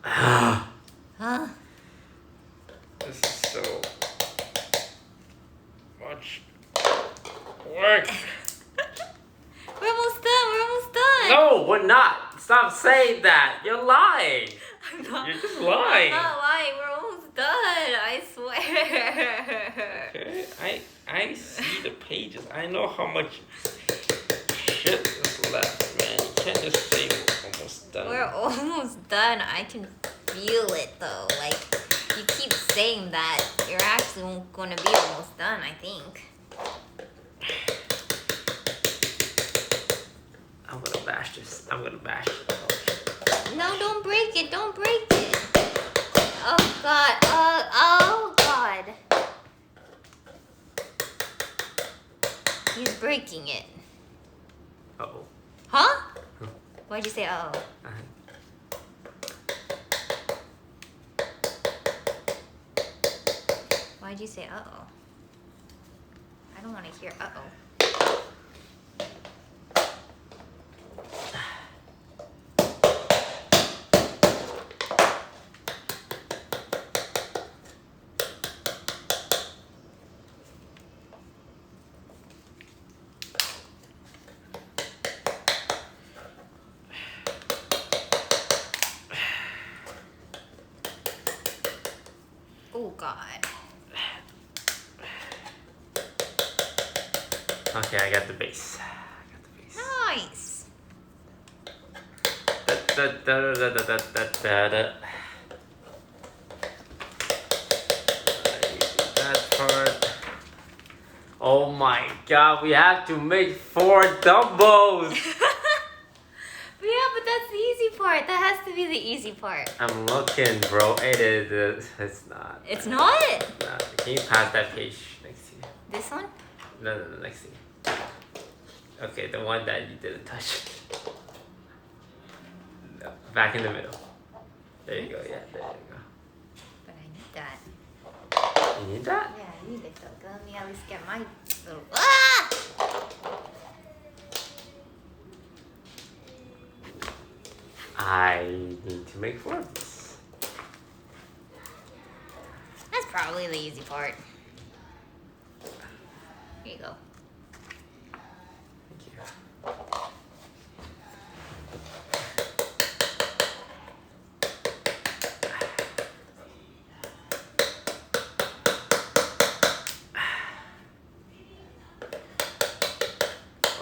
Huh? This is so much work. We're almost done. We're almost done. No, we're not. Stop saying that. You're lying. I'm not. You're just lying. I'm not lying. We're almost done. I swear. Okay, I see the pages. I know how much shit is left, man. You can't just say we're almost done. We're almost done. I can feel it though. Like, you keep saying that. You're actually going to be almost done, I think. I'm gonna bash this. I'm gonna bash it. No, don't break it. Don't break it. Oh, God. Oh, God. He's breaking it. Uh-oh. Huh? Huh. Why'd you say uh-oh? Why'd you say uh-oh? I don't want to hear uh-oh. Oh, God. Okay, I got the base. Nice. That part. Oh my god, we have to make 4 Dumbos! Yeah, but that's the easy part. That has to be the easy part. I'm looking, bro. It is. It's not. It's not? Nah. Can you pass that page next to you? This one? No, next to you. Okay, the one that you didn't touch. No, back in the middle. There you go, yeah, there you go. But I need that. You need that? Yeah, I need it though. Let me at least get my little... Ah! I need to make 4 of this. That's probably the easy part. Here you go. Thank you.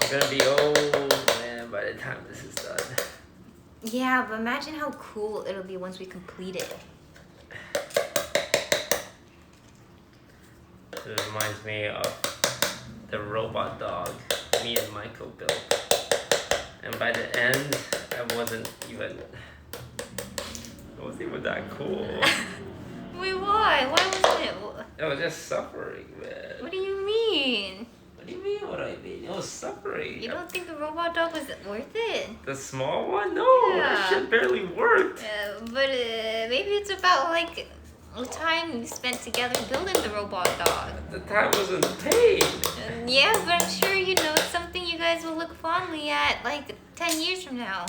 We're gonna be old, man, by the time this is done. Yeah, but imagine how cool it'll be once we complete it. It reminds me of the robot dog me and Michael built. And by the end, I wasn't even that cool. Wait, why? Why wasn't it? I was just suffering, man. What do you mean? What do you mean what I mean? I was suffering. You don't think the robot dog was worth it? The small one? No, Yeah. that shit barely worked. But maybe it's about like the time we spent together building the robot dog. The time wasn't paid. Yeah, but I'm sure you know it's something you guys will look fondly at like 10 years from now.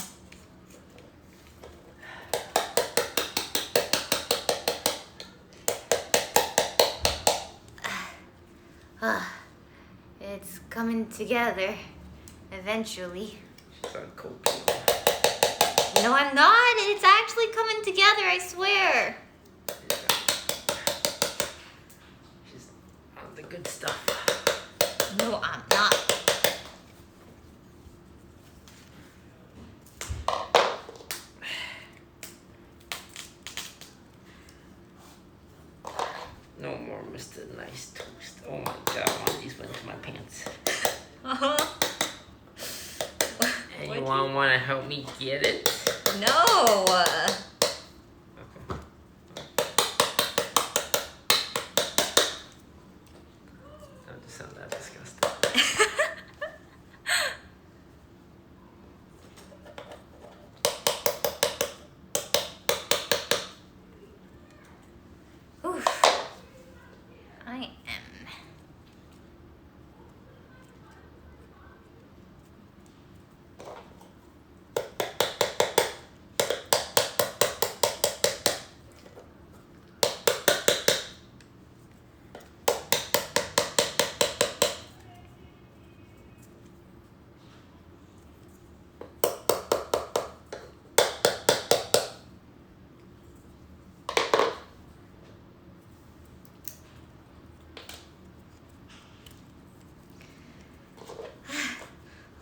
It's coming together eventually. She's on cocaine. No, I'm not. It's actually coming together, I swear. She's on the good stuff. No, I'm not. No more Mr. Nice Toast. Oh my god, one of these went to my pants. Uh-huh. Anyone want to help me get it? No. Okay. Not to sound that disgusting. Oof. I am.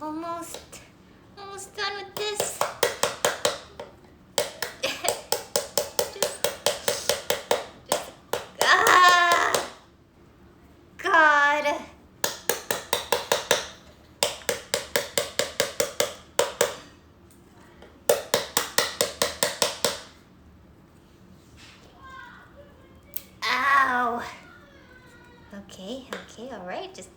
Almost done with this. God. Ow. Okay, all right, just.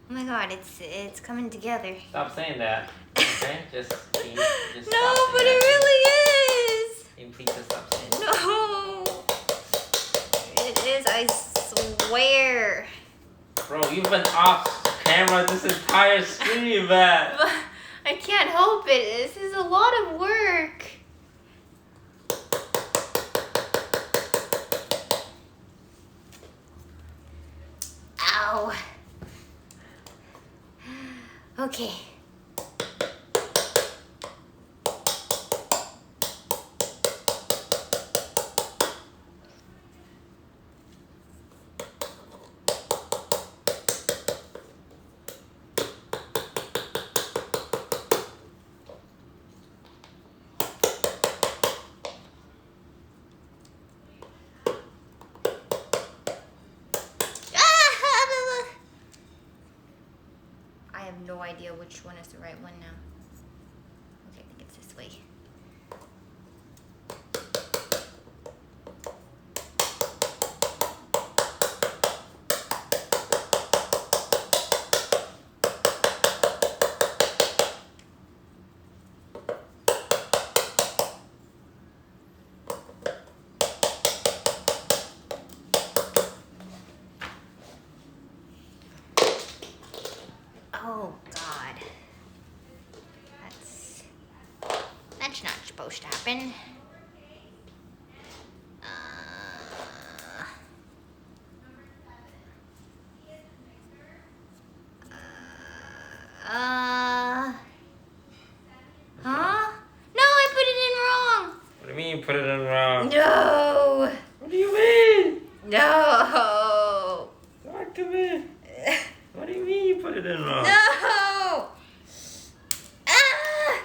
Oh my god, it's coming together. Stop saying that. Okay? Just No, stop but saying it that. really is. Can you please just stop saying that? No. It is, I swear. Bro, you've been off camera this entire stream, man. But I can't help it. This is a lot of work. Ow. Okay. no idea which one is the right one now. Okay, I think it's this way. Oh God, that's not supposed to happen. Huh? No, I put it in wrong. What do you mean you put it in wrong? No. What do you mean? No. Talk to me. What do you mean you put it in wrong? No. Ah!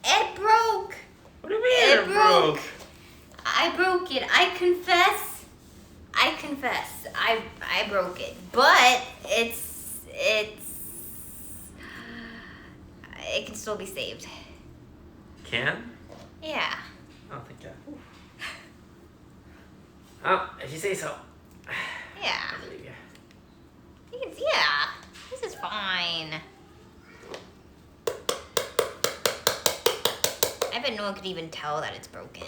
It broke. What do you mean it broke? I broke it. I confess. I broke it. But it can still be saved. Can? Yeah. I don't think I. Oh, if you say so. Yeah. I believe you. Yeah. This is fine. I bet no one could even tell that it's broken.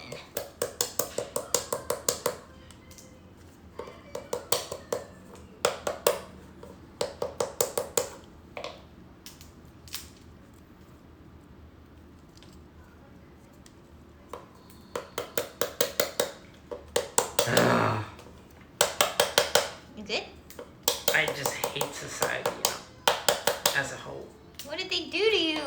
You good? I just hate society, you know, as a whole. What did they do to you?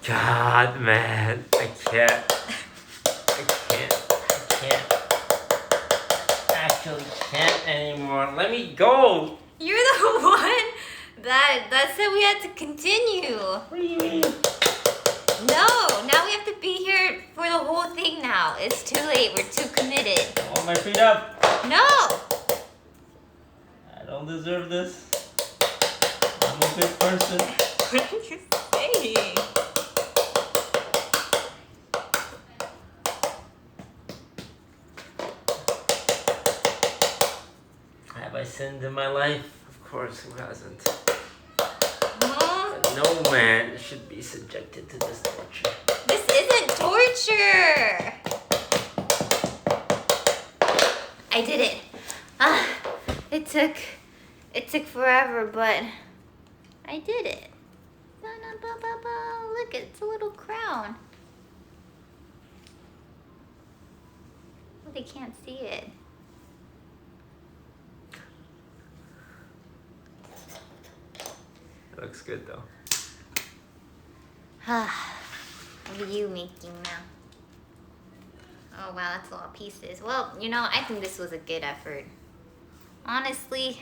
God, man, I can't. Actually can't anymore. Let me go. You're the one that said we had to continue. What do you mean? No, now we have to be here for the whole thing now. It's too late. We're too committed. I want my feet up. No. I don't deserve this. I'm a good person. What are you saying? Have I sinned in my life? Of course, who hasn't? Huh? But no man should be subjected to this torture. This isn't torture. I did it. It took forever, but I did it. Look, it's a little crown. Well, they can't see it. It looks good though. What are you making now? Oh wow, that's a lot of pieces. Well, you know, I think this was a good effort. Honestly.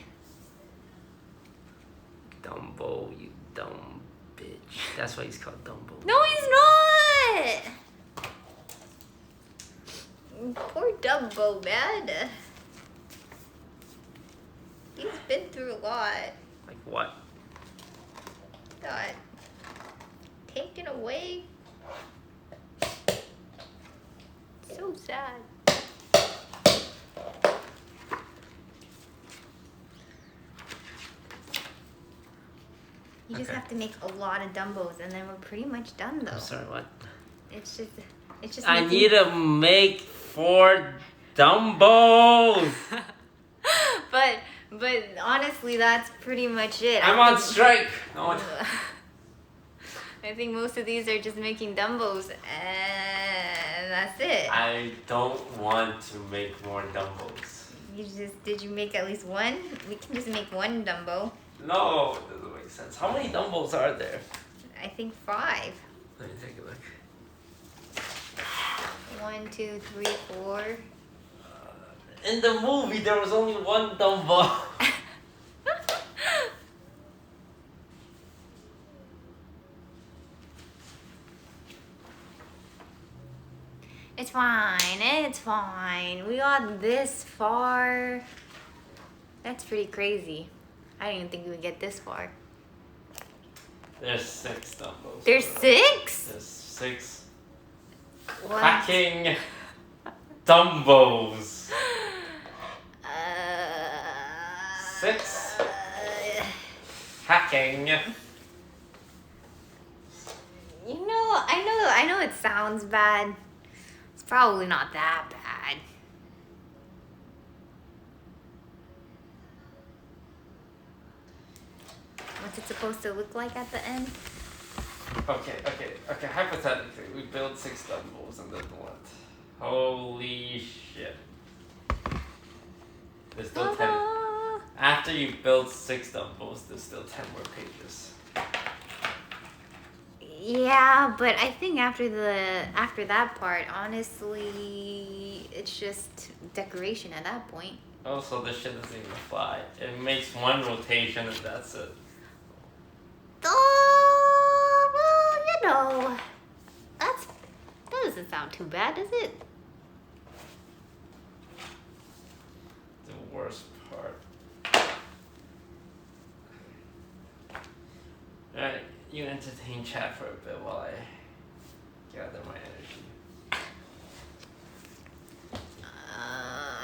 Dumbo, you dumb bitch. That's why he's called Dumbo. No, he's not! Poor Dumbo, man. He's been through a lot. Like what? Got taken away. So sad. You just Okay. have to make a lot of Dumbos, and then we're pretty much done, though. I'm sorry, what? It's just. I need to make 4 Dumbos! But honestly, that's pretty much it. I'm on strike! No one... I think most of these are just making Dumbos, and that's it. I don't want to make more Dumbos. Did you make at least one? We can just make one Dumbo. No, it doesn't make sense. How many Dumbos are there? I think 5. Let me take a look. 1, 2, 3, 4. In the movie, there was only one Dumbo. It's fine, it's fine. We got this far. That's pretty crazy. I didn't even think we would get this far. There's 6 Dumbos. There's 6? There's 6 What? hacking Dumbos. 6 hacking. You know, I know it sounds bad. It's probably not that bad. What's it supposed to look like at the end? Okay. Hypothetically, we build 6 Dumbos and then what? Holy shit. There's still 10. After you build 6 Dumbos, there's still 10 more pages. Yeah, but I think after that part, honestly, it's just decoration at that point. Also, this shit doesn't even fly. It makes one rotation and that's it. Well, you know, that doesn't sound too bad, does it? The worst part. Alright, you entertain chat for a bit while I gather my energy.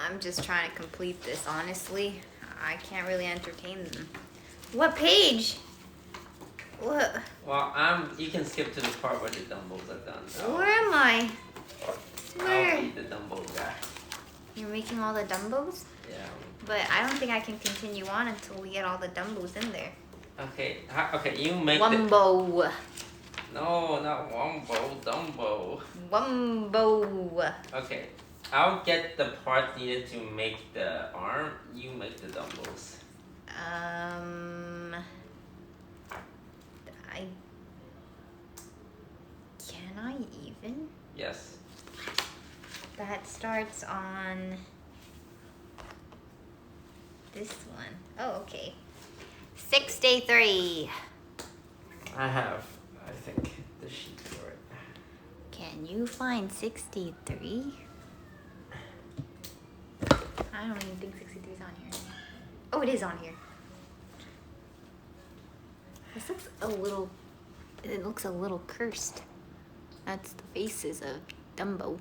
I'm just trying to complete this, honestly. I can't really entertain them. What page? What? Well, you can skip to the part where the Dumbos are done. Where am I? Where? I'll be the Dumbo guy. You're making all the Dumbos? Yeah. But I don't think I can continue on until we get all the Dumbos in there. Okay, you make Wumbo. No, not Wumbo, Dumbo. Wumbo. Okay, I'll get the part needed to make the arm. You make the Dumbos. Can I even? Yes. That starts on this one. Oh, okay. 6 day 3. I have, I think, the sheet for it. Can you find 63? I don't even think 63 is on here. Oh, it is on here. This looks a little, it looks a little cursed. That's the faces of Dumbo.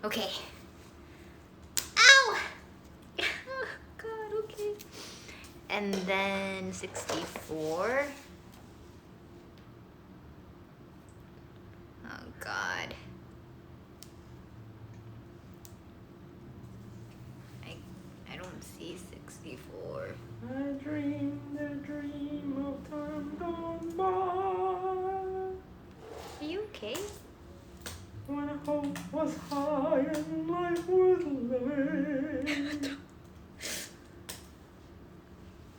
Okay. Ow! Oh, God, okay. And then 64. Oh, God. I don't see 64. I dreamed a dream of time gone by. Are you okay? When hope was high and life was light.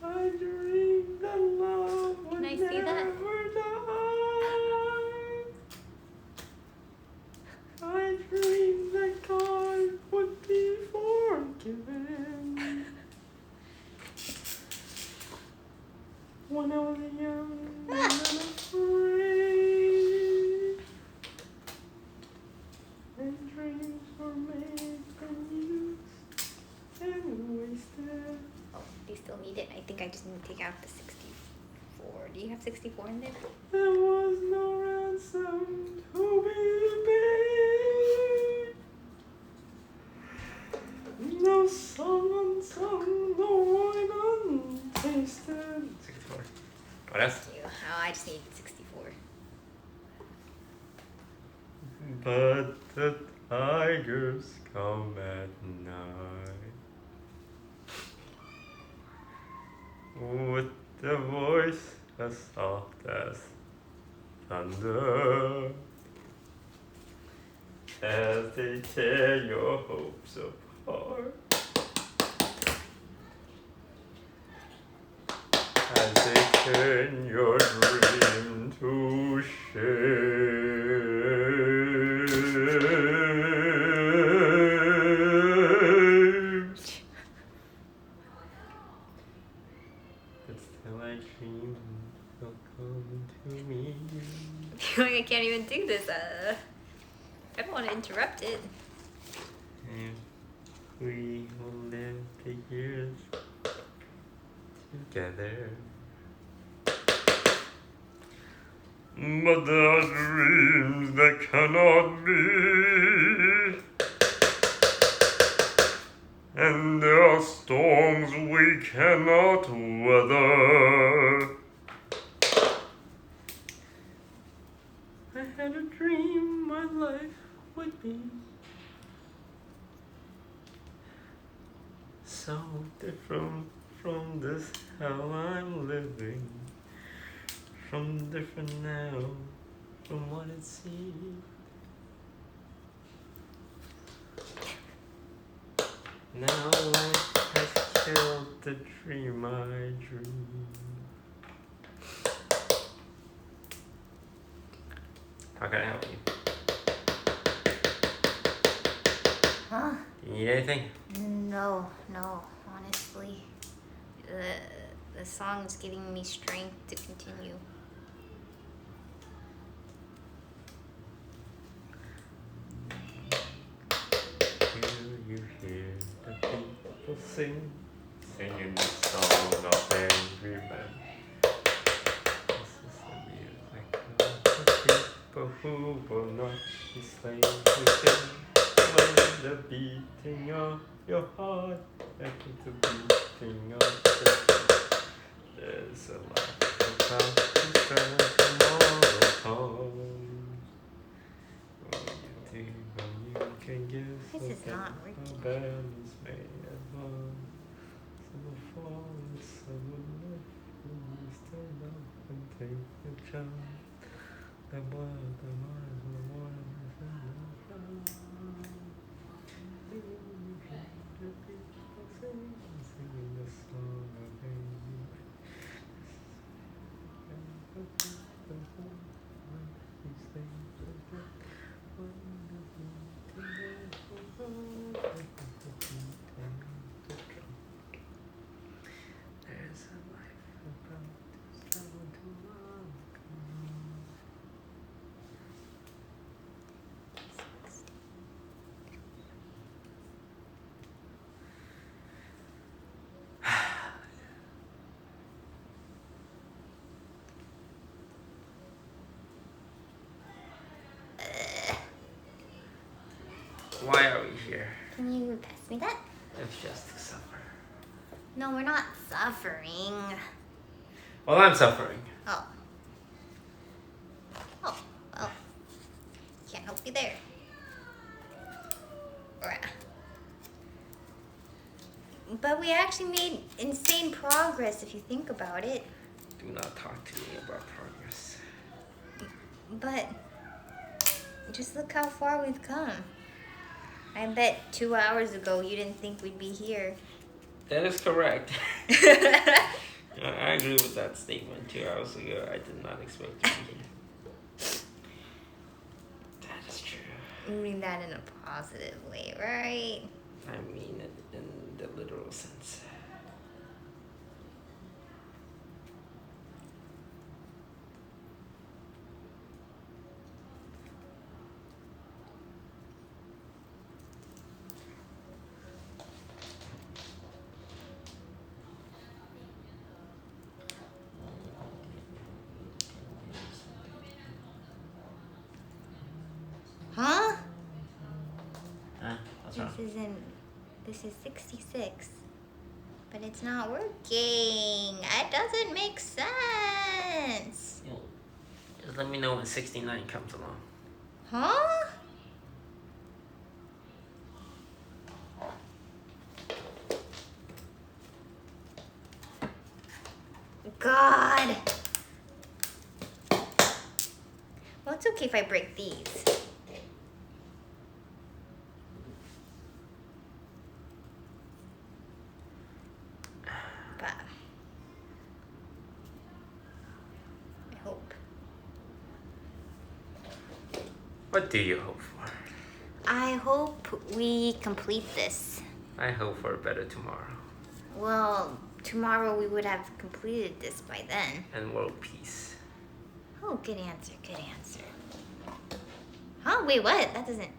I dreamed that love would Can I see that? never die. I dreamed that God would be forgiven. When I was young and unafraid, and dreams were made and used and wasted. Oh, they still need it. I think I just need to take out the 64. Do you have 64 in there? There was no ransom to be paid. No song unsung, no wine untasted. 64. What else? Thank you. Oh, I just need 64. But the tigers come at night with the voice as soft as thunder, as they tear your hopes apart, as they turn your dream to shame. But still I dream you'll come to me. I feel like I can't even do this. I don't want to interrupt it. And we will live the years together. But there are dreams that cannot be, and there are storms we cannot weather. I had a dream my life would be so different from this hell I'm living. From different now from what it seemed. Now life has killed the dream I dreamed. How can I help you? Huh? Do you need anything? No, honestly. The song is giving me strength to continue. Do you hear the people singing the song of angry men? This is the music of the people who will not be slain within. When the beating of your heart echoes the beating of the heart. There's a life about to start tomorrow comes. What you do when you can give This is not a working. balance made of love. Some will fall and some will live. You stand up and take the chance. The blood, the mind, the water, the sun, the singing the song of angry. There's a life about to start tomorrow. Why are we here? Can you pass me that? It's just to suffer. No, we're not suffering. Well, I'm suffering. Oh, well. Can't help you there. But we actually made insane progress if you think about it. Do not talk to me about progress. But just look how far we've come. I bet 2 hours ago you didn't think we'd be here. That is correct. I agree with that statement. 2 hours ago, I did not expect to be here. That is true. You mean that in a positive way, right? I mean it in the literal sense. Huh? What's wrong? This is 66. But it's not working. It doesn't make sense. Just let me know when 69 comes along. Huh? God. Well, it's okay if I break these. But I hope. What do you hope for? I hope we complete this. I hope for a better tomorrow. Well, tomorrow we would have completed this by then. And world peace. Oh, good answer, good answer. Huh? Wait, what? That doesn't...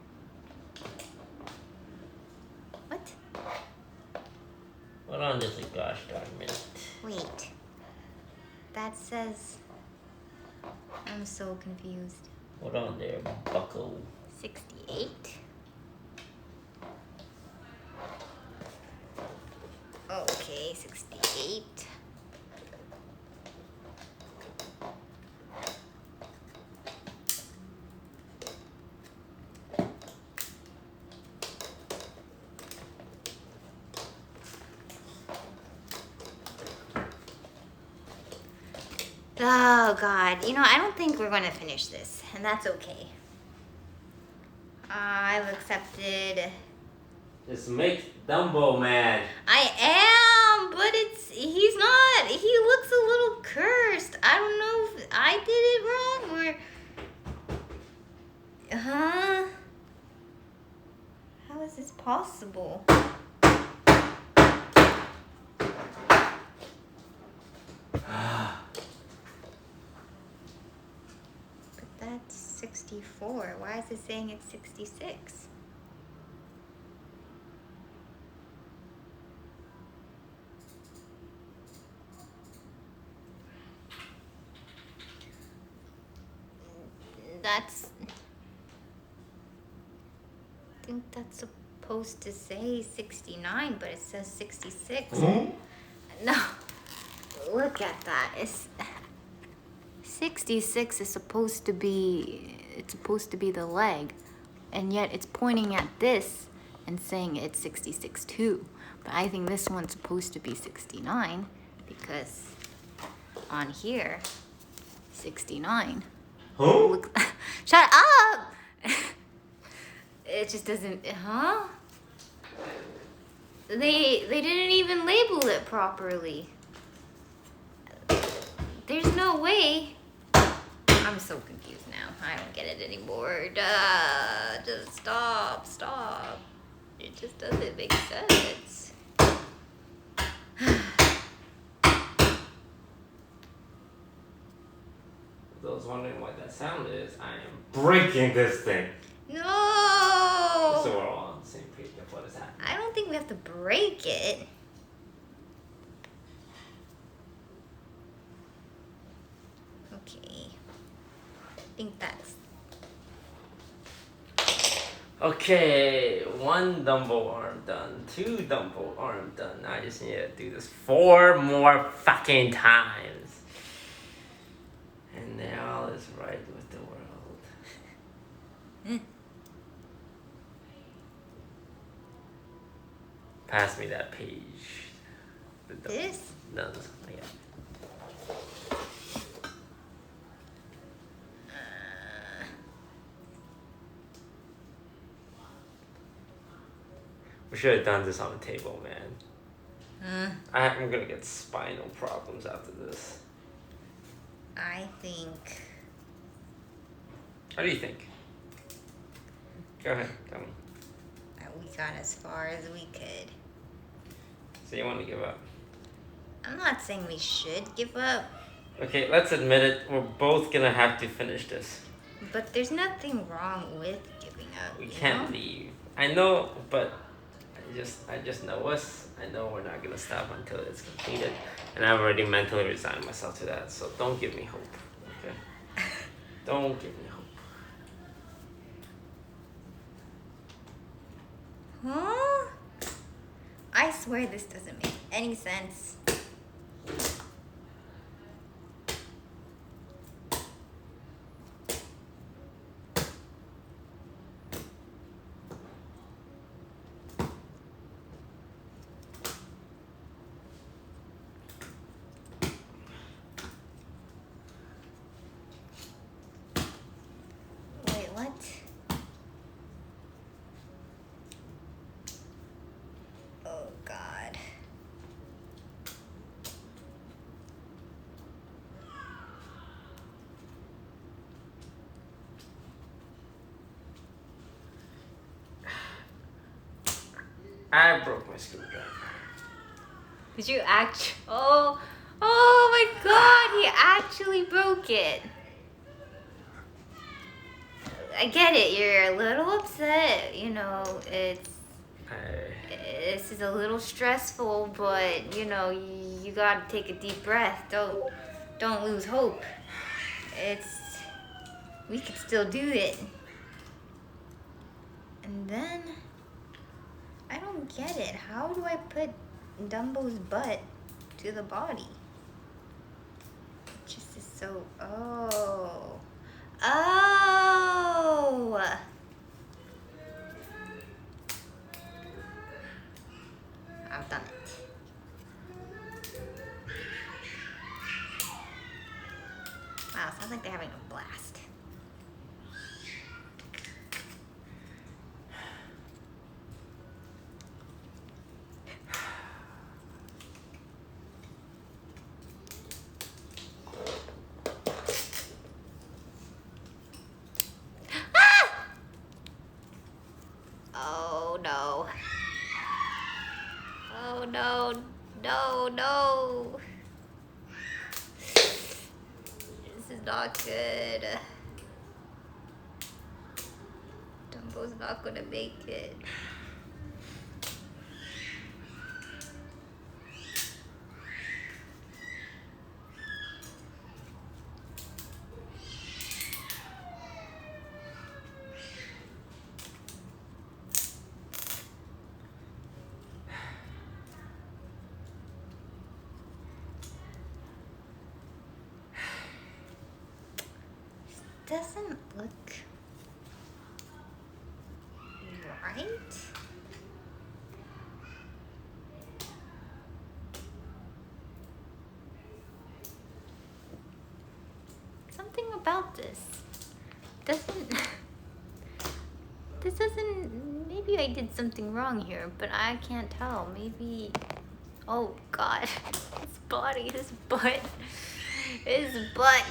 What? Hold on just a gosh darn minute. Wait. That says... I'm so confused. Hold on there, bucko. 68? Okay, 68. Oh God, you know, I don't think we're gonna finish this, and that's okay. I've accepted. Just make Dumbo mad. I am, but he's not. He looks a little cursed. I don't know if I did it wrong or... Huh? How is this possible? But that's 64. Why is it saying it's 66? I think that's supposed to say 69, but it says 66. Hmm? No, look at that. It's 66 is supposed to be, it's supposed to be the leg, and yet it's pointing at this and saying it's 66 too. But I think this one's supposed to be 69 because on here, 69. Huh? Look, shut up! It just doesn't, huh? They didn't even label it properly. There's no way. I'm so confused now. I don't get it anymore. Just stop. It just doesn't make sense. Those wondering what that sound is, I am breaking this thing. No! So we're all on the same page of what is happening. I don't think we have to break it. Okay. I think that's... Okay, 1 Dumbo arm done, 2 Dumbo arm done. I just need to do this 4 more fucking times. And then all is right with the world. Pass me that page. This? No, this one, yeah. We should have done this on the table, man. I'm gonna get spinal problems after this. I think... What do you think? Go ahead, tell me. we got as far as we could. So you want to give up? I'm not saying we should give up, Okay, let's admit it. We're both gonna have to finish this. but there's nothing wrong with giving up. We you can't know? leave. I know, but I just know us. I know we're not gonna stop until it's completed, and I've already mentally resigned myself to that. So don't give me hope, okay? Don't give me hope. Huh? I swear this doesn't make any sense. I broke my screwdriver. Did you oh my god, he actually broke it. I get it, you're a little upset, you know, this is a little stressful, but you know, you gotta take a deep breath. Don't lose hope. We could still do it. And then, I don't get it. How do I put Dumbo's butt to the body? It just is so, oh. I've done it. Wow, sounds like they're having a blast. Oh no. Oh no. No. This is not good. Dumbo's not gonna make it. Doesn't look right. Something about this doesn't. This doesn't. Maybe I did something wrong here, but I can't tell. Maybe. Oh God, his butt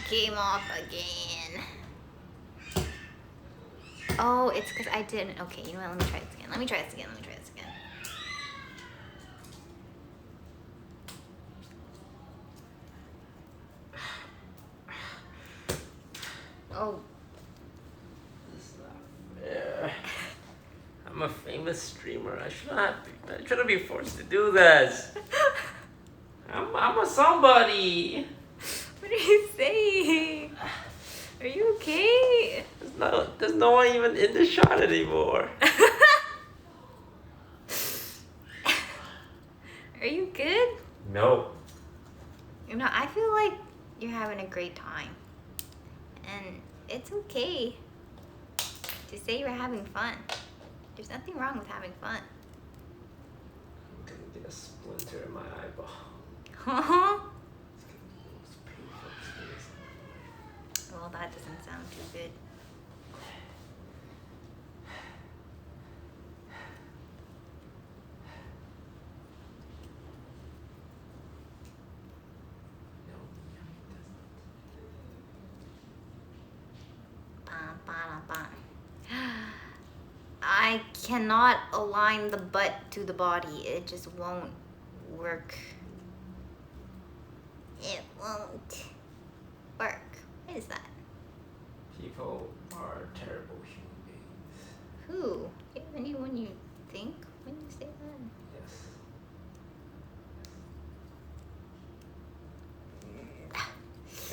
came off again. Oh, it's because I didn't. Okay, you know what? Let me try this again. Let me try this again. Oh. Yeah. I'm a famous streamer. I shouldn't be forced to do this. I'm a somebody. What are you saying? Are you okay? There's no one even in the shot anymore. Are you good? No. You know, I feel like you're having a great time. And it's okay to say you're having fun. There's nothing wrong with having fun. I'm gonna get a splinter in my eyeball. Huh? Well, that doesn't sound too good. I cannot align the butt to the body. It just won't work. It won't work. What is that? People are terrible human beings. Who? Anyone you think when you say that? Yes.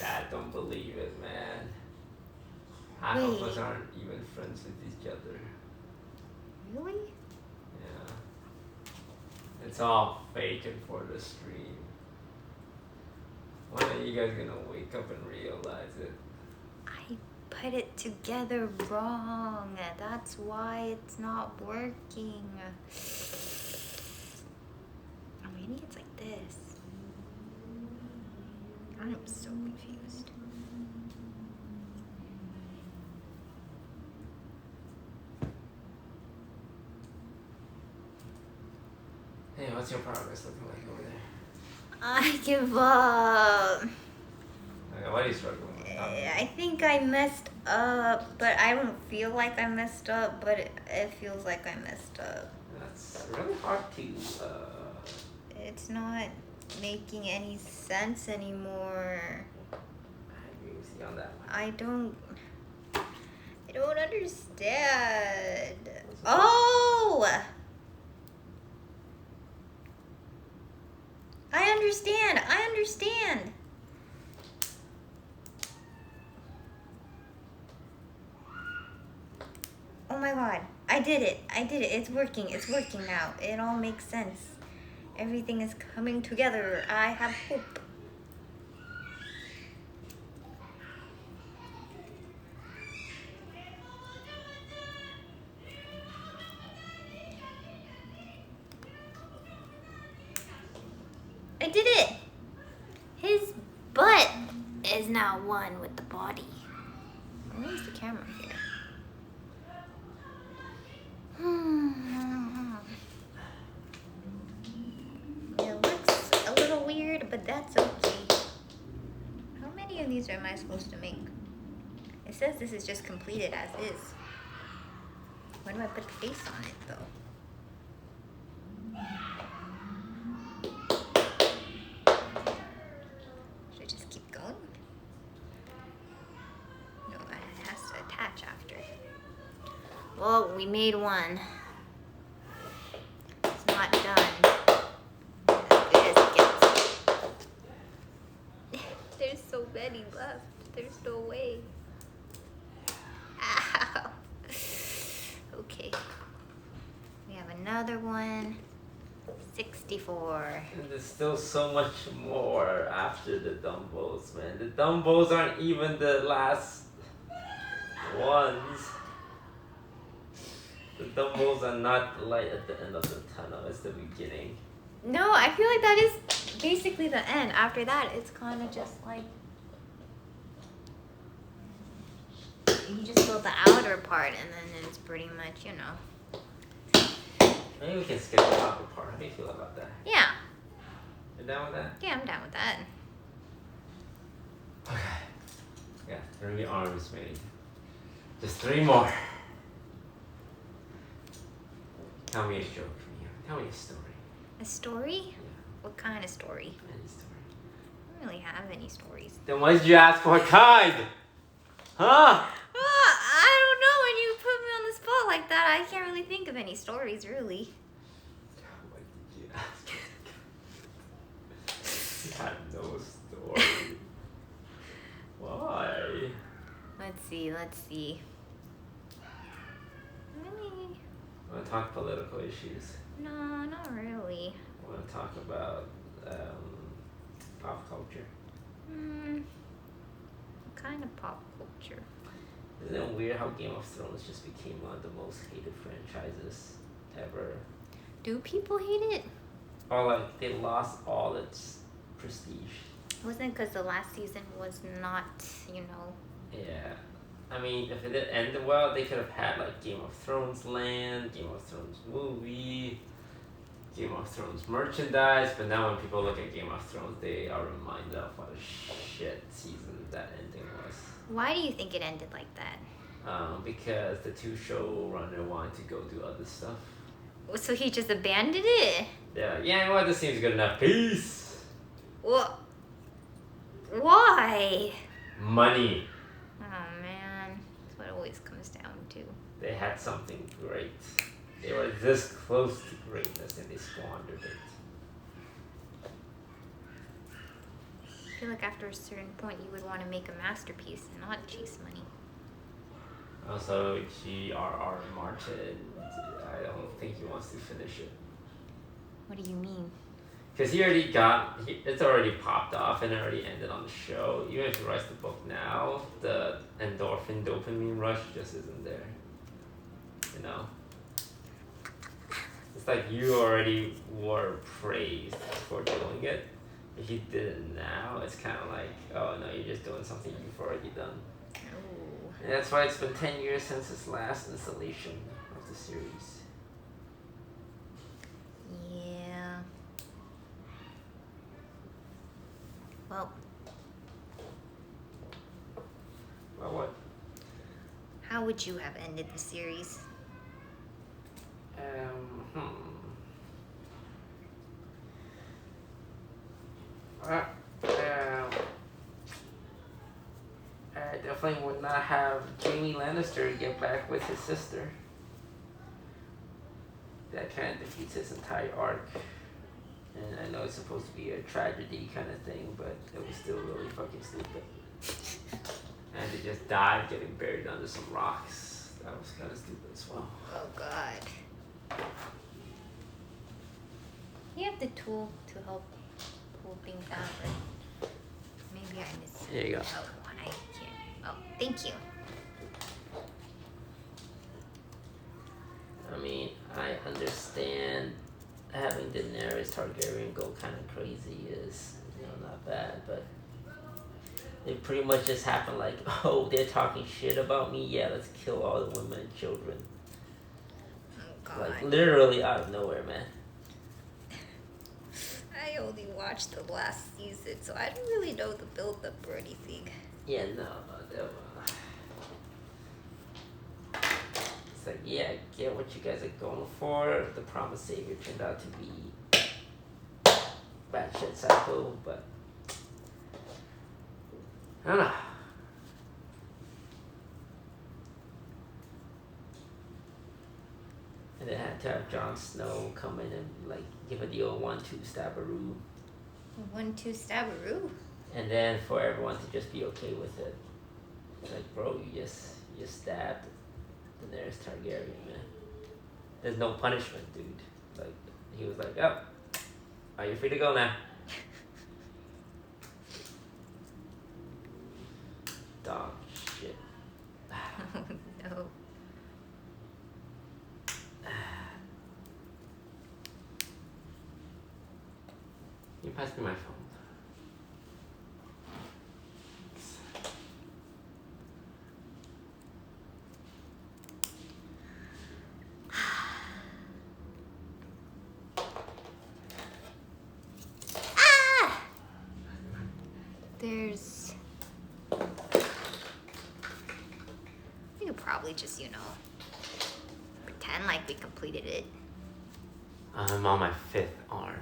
I don't believe it, man. Half of us aren't even friends with each other. Really? Yeah. It's all fake and for the stream. When are you guys gonna wake up and realize it? I put it together wrong. That's why it's not working. Or maybe it's like this. I'm so confused. Hey, what's your progress looking like over there? I give up. Okay, what are you struggling with? I think I messed up, but I don't feel like I messed up, but it feels like I messed up. That's It's really hard to. It's not making any sense anymore. I agree with you on that one. I don't understand. Oh! I understand. Oh my god. I did it. It's working now. It all makes sense. Everything is coming together. I have hope. I did it! His butt is now one with the body. Where's the camera here? It looks a little weird, but that's okay. How many of these am I supposed to make? It says this is just completed as is. When do I put the face on it, though? Should I just keep going? No, it has to attach after. Well, we made one. It's not done. As good as it gets. There's so many left. There's no way. Ow. Okay. We have another one. 64. And there's still so much more after the Dumbbos, man. The Dumbbos aren't even the last ones. The Dumbbos are not the light at the end of the tunnel. It's the beginning. No, I feel like that is basically the end. After that, it's kind of just like you just build the outer part, and then it's pretty much, you know. Maybe we can skip the upper part. How do you feel about that? Yeah. You down with that? Yeah, I'm down with that. Okay. Yeah, 3 arms made. Just 3 more. Tell me a joke, Mia. Tell me a story. A story? Yeah. What kind of story? Any story. I don't really have any stories. Then why did you ask for a kind? Huh? I don't know. When you put me on the spot like that, I can't really think of any stories, really. Why did you ask? I have no story. Why? Let's see. Really? I want to talk political issues. No, not really. I want to talk about pop culture. What kind of pop culture? Isn't it weird how Game of Thrones just became one of the most hated franchises ever? Do people hate it? Or like they lost all its prestige. Wasn't because the last season was not, you know. Yeah. I mean, if it did end well, they could have had like Game of Thrones land, Game of Thrones movie, Game of Thrones merchandise, but now when people look at Game of Thrones, they are reminded of what a shit season that ending was. Why do you think it ended like that? Because the 2 showrunner wanted to go do other stuff. So he just abandoned it? Yeah, you know what, this seems good enough. Peace! Well, why? Money. Oh man, that's what it always comes down to. They had something great. They were this close to greatness and they squandered it. I feel like after a certain point you would want to make a masterpiece and not chase money. Also, G.R.R. Martin, I don't think he wants to finish it. What do you mean? Because it's already popped off and it already ended on the show. Even if he writes the book now, the endorphin, dopamine rush just isn't there. You know? It's like you already were praised for doing it. If you did it now, it's kind of like, oh no, you're just doing something you've already done. Oh. And that's why it's been 10 years since its last installation of the series. Yeah. Well. Well, what? How would you have ended the series? Hmm. I definitely would not have Jamie Lannister get back with his sister. That kind of defeats his entire arc. And I know it's supposed to be a tragedy kind of thing, but it was still really fucking stupid. And they just died getting buried under some rocks. That was kind of stupid as well. Oh god. You have the tool to help pull things out, right? Maybe I missed it. Here you go. Oh, I can't. Oh, thank you. I mean, I understand having Daenerys Targaryen go kind of crazy is, not bad, but it pretty much just happened like, oh, they're talking shit about me, yeah, let's kill all the women and children. Oh god. Like, literally out of nowhere, man. I only watched the last season, so I don't really know the build-up or anything. Yeah, no, it's like, yeah, I get what you guys are going for. The promised savior turned out to be batshit psycho, but I don't know. And they had to have Jon Snow come in and like give it the old 1-2 stabbaroo. 1-2 stabbaroo. And then for everyone to just be okay with it. Like, bro, you just stabbed Daenerys Targaryen, man. There's no punishment, dude. Like, he was like, oh, are you free to go now? Dog shit. Oh no. You pass me my phone. There's... We could probably just, pretend like we completed it. I'm on my 5th arm.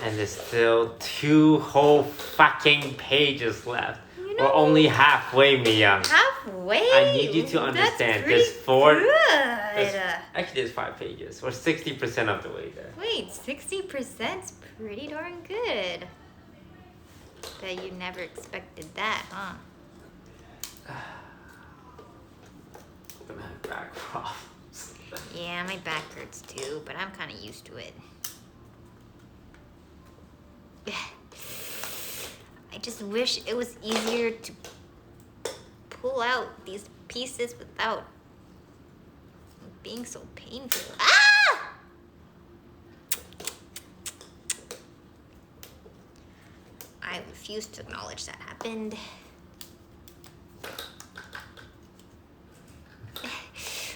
And there's still 2 whole fucking pages left. We're only halfway, MIYOUNG. Halfway? I need you to understand. That's good. Actually, there's 5 pages. We're 60% of the way there. Wait, 60%'s pretty darn good. Bet you never expected that, huh? I'm gonna have back problems. Yeah, my back hurts too, but I'm kind of used to it. I just wish it was easier to pull out these pieces without being so painful. Ah! I refuse to acknowledge that happened.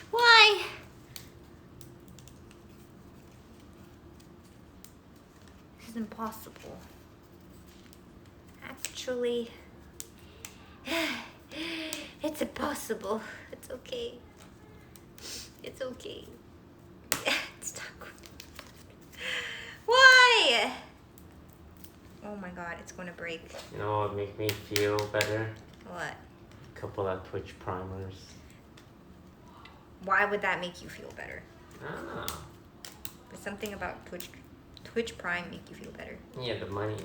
Why? This is impossible. Actually, it's impossible. It's okay. It's okay. It's not good. Why? Oh my god, it's going to break. You know what make me feel better? What? A couple of Twitch primers. Why would that make you feel better? I don't know. But something about Twitch Prime make you feel better. Yeah, the money.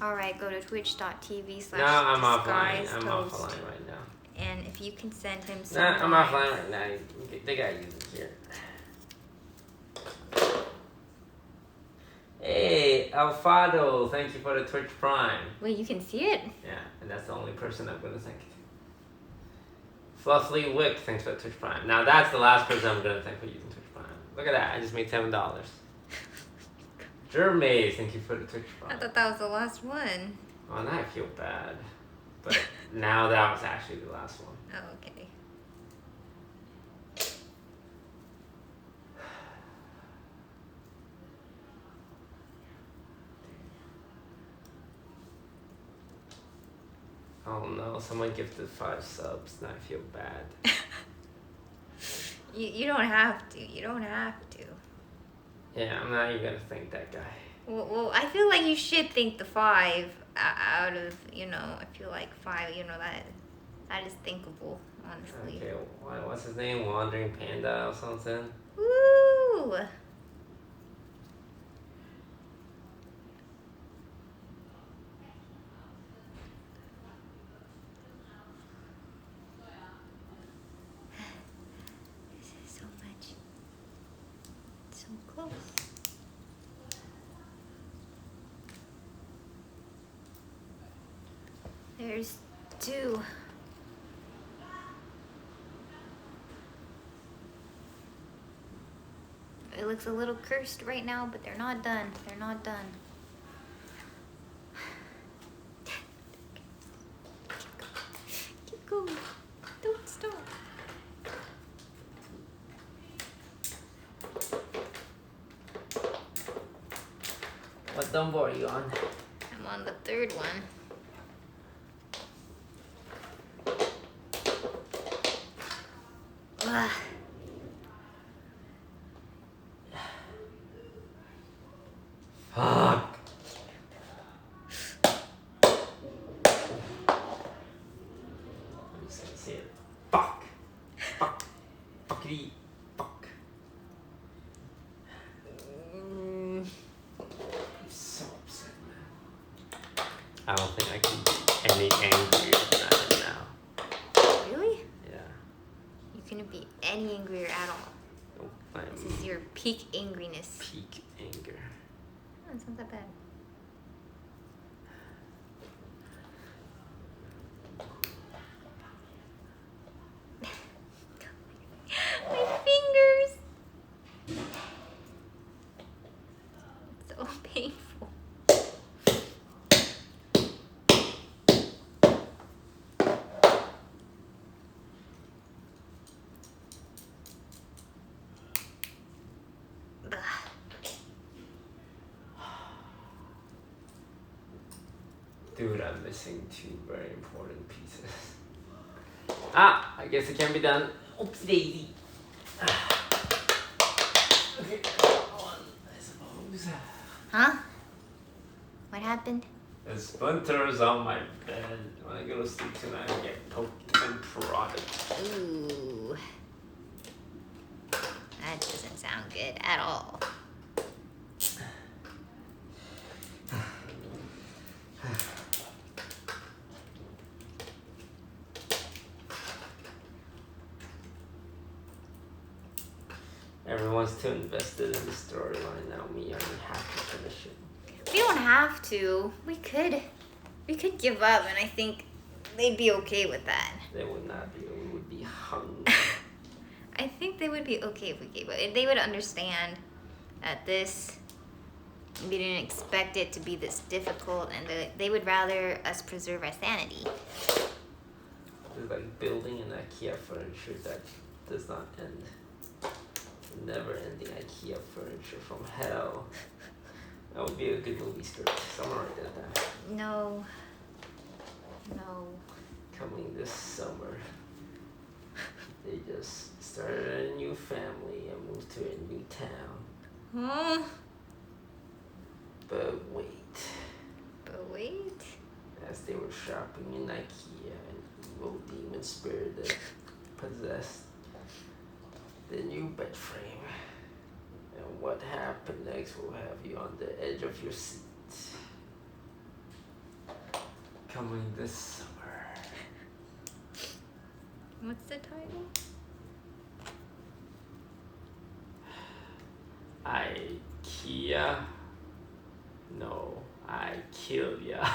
Alright, go to twitch.tv/disguised No, I'm offline. I'm offline right now. And if you can send him some. Nah, I'm offline right now. They gotta use it here. Hey, Alfado, thank you for the Twitch Prime. Wait, you can see it? Yeah, and that's the only person I'm gonna thank. Fluffly Wick, thanks for the Twitch Prime. Now that's the last person I'm gonna thank for using Twitch Prime. Look at that, I just made $7. Jermaze, thank you for the Twitch Prime. I thought that was the last one. Oh, now I feel bad. But now that was actually the last one. Oh, okay. Oh no, someone gifted 5 subs. Now I feel bad. You don't have to. You don't have to. Yeah, I'm not even gonna thank that guy. Well, I feel like you should think the 5 out of, I feel like 5, that is thinkable, honestly. Okay, what's his name? Wandering Panda or something? Woo! This is so much. So close. There's 2. It looks a little cursed right now, but they're not done. They're not done. Keep going. Don't stop. What number are you on? I'm on the 3rd one. Ugh. Fuck. I'm just gonna say it. Fuck. Fuck. Fuckity. Fuck. I'm so upset, man. I don't think I can be any angrier than I am now. Really? Yeah. You couldn't be any angrier at all. Nope. This is your peak angriness. Peak anger. Oh, it's not that bad. My fingers! It's so painful. Ugh. Dude, I'm missing 2 very important pieces. Ah, I guess it can be done. Oopsie daisy. Okay, one, I suppose. Huh? What happened? There's splinters on my bed. When I go to sleep tonight, I get poked and prodded. Ooh. That doesn't sound good at all. Everyone's too invested in the storyline now. Me, I only have to finish it. We don't have to. We could give up, and I think they'd be okay with that. They would not be. We would be hung. I think they would be okay if we gave up. They would understand that we didn't expect it to be this difficult, and they would rather us preserve our sanity. It's like building an IKEA furniture that does not end. Never-ending IKEA furniture from hell. That would be a good movie script. Someone write that down. No. Coming this summer. They just started a new family and moved to a new town. Huh? But wait. As they were shopping in IKEA, an evil demon spirit that possessed the new bed frame. And what happened next will have you on the edge of your seat. Coming this summer. What's the title? IKEA? No, I kill ya.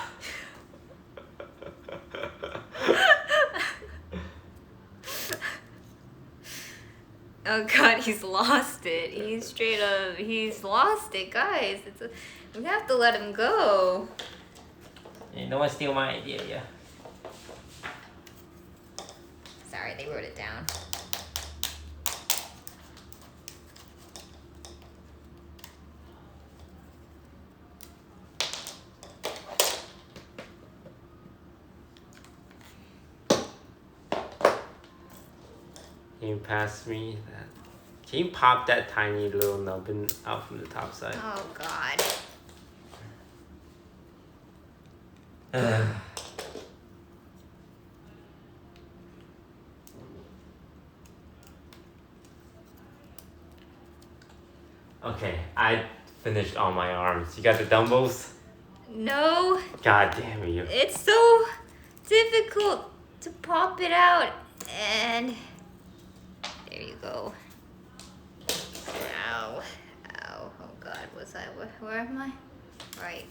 Oh God, he's lost it. He's lost it, guys. We have to let him go. Hey, no one steal my idea, yeah. Sorry, they wrote it down. Can you pass me that? Can you pop that tiny little nubbin out from the top side? Oh God. Okay, I finished all my arms. You got the dumbbells? No, God damn you. it's so difficult to pop it out. And there you go. Ow. Ow. Oh God, was I? Where am I? Right.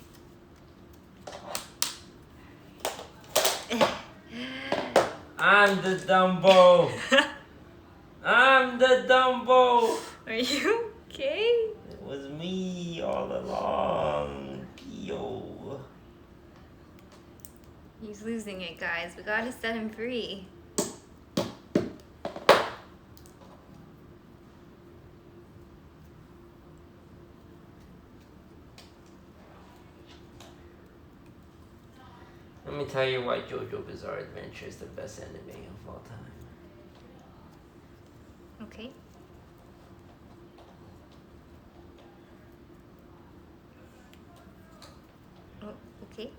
I'm the Dumbo. I'm the Dumbo. Are you okay? It was me all along. Yo. He's losing it, guys. We gotta set him free. Let me tell you why JoJo Bizarre Adventure is the best anime of all time. Okay. Oh, okay.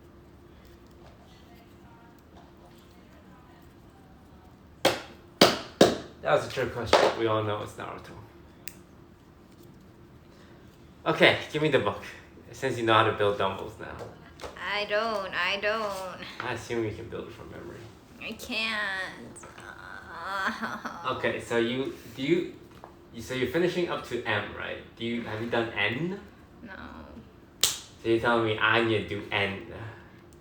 That was a trick question. We all know it's Naruto. Okay, give me the book. Since you know how to build dumbbells now. I don't. I assume you can build it from memory. I can't. Okay, so so you're finishing up to M, right? Have you done N? No. So you're telling me I need to do N.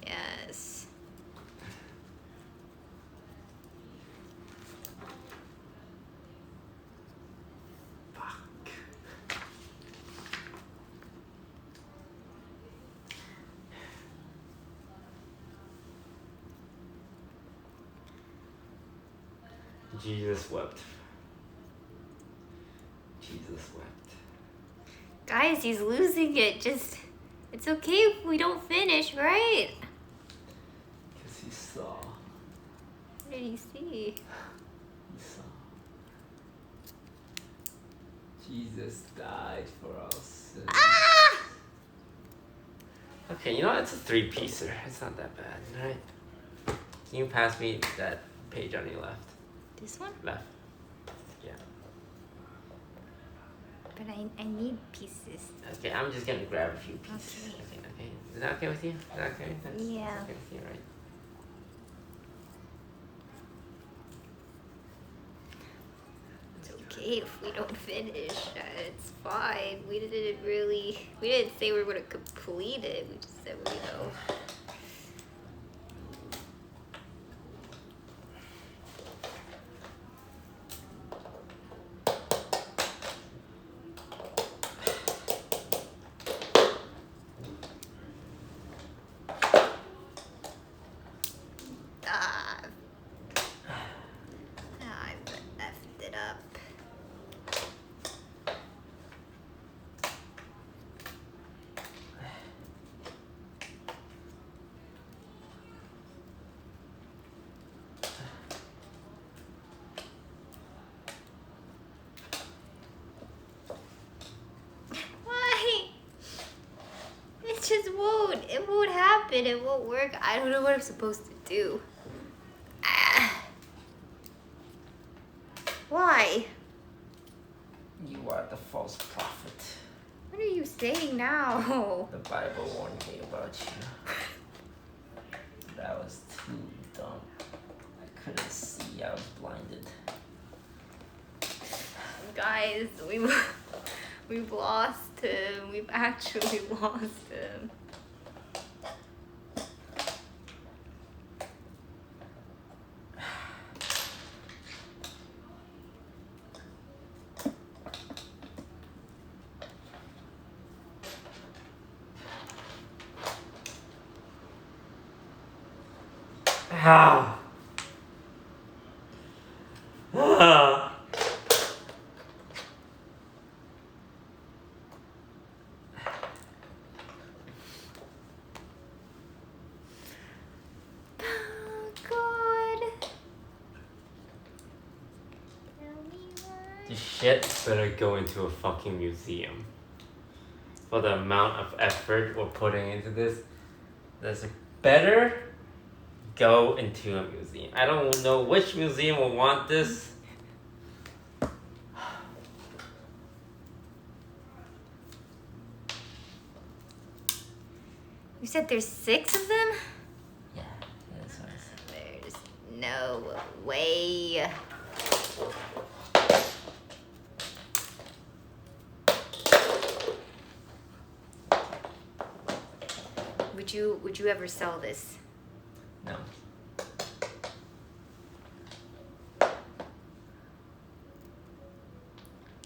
Yes. Fuck. Jesus wept. Jesus wept. Guys, he's losing it. Just, it's okay if we don't finish, right? Because he saw. What did he see? He saw. Jesus died for our sins. Ah! Okay, you know what? It's a 3-piecer. It's not that bad, right? Can you pass me that page on your left? This one? Left. Yeah. But I need pieces. Okay, I'm just gonna grab a few pieces. Okay. Is that okay with you? Is that okay? That's Yeah. okay with you, right? It's okay if we don't finish. It's fine. We didn't say we were gonna complete it. We just said we know. I effed it up. Why? It just won't. It won't happen. It won't work. I don't know what I'm supposed to do. Why? You are the false prophet. What are you saying now? The Bible warned me about you. That was too dumb. I couldn't see. I was blinded. Guys, we've lost him. We've actually lost him. How? Oh, God. Tell me why. This shit better go into a fucking museum. For the amount of effort we're putting into this, there's a better go into a museum. I don't know which museum will want this. You said there's 6 of them? Yeah, that's what I said. There's no way. Would you ever sell this? No.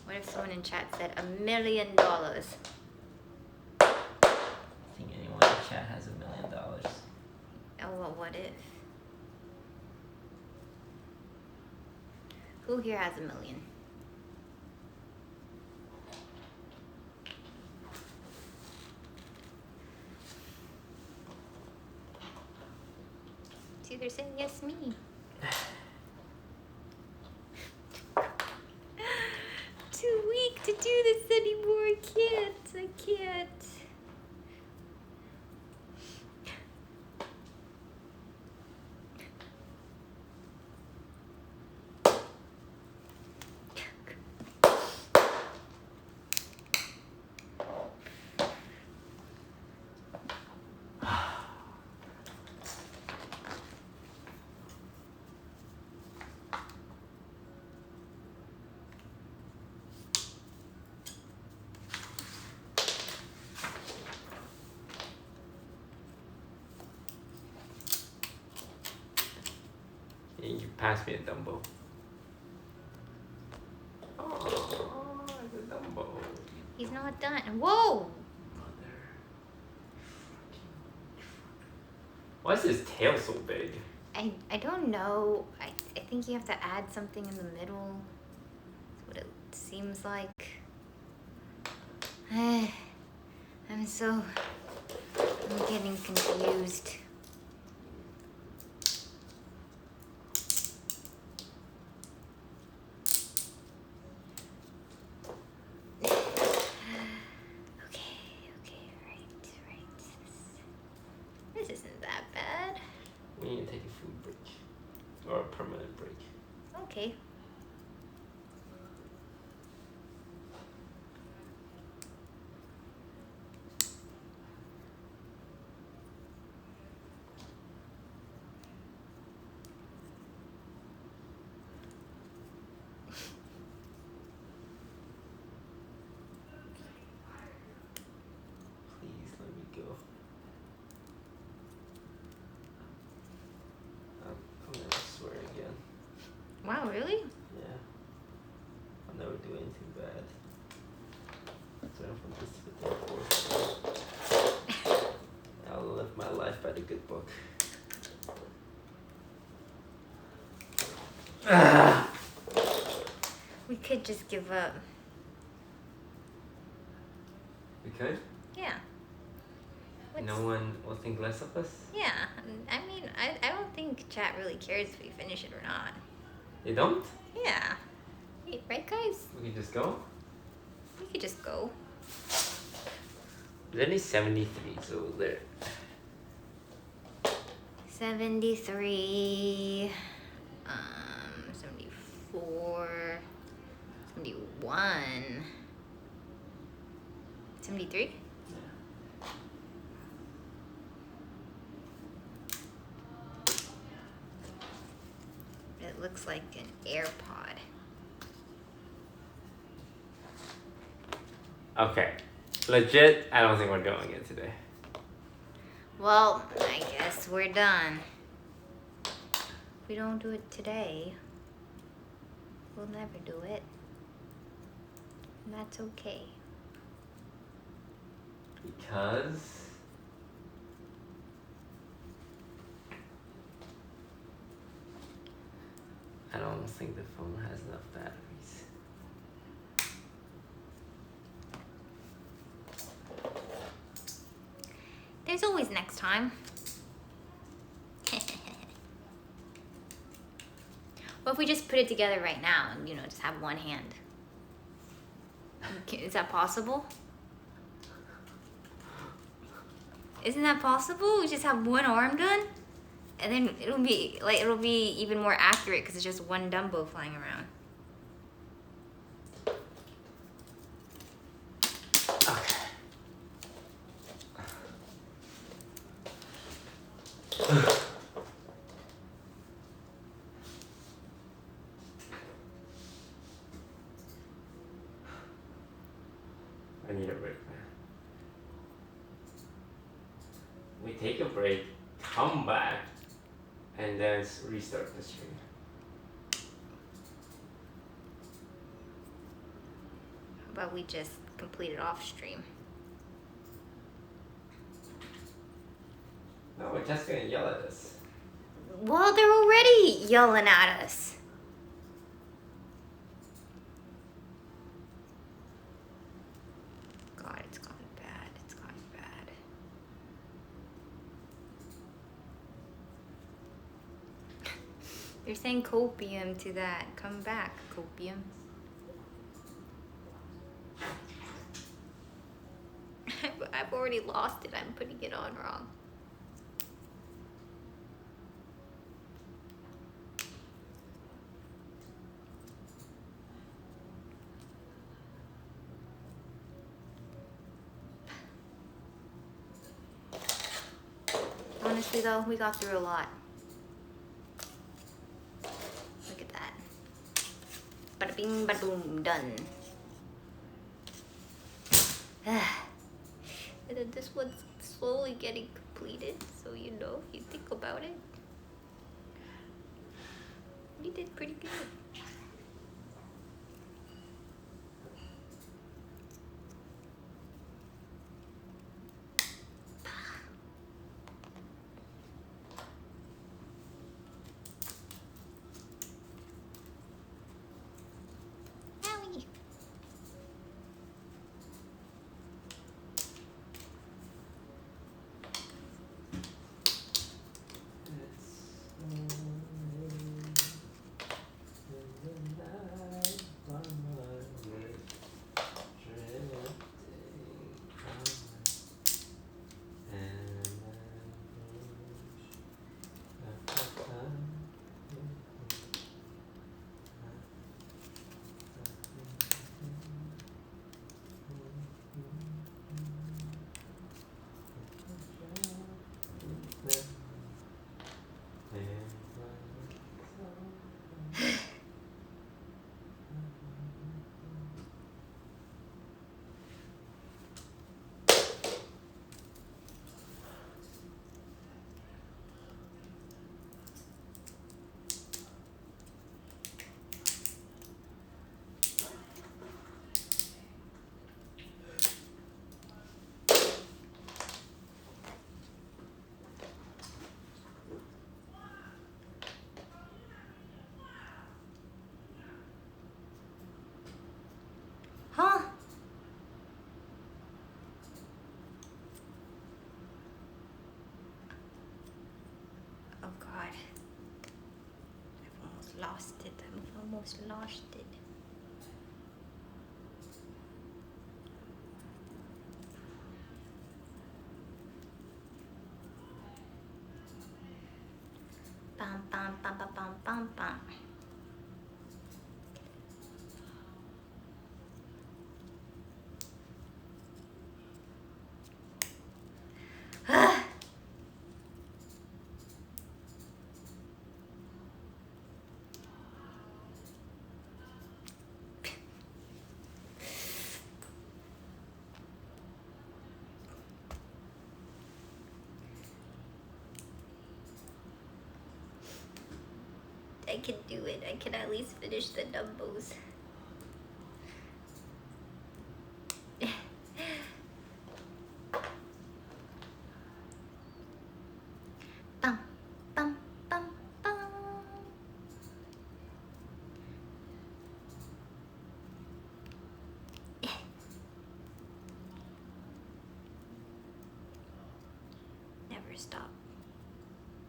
What if someone in chat said $1 million? I think anyone in chat has $1 million. Oh, well, what if? Who here has $1 million? It's either saying yes, me. Too weak to do this anymore. I can't. You pass me a Dumbo. Oh, it's a Dumbo. He's not done. Whoa! Why is his tail so big? I don't know. I think you have to add something in the middle. That's what it seems like. I'm getting confused. Okay, right. This isn't that bad. We need to take a food break. Or a permanent break. Okay. Please let me go. I'm never swear again. Wow, really? Yeah. I'll never do anything bad. So from this to the I'll live my life by the good book. We could just give up. We could? Yeah. No one will think less of us? Yeah. I mean, I don't think chat really cares if we finish it or not. They don't? Yeah. Right, guys? We can just go? We could just go. There's only 73s over there. 73. 74. 71. 73? It looks like an AirPod. Okay. Legit, I don't think we're doing it today. Well, I guess we're done. If we don't do it today, we'll never do it. And that's okay. Because I don't think the phone has enough batteries. There's always next time. What if we just put it together right now and, just have one hand? Is that possible? Isn't that possible? We just have one arm gun, and then it'll be even more accurate because it's just one Dumbo flying around. I need a break, man. We take a break, come back, and then restart the stream. How about we just complete it off stream? No, we're just gonna yell at us. Well, they're already yelling at us. God, it's gone bad. It's gone bad. They're saying copium to that. Come back, copium. I've already lost it. I'm putting it on wrong. Honestly though, we got through a lot. Look at that. Bada bing, bada boom, done. And then this one's slowly getting completed, so you know, if you think about it, we did pretty good. Owie. Huh? Oh God. I've almost lost it. I've almost lost it. Bum bum bum bum bum bum bum. I can do it. I can at least finish the Dumbos. Bum, bum, bum, bum. Never stop.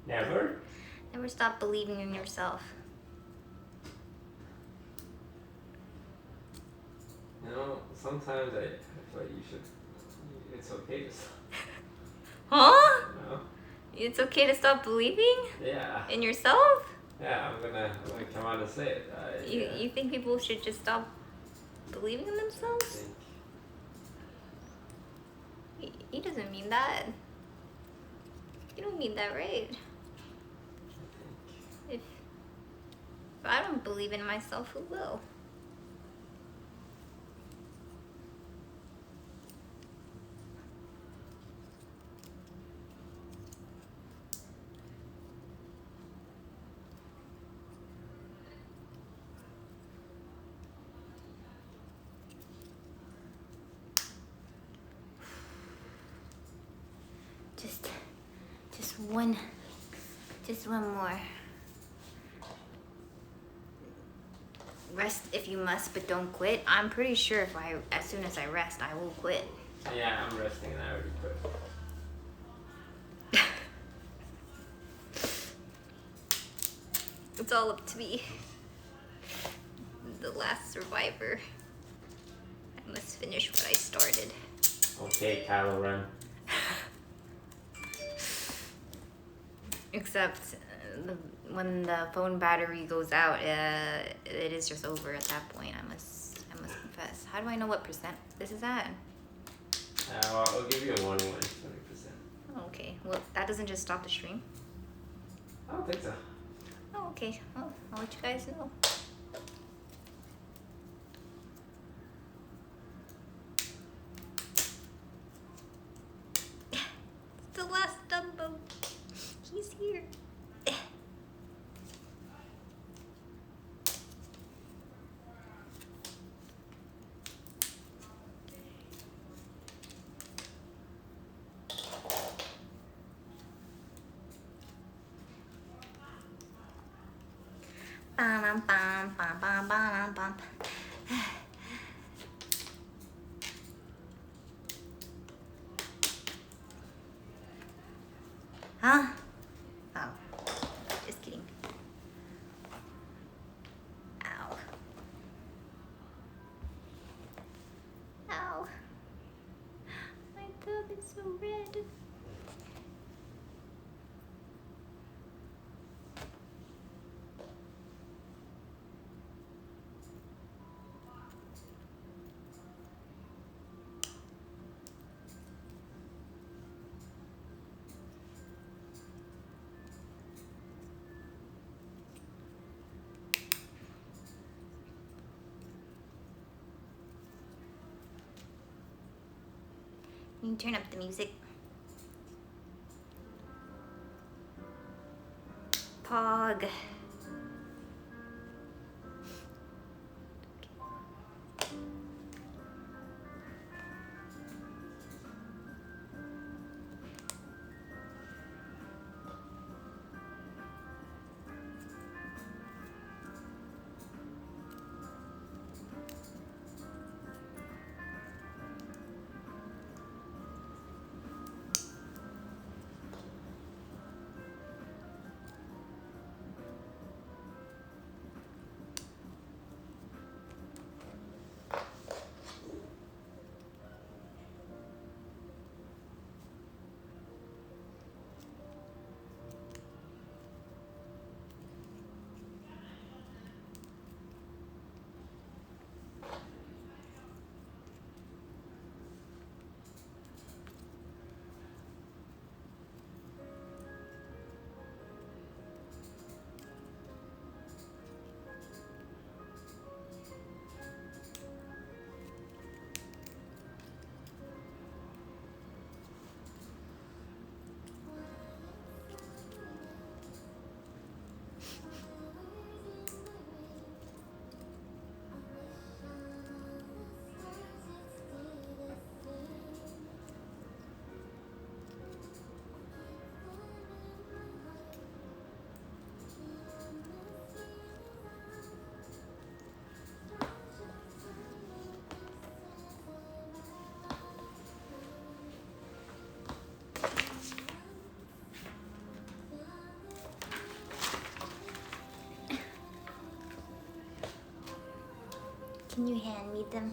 Never? Never stop believing in yourself. You know, sometimes I feel like you should. It's okay to stop. Huh? No? It's okay to stop believing Yeah. in yourself? Yeah, I'm gonna come out and say it. You think people should just stop believing in I themselves? think. He doesn't mean that. You don't mean that, right? If I don't believe in myself, who will? Just one more. Rest if you must, but don't quit. I'm pretty sure as soon as I rest, I will quit. Yeah, I'm resting and I already quit. It's all up to me. The last survivor. I must finish what I started. Okay, Kylo Ren. Except when the phone battery goes out, it is just over at that point. I must confess. How do I know what percent this is at? Well, I'll give you a 1 20%. Oh, okay. Well, that doesn't just stop the stream. I don't think so. Oh, okay. Well, I'll let you guys know. It's the last Dumbo. He's here. Bam, bam, bam, bam, bam, bam. Huh? Oh, just kidding. Ow. Ow. My thumb is so red. You can turn up the music. Pog. Can you hand me them?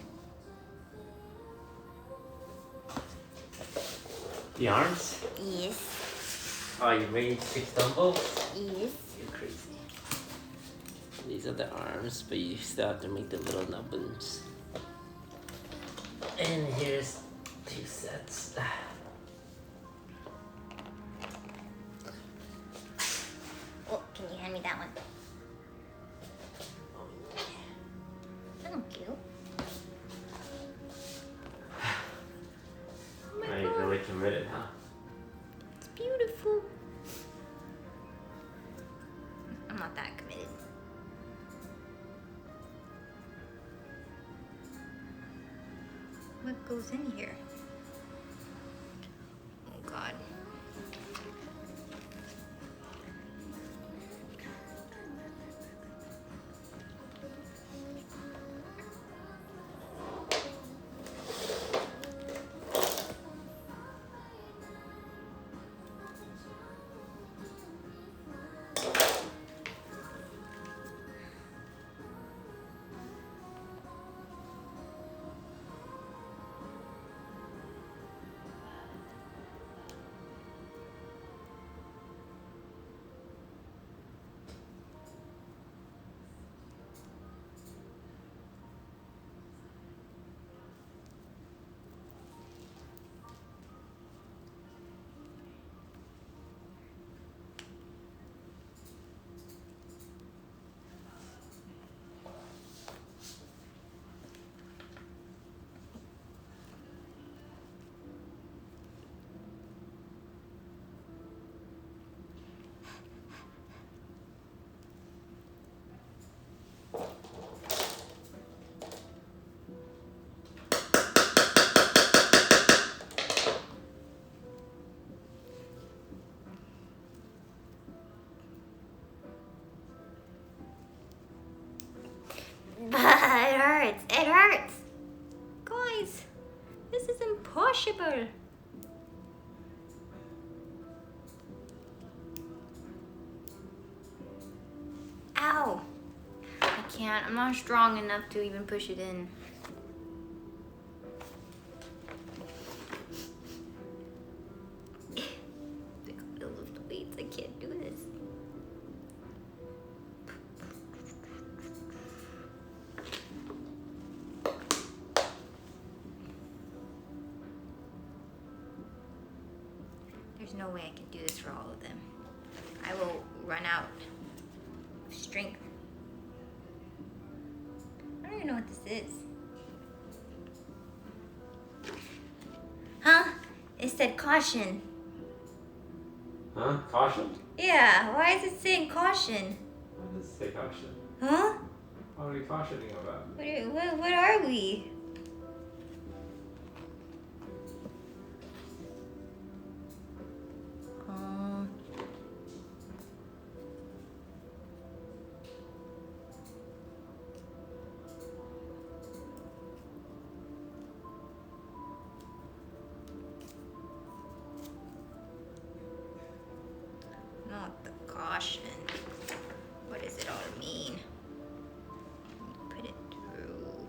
The arms? Yes. Oh, you made 6 dumbbells? Yes. You're crazy. These are the arms, but you still have to make the little nubbins. And here's 2 sets. Oh, can you hand me that one? Thank you. Oh my Are you God. really committed, huh? It's beautiful. I'm not that committed. What goes in here? Oh God. It hurts. It hurts. Guys, this is impossible. Ow. I can't. I'm not strong enough to even push it in. I gotta lift the weights. I can't do this. There's no way I can do this for all of them. I will run out of strength. I don't even know what this is. Huh? It said caution. Huh? Caution? Yeah, why is it saying caution? Why does it say caution? Huh? What are we cautioning about? What are we? Not the caution. What does it all mean? Put it through.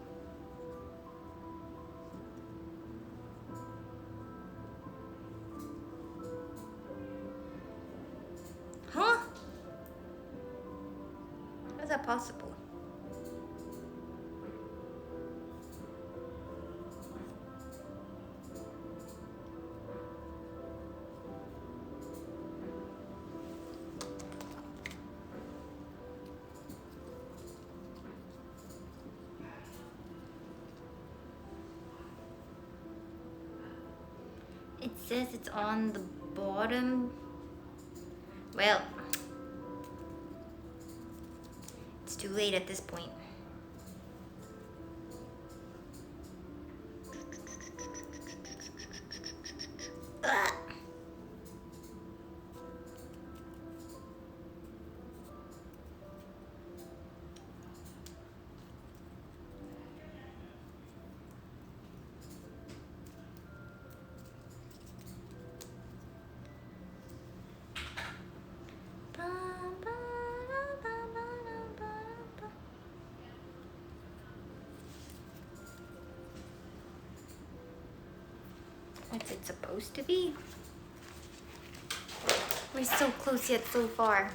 Huh? How is that possible? It says it's on the bottom. Well, it's too late at this point. Ugh. What's it supposed to be? We're so close yet so far.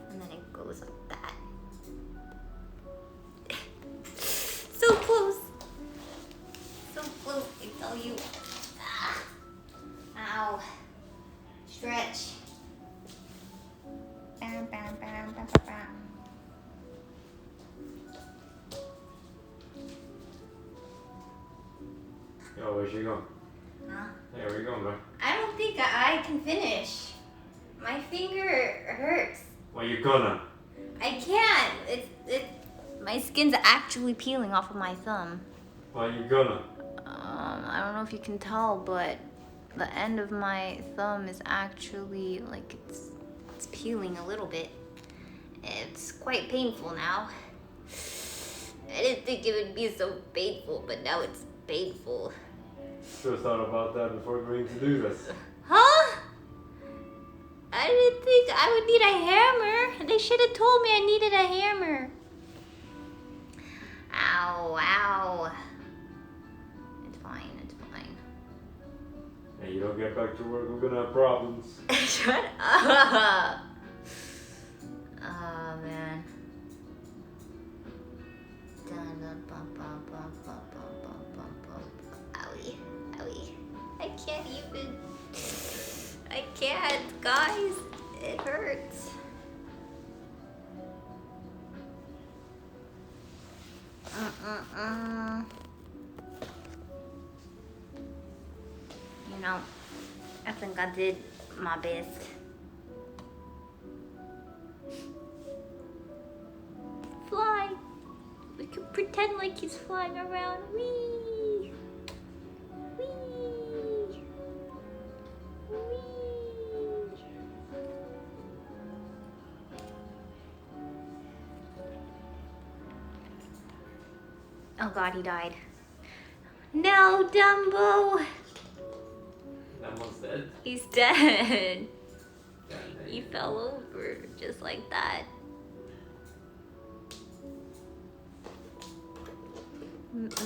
And then it goes like that. So close. So close, I tell you. Ah. Ow. Stretch. Bam, bam, bam, bam, bam, bam. Yo, where's she going? Huh? Hey, where you going, bro? I don't think I can finish. My finger hurts. Well, you gonna? I can't. My skin's actually peeling off of my thumb. Well, you gonna? I don't know if you can tell, but the end of my thumb is actually like it's peeling a little bit. It's quite painful now. I didn't think it would be so painful, but now it's painful. Should have thought about that before agreeing to do this. Huh? I didn't think I would need a hammer. They should have told me I needed a hammer. Ow, ow. It's fine, it's fine. Hey, you don't get back to work, we're gonna have problems. Shut up. Oh, man. Dun, dun, bum, bum, bum, bum, bum, bum, bum, bum. Owie, owie. I can't even. I can't, guys. It hurts. You know, I think I did my best. Fly. We could pretend like he's flying around. Whee! Whee! Whee! Oh God, he died. No, Dumbo! Dumbo's dead? He's dead. Yeah, He fell over just like that. It's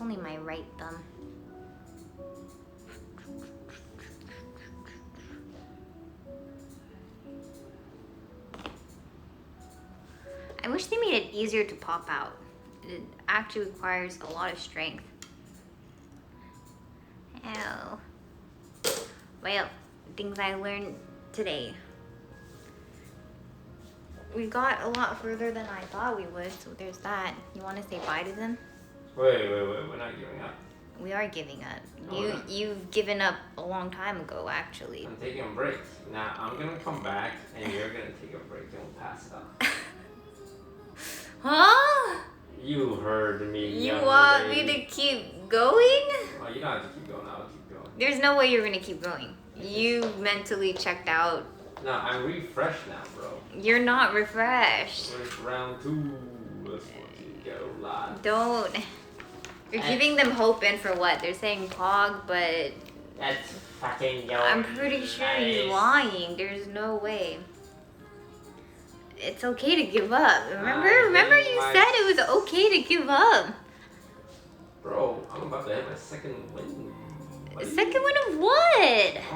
only my right thumb. I wish they made it easier to pop out. It actually requires a lot of strength. Ow. Well, things I learned today. We got a lot further than I thought we would, so there's that. You want to say bye to them? Wait, we're not giving up. We are giving up. No, You've given up a long time ago, actually. I'm taking a break. Now, I'm gonna come back, and you're gonna take a break, and we'll pass out. Huh? You heard me. You young want lady. me to keep going? Well, you don't have to keep going. I'll keep going. There's no way you're gonna keep going. You mentally checked out. No, I'm refreshed now, bro. You're not refreshed. Where's round 2? Let's go live. Don't. You're giving them hope in for what? They're saying Pog, but That's fucking your I'm pretty sure he's lying. There's no way. It's okay to give up. Remember you said it was okay to give up. Bro, I'm about to hit my second win. buddy. Second one of what? I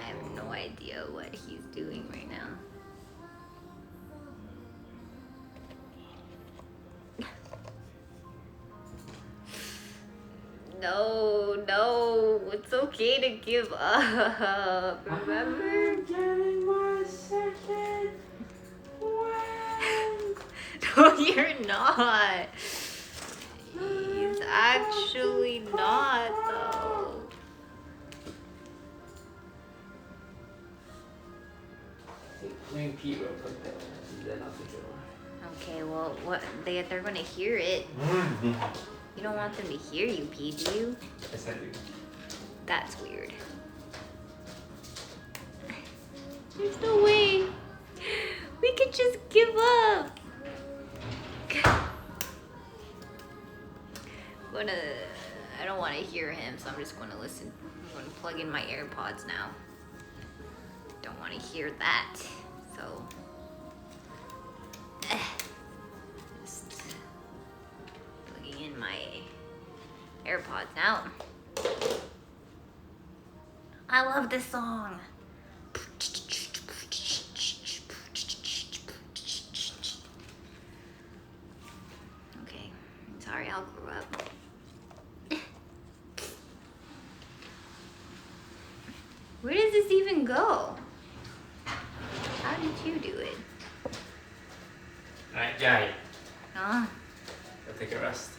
have no idea what he's doing right now. No, it's okay to give up. Remember? I'm getting my second win. No, you're not. He's actually not, though. Ring P real quick there. Then I'll take it over. Okay, well, what they're gonna hear it. You don't want them to hear you, P, do you? Yes, I do. That's weird. There's no way. We could just give up. I don't want to hear him, so I'm just gonna listen. I'm gonna plug in my AirPods now. Don't want to hear that, so. Just plugging in my AirPods now. I love this song. Okay, sorry, I'll grow up. Where does this even go? How did you do it? Alright, Jai. Huh? Go take a rest.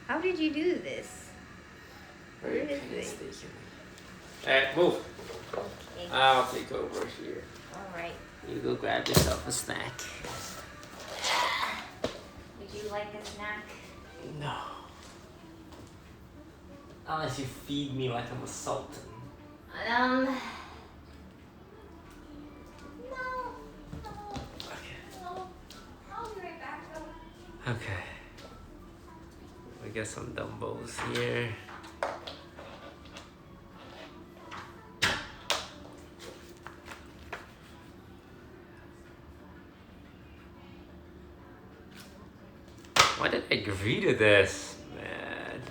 How did you do this? Where is it? Alright, move. Okay. I'll take over here. Alright. You go grab yourself a snack. Would you like a snack? No. Unless you feed me like I'm a sultan. No. Okay. No. I'll be right back though. Okay. We get some dumbbells here. Why did I agree to this, man?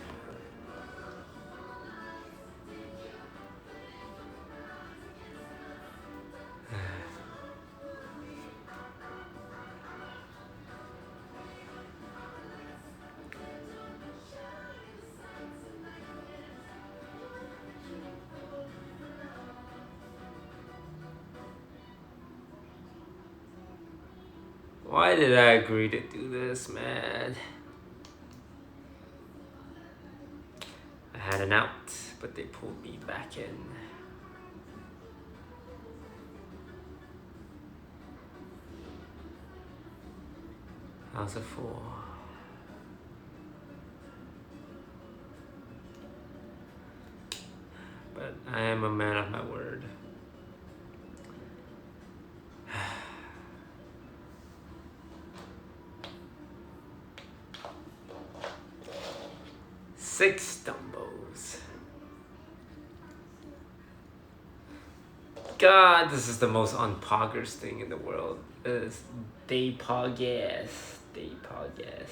Why did I agree to do this, man? I had an out, but they pulled me back in. How's it for? But I am a man of my word. Six dumbbells. God, this is the most unpoggers thing in the world. It's day poggers. Day poggers.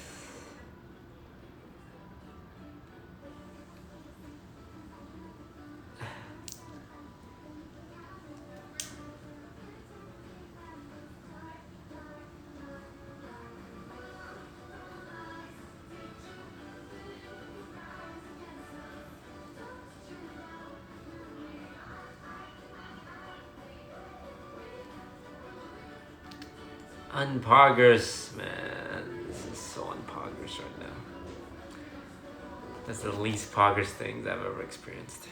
Unpoggers, man. This is so unpoggers right now. That's the least poggers things I've ever experienced.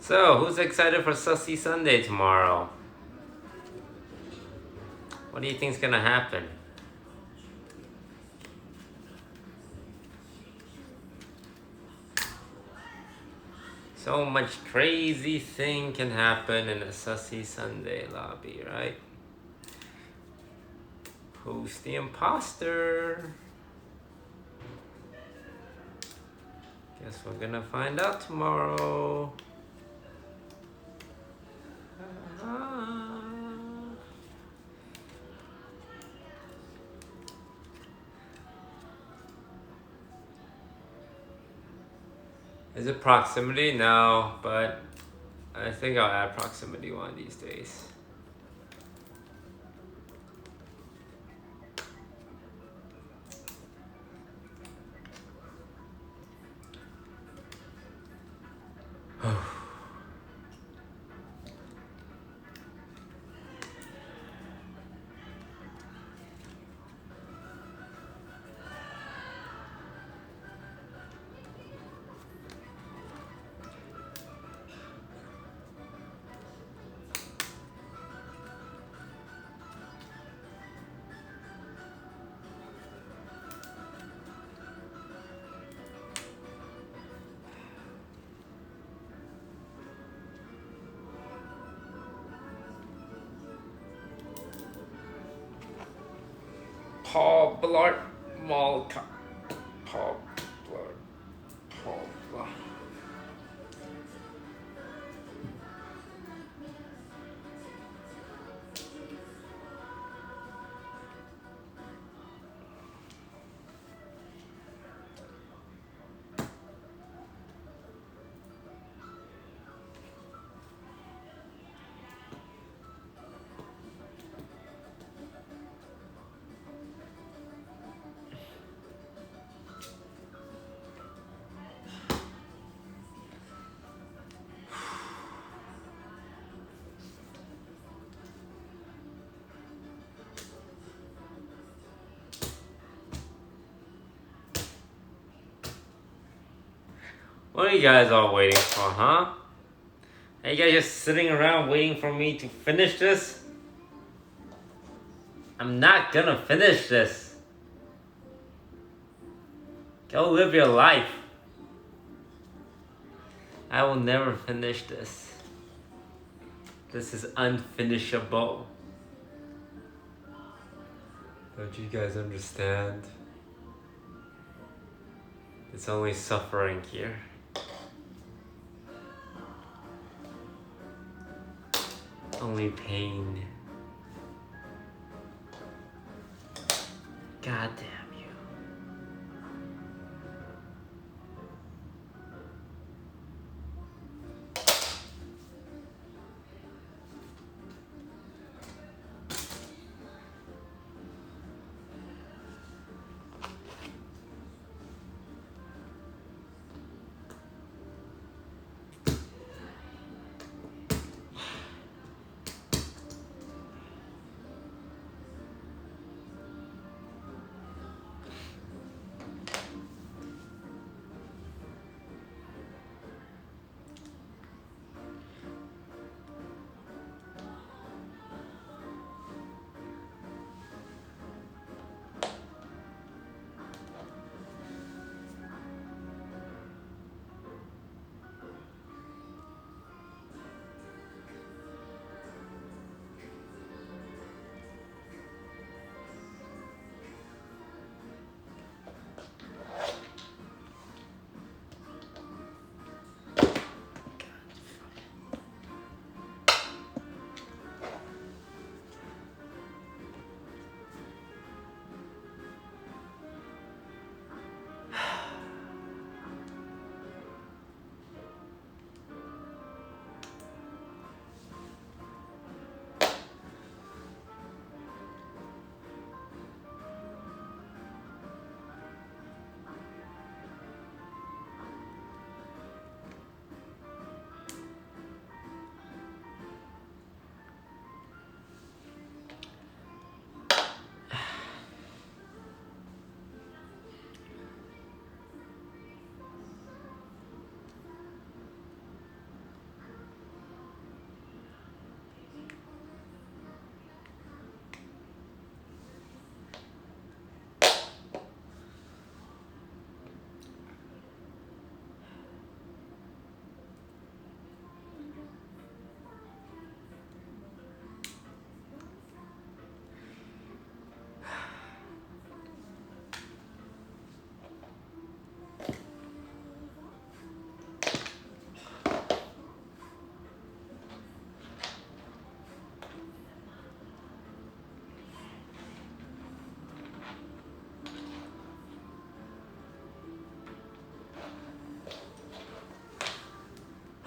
So, who's excited for Sussy Sunday tomorrow? What do you think's gonna happen? So much crazy thing can happen in a Sussy Sunday lobby, right? Who's the imposter? Guess we're gonna find out tomorrow. Is it proximity? No, but I think I'll add proximity one of these days. Poblart Malta. Poblart. Pobla. What are you guys all waiting for, huh? Are you guys just sitting around waiting for me to finish this? I'm not gonna finish this. Go live your life. I will never finish this. This is unfinishable. Don't you guys understand? It's only suffering here. Only pain. God damn you.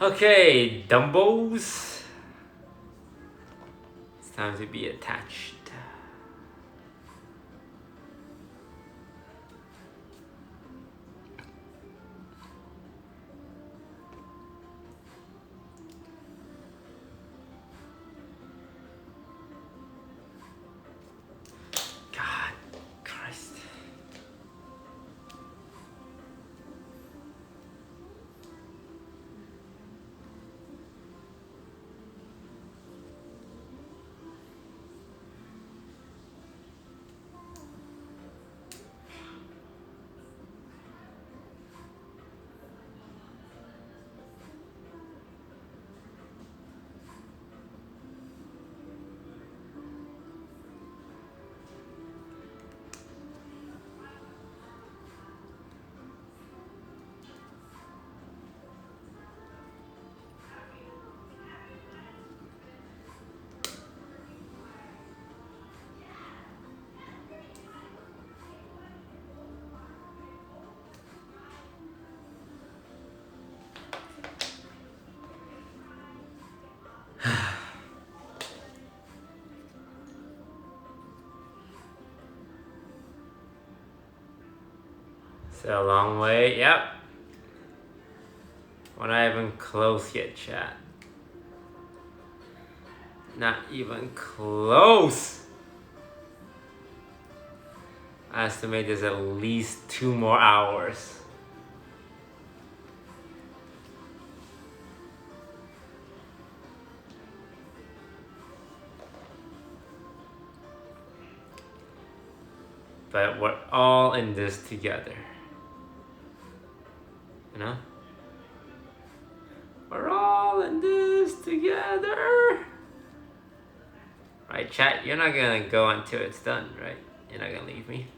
Okay, Dumbos. It's time to be attached. God Christ. Still a long way. Yep. We're not even close yet, chat. Not even close. I estimate there's at least 2 more hours. But we're all in this together. You know? We're all in this together. Right, chat? You're not gonna go until it's done, right? You're not gonna leave me.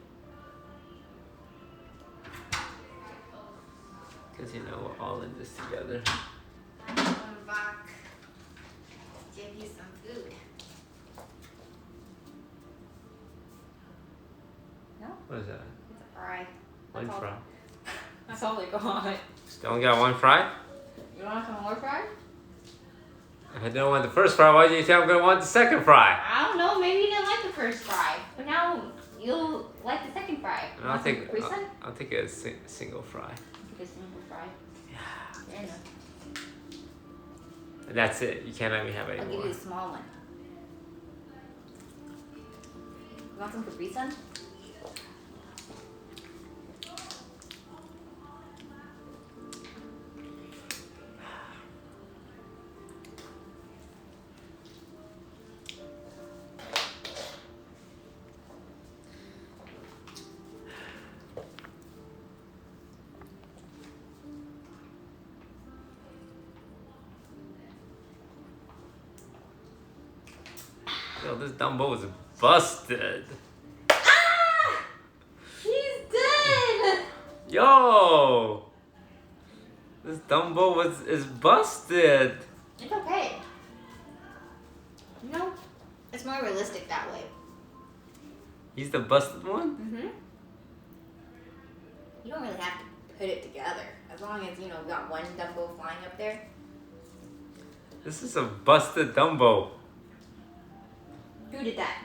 Because you know we're all in this together. I'm going back to give you some food. No? What is that? It's a fry. One fry. That's all they got. Still only got 1 fry? You want some more fry? I didn't want the first fry. Why did you say I'm gonna want the second fry? I don't know. Maybe you didn't like the first fry, but now you'll like the second fry. I'll take a single fry. Take a single fry. Yeah. Fair enough. That's it. You can't let me have any I'll more. give you a small one. You want some Capri Sun? Yo, this Dumbo is busted. Ah! He's dead! Yo! This Dumbo is busted. It's okay. You know, it's more realistic that way. He's the busted one? Mm-hmm. You don't really have to put it together. As long as, you know, you got one Dumbo flying up there. This is a busted Dumbo. Who did that?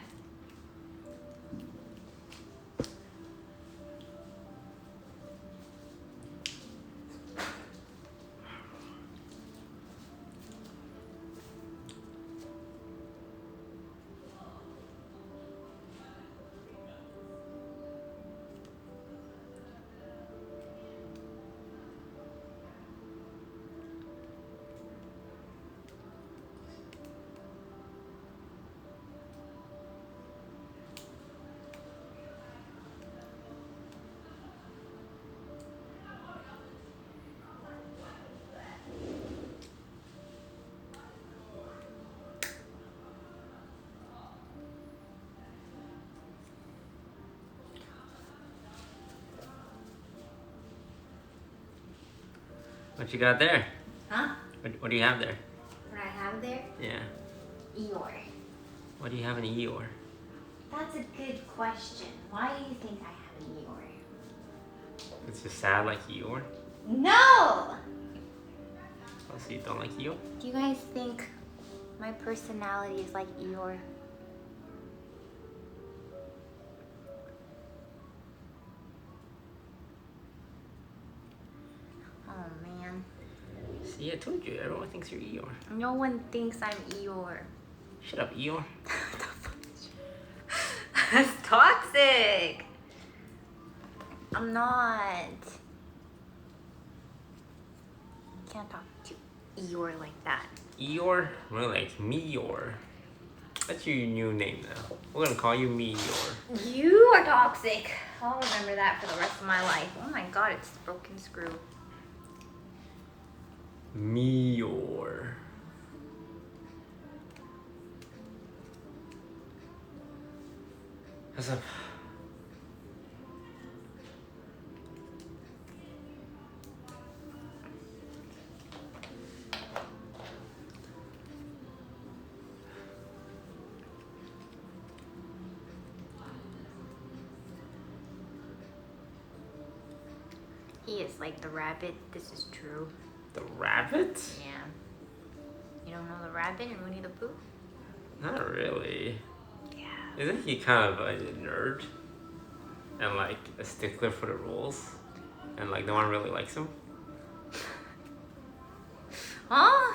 What you got there? Huh? What do you have there? What I have there? Yeah. Eeyore. What do you have in Eeyore? That's a good question. Why do you think I have an Eeyore? It's just sad like Eeyore? No! Oh, so you don't like Eeyore? Do you guys think my personality is like Eeyore? Oh man. See, I told you, everyone thinks you're Eeyore. No one thinks I'm Eeyore. Shut up, Eeyore. That's toxic. I'm not. Can't talk to Eeyore like that. Eeyore? More like Meteor. That's your new name now. We're gonna call you Meteor. You are toxic. I'll remember that for the rest of my life. Oh my god, it's a broken screw. Meteor. What's up? He is like the rabbit. This is true. The rabbit? Yeah. You don't know the rabbit in Winnie the Pooh? Not really. Yeah. Isn't he kind of a nerd? And like a stickler for the rules? and like no one really likes him. Huh?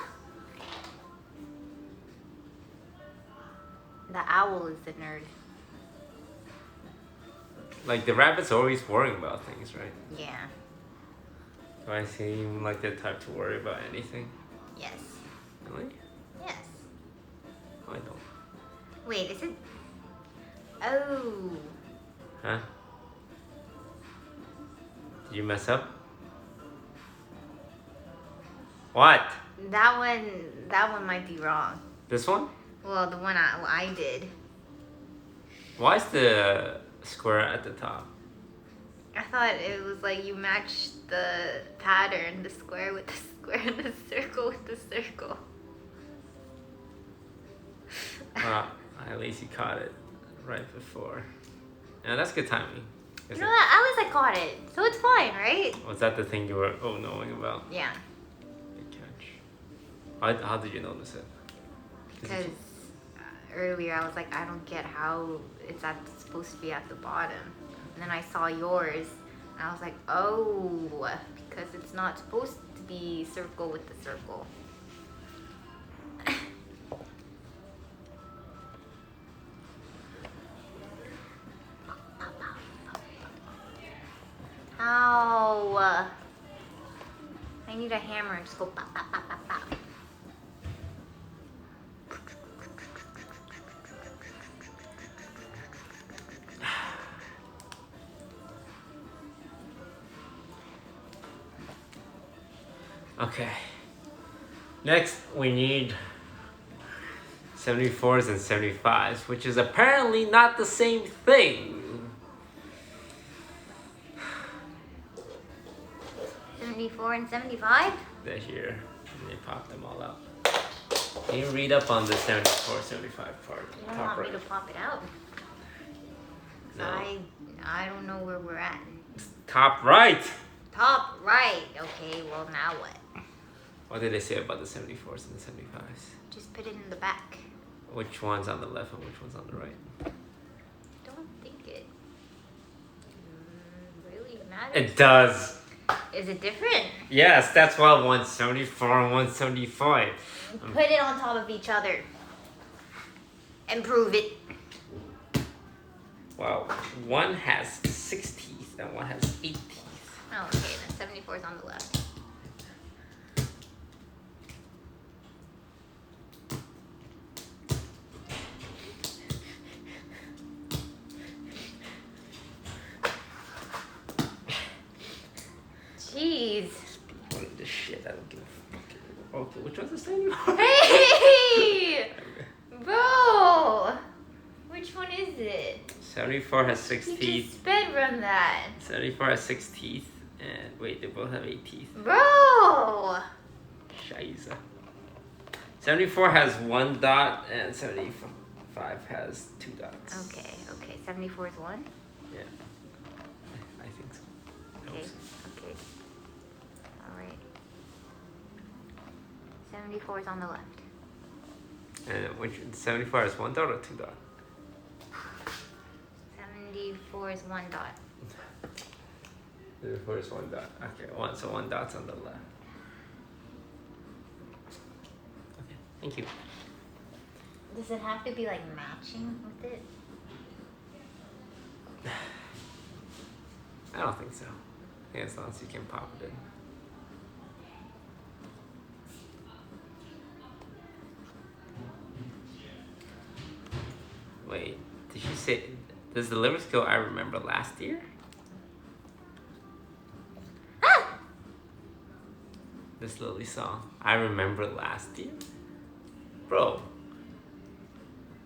The owl is the nerd. Like the rabbit's always worrying about things, right? Yeah. Do I seem like the type to worry about anything? Yes. Really? Yes. Oh, I don't. Wait, is it? Oh. Huh? Did you mess up? What? That one might be wrong. This one? Well, the one I did. Why is the square at the top? I thought it was like you matched the pattern, the square with the square and the circle with the circle. Well, at least you caught it right before. Yeah, that's good timing. You know what? At least I caught it, so it's fine, right? Was that the thing you were knowing about? Yeah. Good catch. How did you notice it? Because earlier I was like, I don't get how it's supposed to be at the bottom. And then I saw yours, and I was like, oh, because it's not supposed to be circle with the circle. Ow. I need a hammer and just go pop, pop, pop, pop, pop. Okay. Next, we need 74s and 75s, which is apparently not the same thing. 74 and 75? They're here. And they pop them all out. Can you read up on the 74, 75 part? You don't Top want right. me to pop it out? No. I don't know where we're at. Top right! Top right. Okay, well now what? What did they say about the 74s and the 75s? Just put it in the back. Which one's on the left and which one's on the right? Don't think it really matters. It does. Is it different? Yes, that's why 174 and 175. Put it on top of each other. And prove it. Wow, one has 6 teeth and one has 8 teeth. Oh, okay, then 74 is on the left. Jeez. What is this shit? I don't give a fuck. Okay, which one's the 74? Hey! Bro! Which one is it? 74 has 6 You teeth. just sped run that. 74 has 6 teeth. And wait, they both have 8 teeth. Bro! Scheiße. 74 has 1 dot and 75 has 2 dots. Okay. 74 is 1? Yeah. I think so. I hope Okay. so. Okay. Alright. 74 is on the left. And which 74 has 1 dot or 2 dot? 74 is 1 dot. 74 is 1 dot. Okay, so 1 dot's on the left. Okay, thank you. Does it have to be like matching with it? I don't think so. I think as long as you can pop it in. Wait, did you say, does the lyrics go I remember last year? Ah! This Lily song, I remember last year? Bro,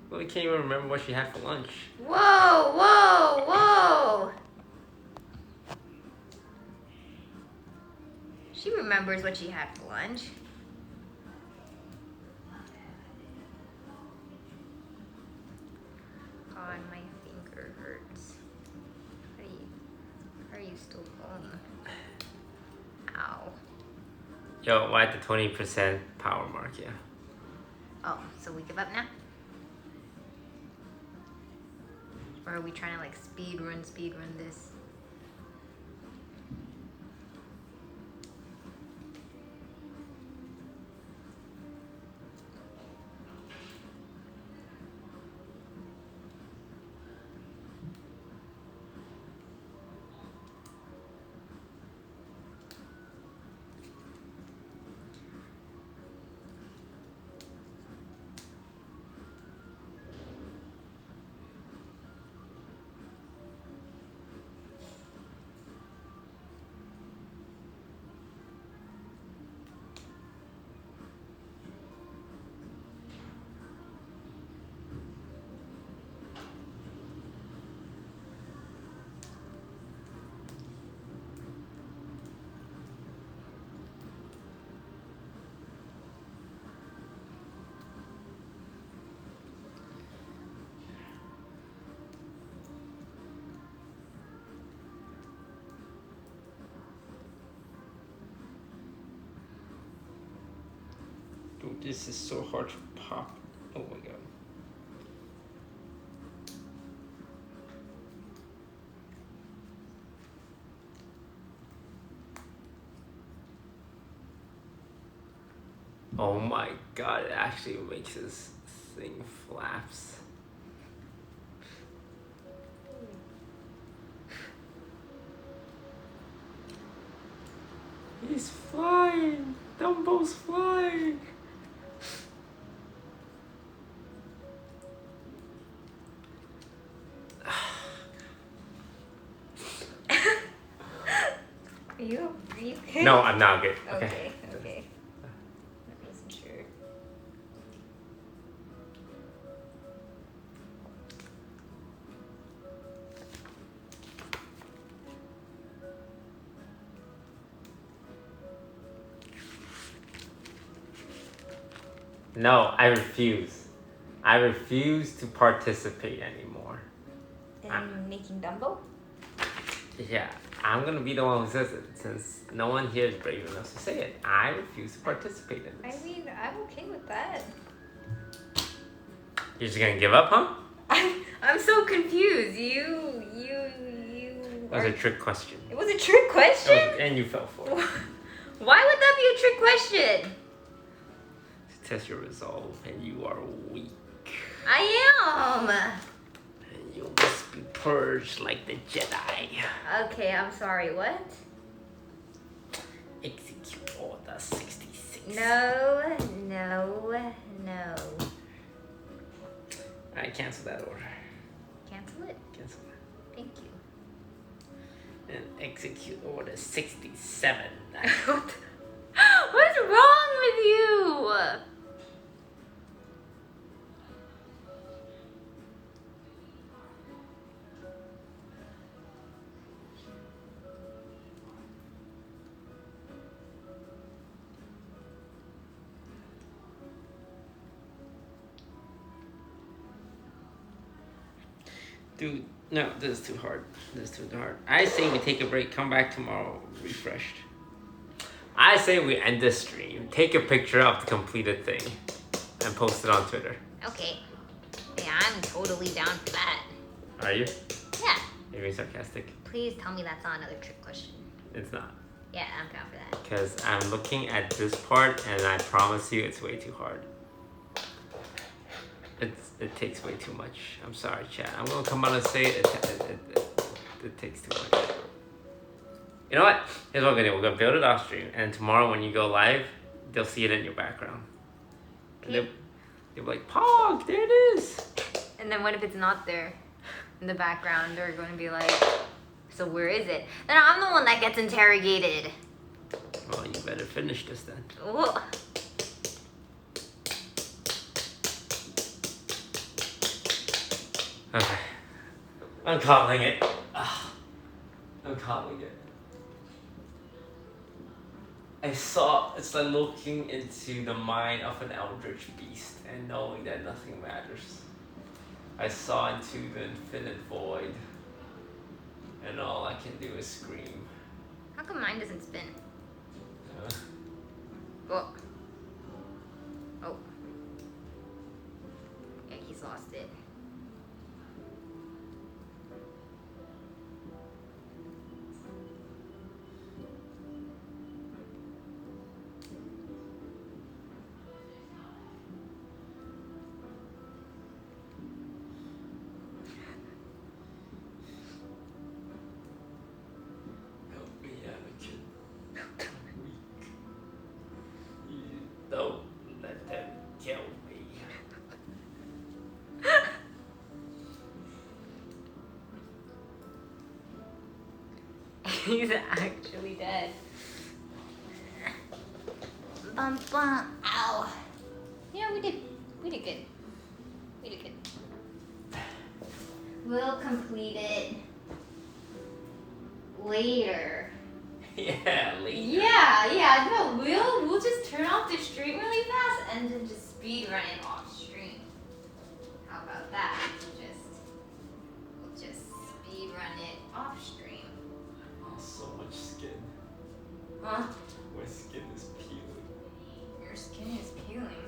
Lily can't even remember what she had for lunch. Whoa, whoa, whoa! She remembers what she had for lunch. God, my finger hurts. How are you still going? Ow. Yo, we're at the 20% power mark, yeah. Oh, so we give up now? Or are we trying to like speed run this? Dude, this is so hard to pop. Oh my god. Oh my god, it actually makes this thing flaps. He's flying! Dumbo's flying! Are you okay? No, I'm not good. Okay. I wasn't sure. No, I refuse. I refuse to participate anymore. In making Dumbo? Yeah, I'm gonna be the one who says it, since no one here is brave enough to say it. I refuse to participate in this. I mean, I'm okay with that. You're just gonna give up, huh? I'm so confused. You. That was a trick question. It was a trick question? And you fell for it. Why would that be a trick question? To test your resolve, and you are weak. I am. And you must be purged like the Jedi. Okay, I'm sorry. What? Execute Order 66. No. I cancel that order. Cancel it. Cancel that. Thank you. And execute Order 67. What's wrong with you? Dude, no, this is too hard. I say we take a break, come back tomorrow refreshed. I say we end the stream, take a picture of the completed thing, and post it on Twitter. Okay. Yeah, I'm totally down for that. Are you? Yeah. You're being sarcastic. Please tell me that's not another trick question. It's not. Yeah, I'm down for that. Because I'm looking at this part, and I promise you it's way too hard. It takes way too much. I'm sorry, chat. I'm gonna come out and say it takes too much. You know what? Here's what we're gonna do. We're gonna build it off stream, and tomorrow when you go live, they'll see it in your background. Okay. And they'll be like, Pog, there it is. And then what if it's not there in the background? They're going to be like, so where is it? Then I'm the one that gets interrogated. Well, you better finish this then. Whoa. Okay. I'm calling it. I'm calling it. It's like looking into the mind of an eldritch beast and knowing that nothing matters. I saw into the infinite void, and all I can do is scream. How come mine doesn't spin? Whoa. Oh. Yeah, he's lost it. Help me, Anakin. I'm weak. You don't let them kill me. He's actually dead. Bum bum. Ow. Yeah, we did good. We'll complete it later. Yeah, later. Yeah. No, we'll just turn off the stream really fast and then just speed run it off stream. How about that? We'll just speed run it off stream. Oh, so much skin. Huh? My skin is peeling. Your skin is peeling.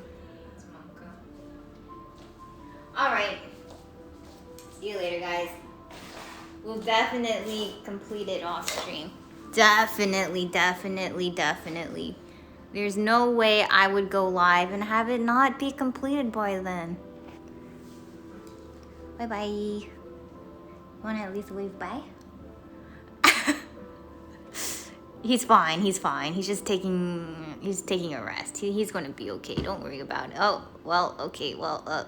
definitely complete it off stream. Definitely. There's no way I would go live and have it not be completed by then. Bye-bye. You wanna at least wave bye? He's fine. He's just taking a rest. He's gonna be okay. Don't worry about it. Oh, well, okay, well,